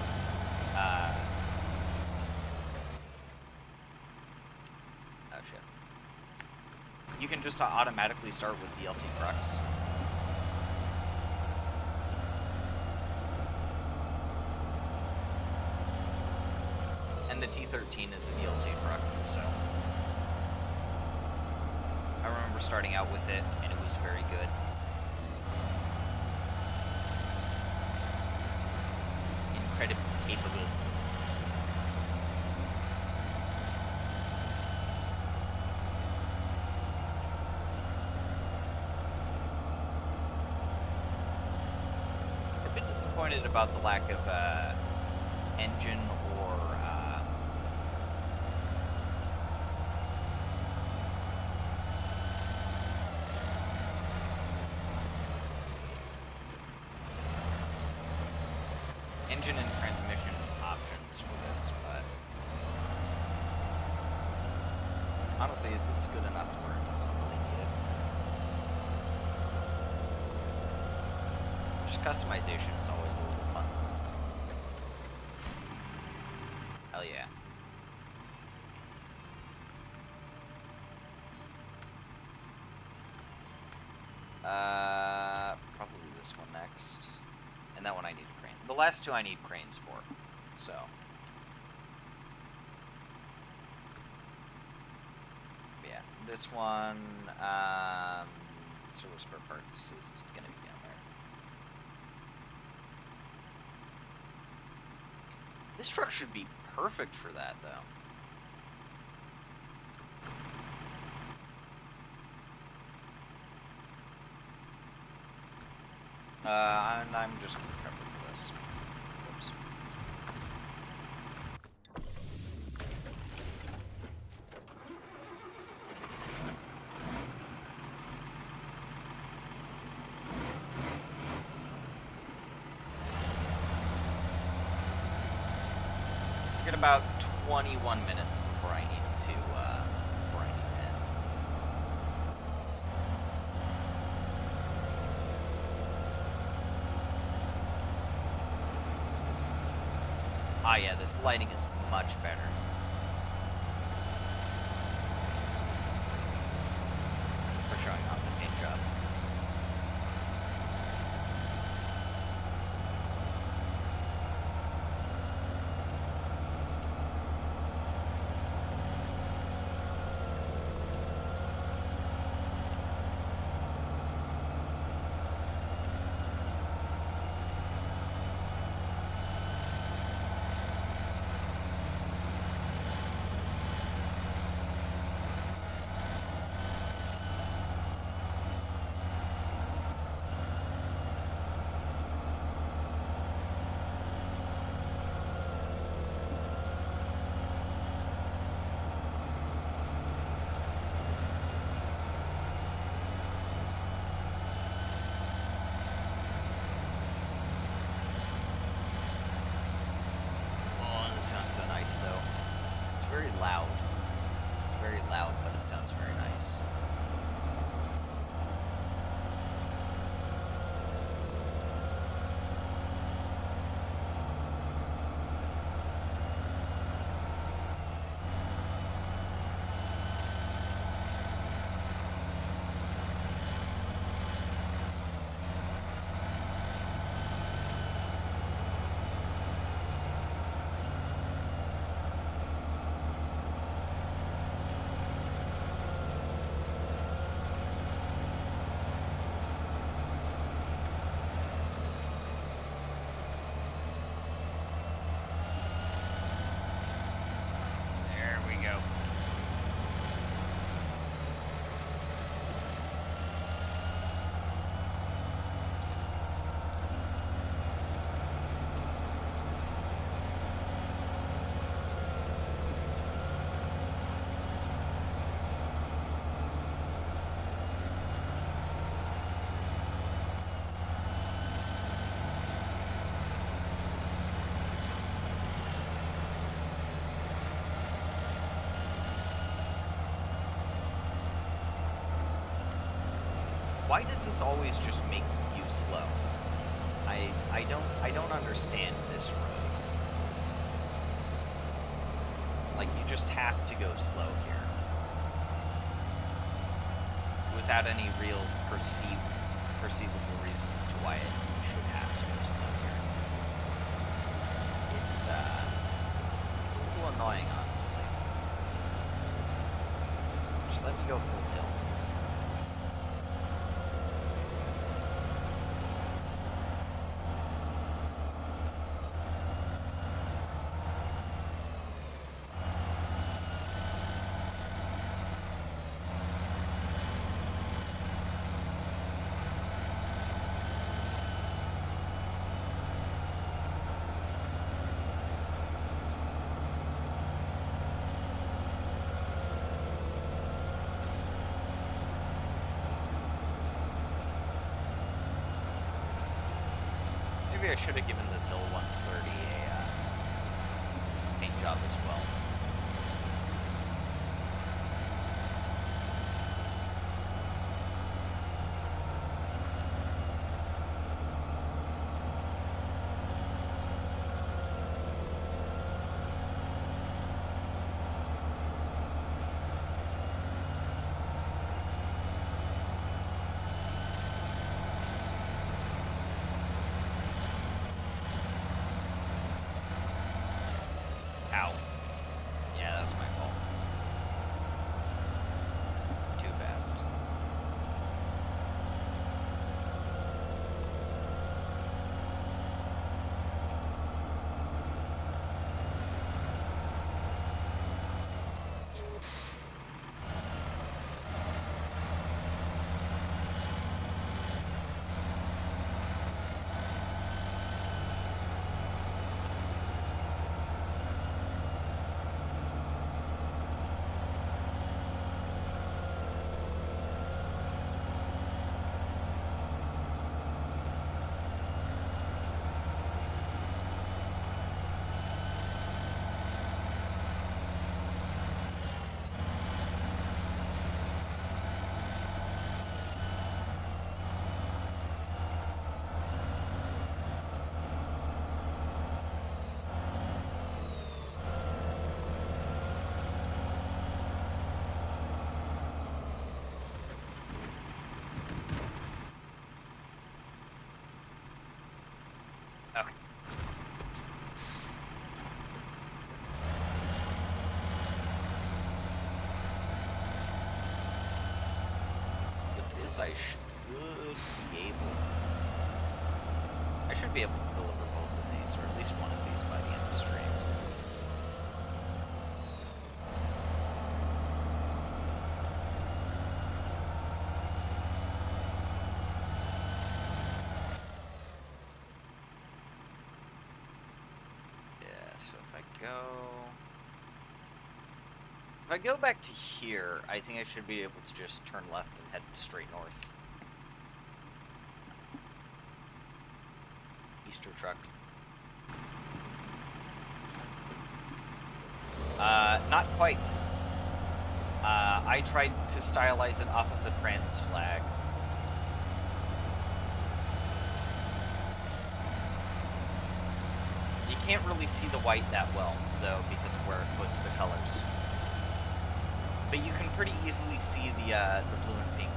oh shit, you can just automatically start with DLC trucks. And the T13 is a DLC truck, so I remember starting out with it, and it was very good. Incredibly capable. A bit disappointed about the lack of engine or engine and transmission options for this, but honestly, it's good enough to where it doesn't really need it. Just customization is always a little fun. Hell yeah. Probably this one next. And that one I need a crane. The last two I need cranes for, so. Yeah, this one, server spare parts is gonna be down there. This truck should be perfect for that, though. And I'm just gonna prep it for this. Whoops. Get about 21 minutes before I need to, before I need to end. Ah, yeah, this lighting is much better. For showing off the paint job. Sounds so nice, though. It's very loud. It's very loud, but it sounds very nice. Why does this always just make you slow? I don't understand this road. Like, you just have to go slow here. Without any real perceivable reason to why it should have to go slow here. It's a little annoying, honestly. Just let me go full tilt. Maybe I should have given this L130 a paint job as well. Ow. Yeah, that's my fault. Too fast. Okay. With this, I should be able to deliver both of these, or at least one of these by the end of the stream. So if I go back to here, I think I should be able to just turn left and head straight north. Easter truck. Not quite. I tried to stylize it off of the trans flag. You can't really see the white that well, though, because of where it puts the colors. But you can pretty easily see the blue and pink.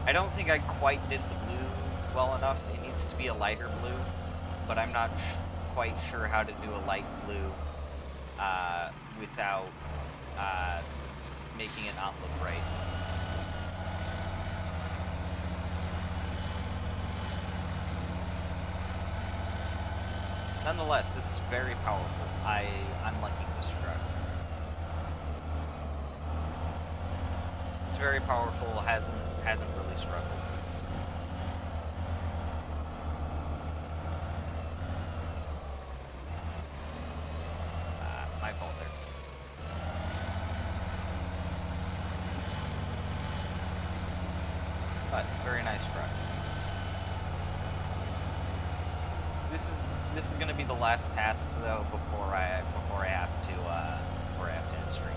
I don't think I quite did the blue well enough. It needs to be a lighter blue, but I'm not quite sure how to do a light blue without making it not look right. Nonetheless, this is very powerful. I'm liking this truck. It's very powerful, hasn't really struggled. My fault there. But very nice truck. This is gonna be the last task though before I have to end stream.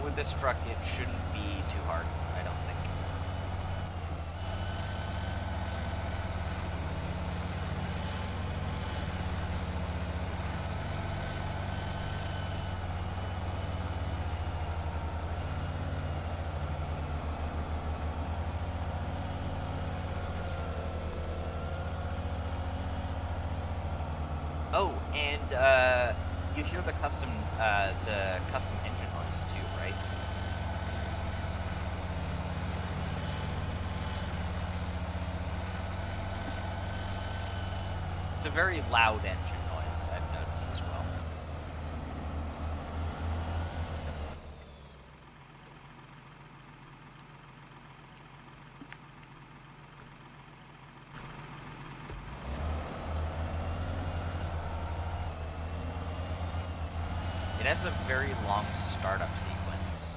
with this truck, it shouldn't be too hard, I don't think. Oh, and you hear the custom engine noise too, right? It's a very loud engine noise, I've noticed as well. It has a very long startup sequence.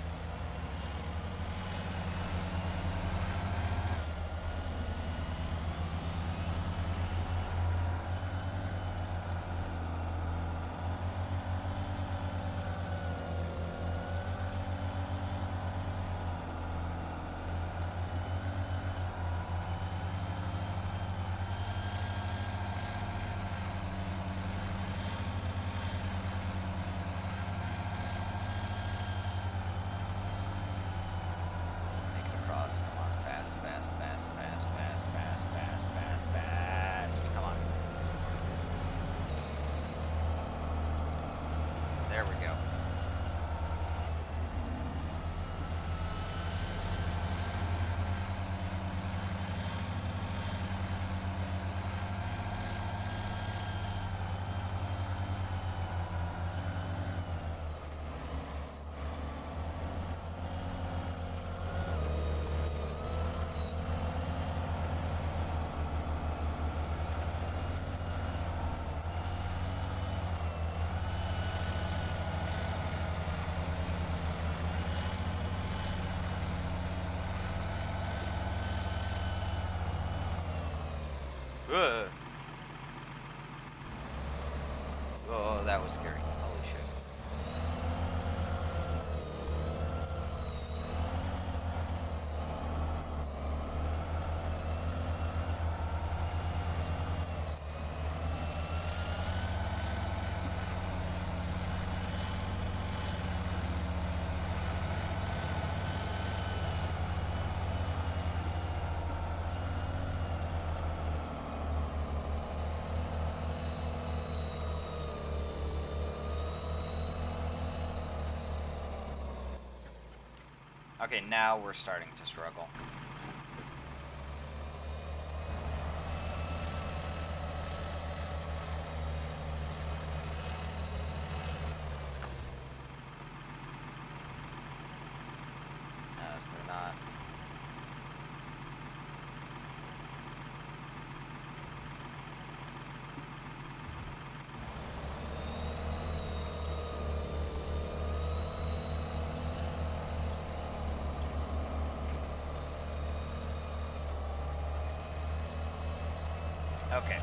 There we go. Ugh. Oh, that was scary. Holy shit. Okay, now we're starting to struggle. As they're not. Okay.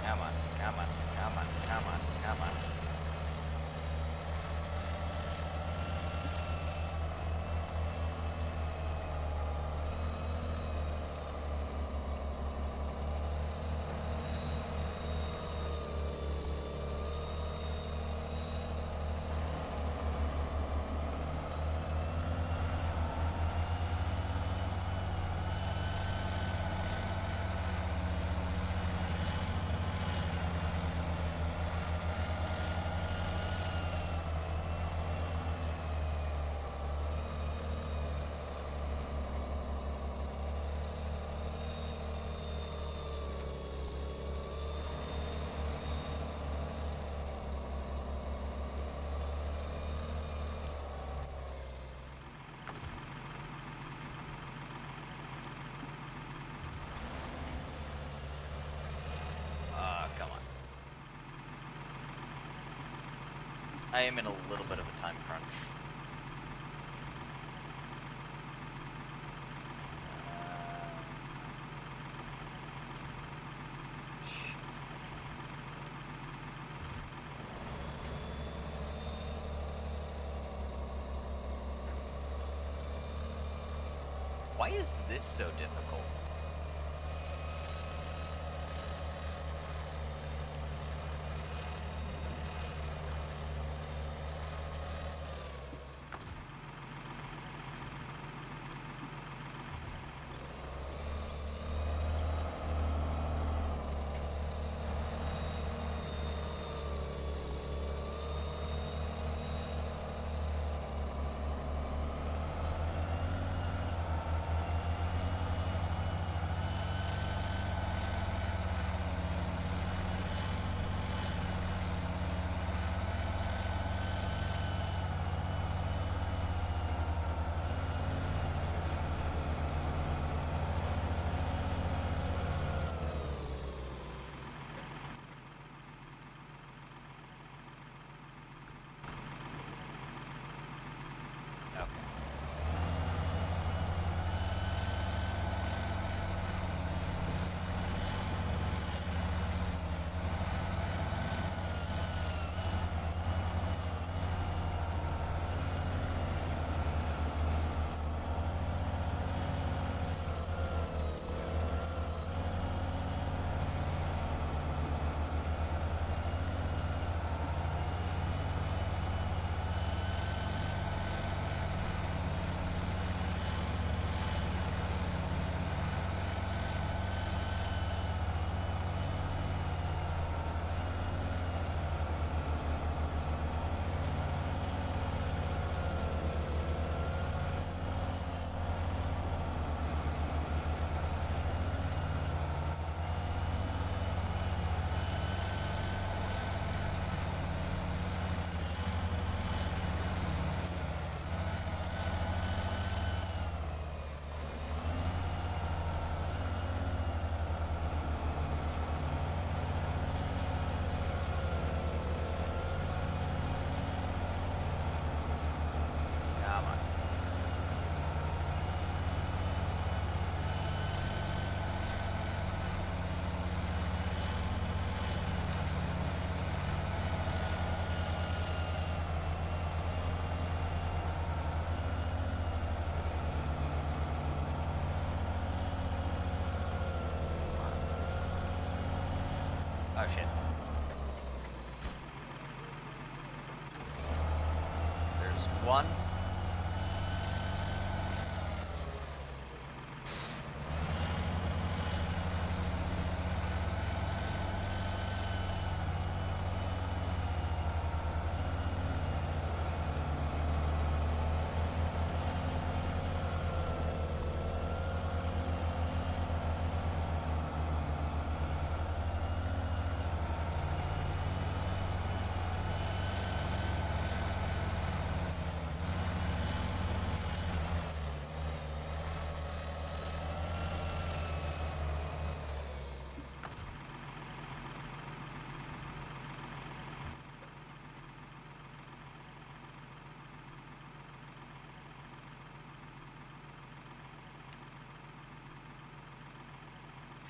Come on, come on, come on, come on, come on. Come on. I am in a little bit of a time crunch. Shit. Why is this so difficult? Come on. Oh shit. There's one.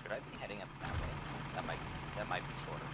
Should I be heading up that way? That might be shorter.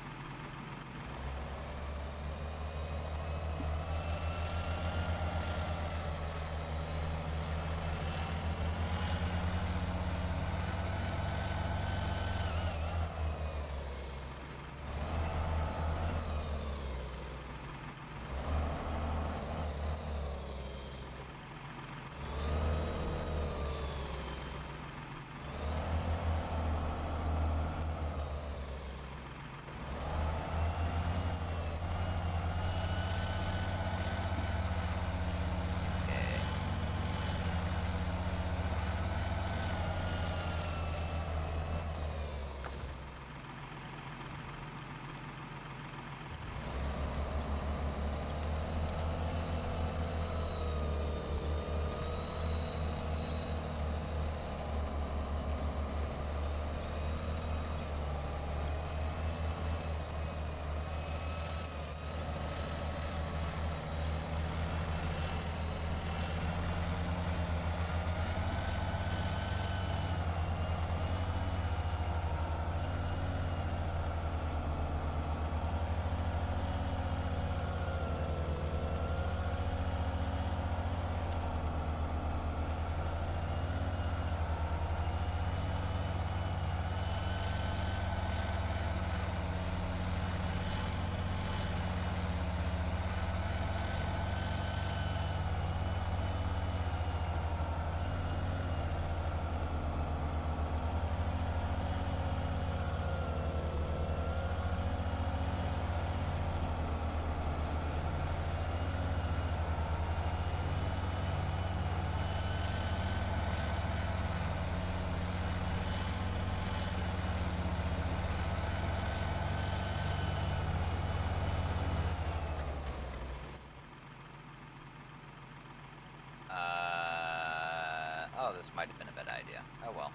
this might have been a bad idea. Oh well.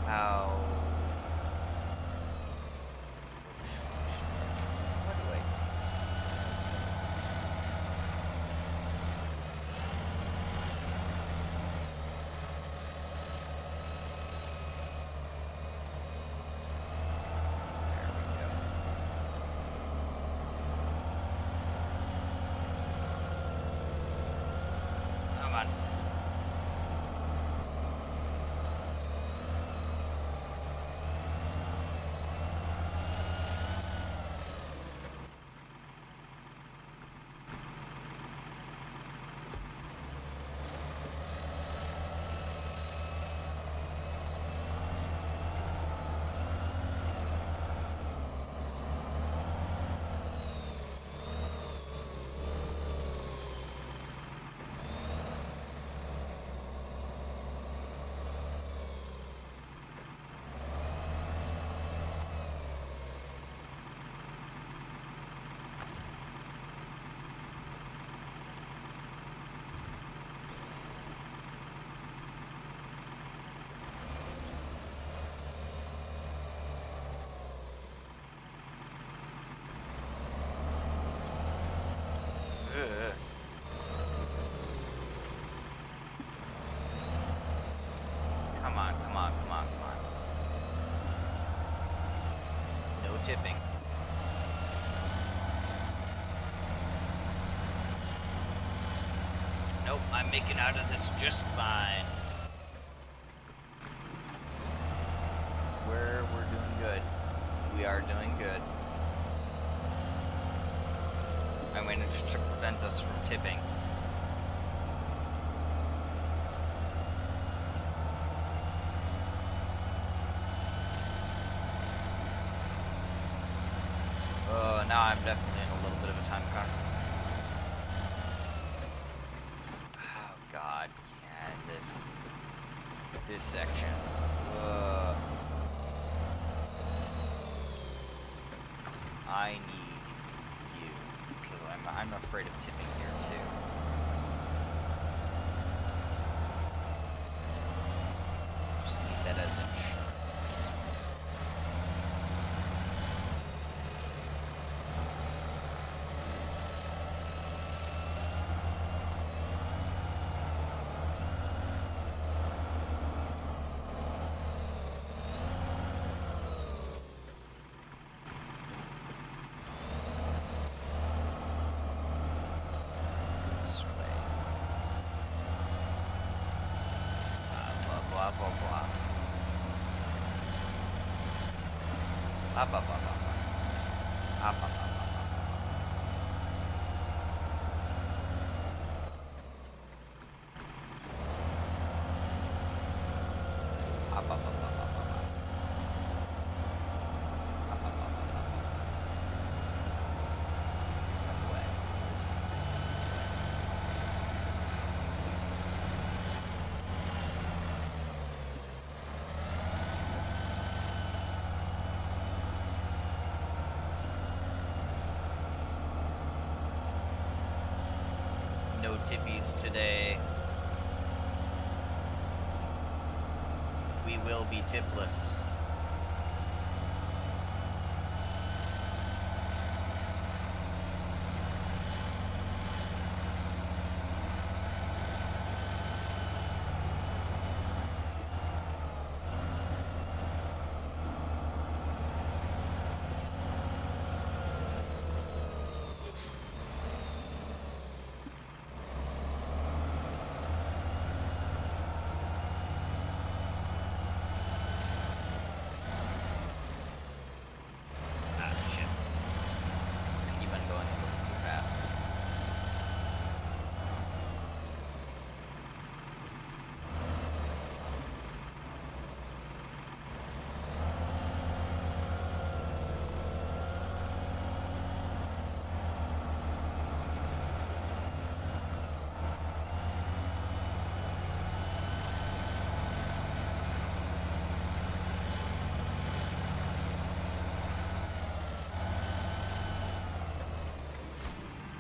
How? What do I do? There we go. Come on. Ugh. Come on, come on, come on, come on. No tipping. Nope, I'm making out of this just fine. We're doing good. We are doing good. I managed to prevent us from tipping. Now I'm definitely in a little bit of a time crunch. Oh god, yeah, this section. I need you, because I'm afraid of tipping here too. Just need that as insurance. Blah, blah, blah. Blah, blah, blah, blah, blah. Blah, blah, blah, blah, blah. Blah, blah, blah, blah, blah, blah. Blah, blah, blah, blah, blah. Blah, blah, blah, blah, blah. Away. No tippies today. We will be tipless.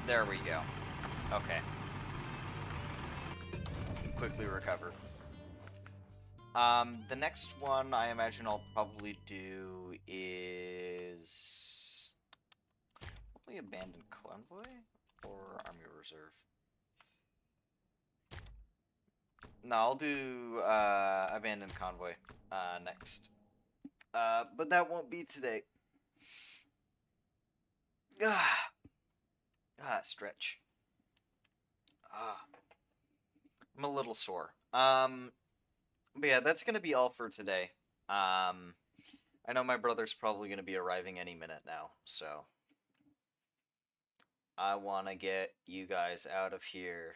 There we go. Okay. Quickly recover. The next one I imagine I'll probably do is probably Abandoned Convoy or Army Reserve. No, I'll do Abandoned Convoy next. But that won't be today. Stretch. I'm a little sore. But yeah, that's gonna be all for today. I know my brother's probably gonna be arriving any minute now, so I want to get you guys out of here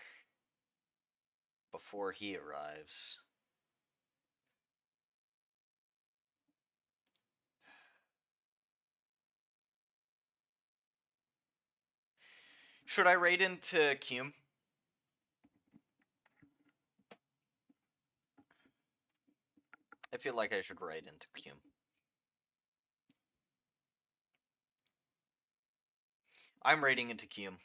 before he arrives. Should I raid into Cume? I feel like I should raid into Cume. I'm raiding into Cume.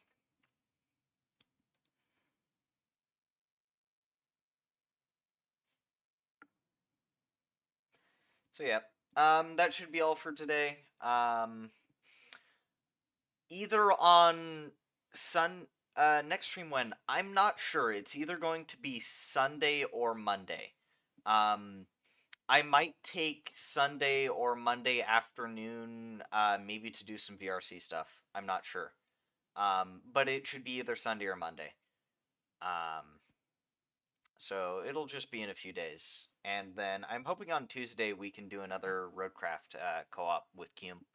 So yeah, that should be all for today. Either on next stream when I'm not sure. It's either going to be Sunday or Monday. I might take Sunday or Monday afternoon, maybe to do some VRC stuff. I'm not sure. But it should be either Sunday or Monday. So it'll just be in a few days. And then I'm hoping on Tuesday we can do another Roadcraft co-op with Cume.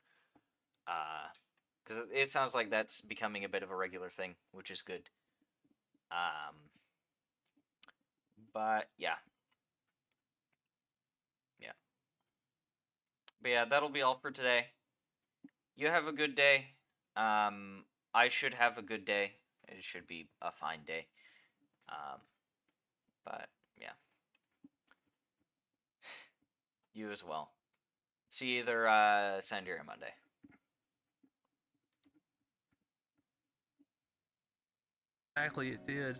Because it sounds like that's becoming a bit of a regular thing, which is good. But yeah. Yeah. But yeah, that'll be all for today. You have a good day. I should have a good day. It should be a fine day. But yeah. You as well. See you either Sunday or Monday. Exactly, it did.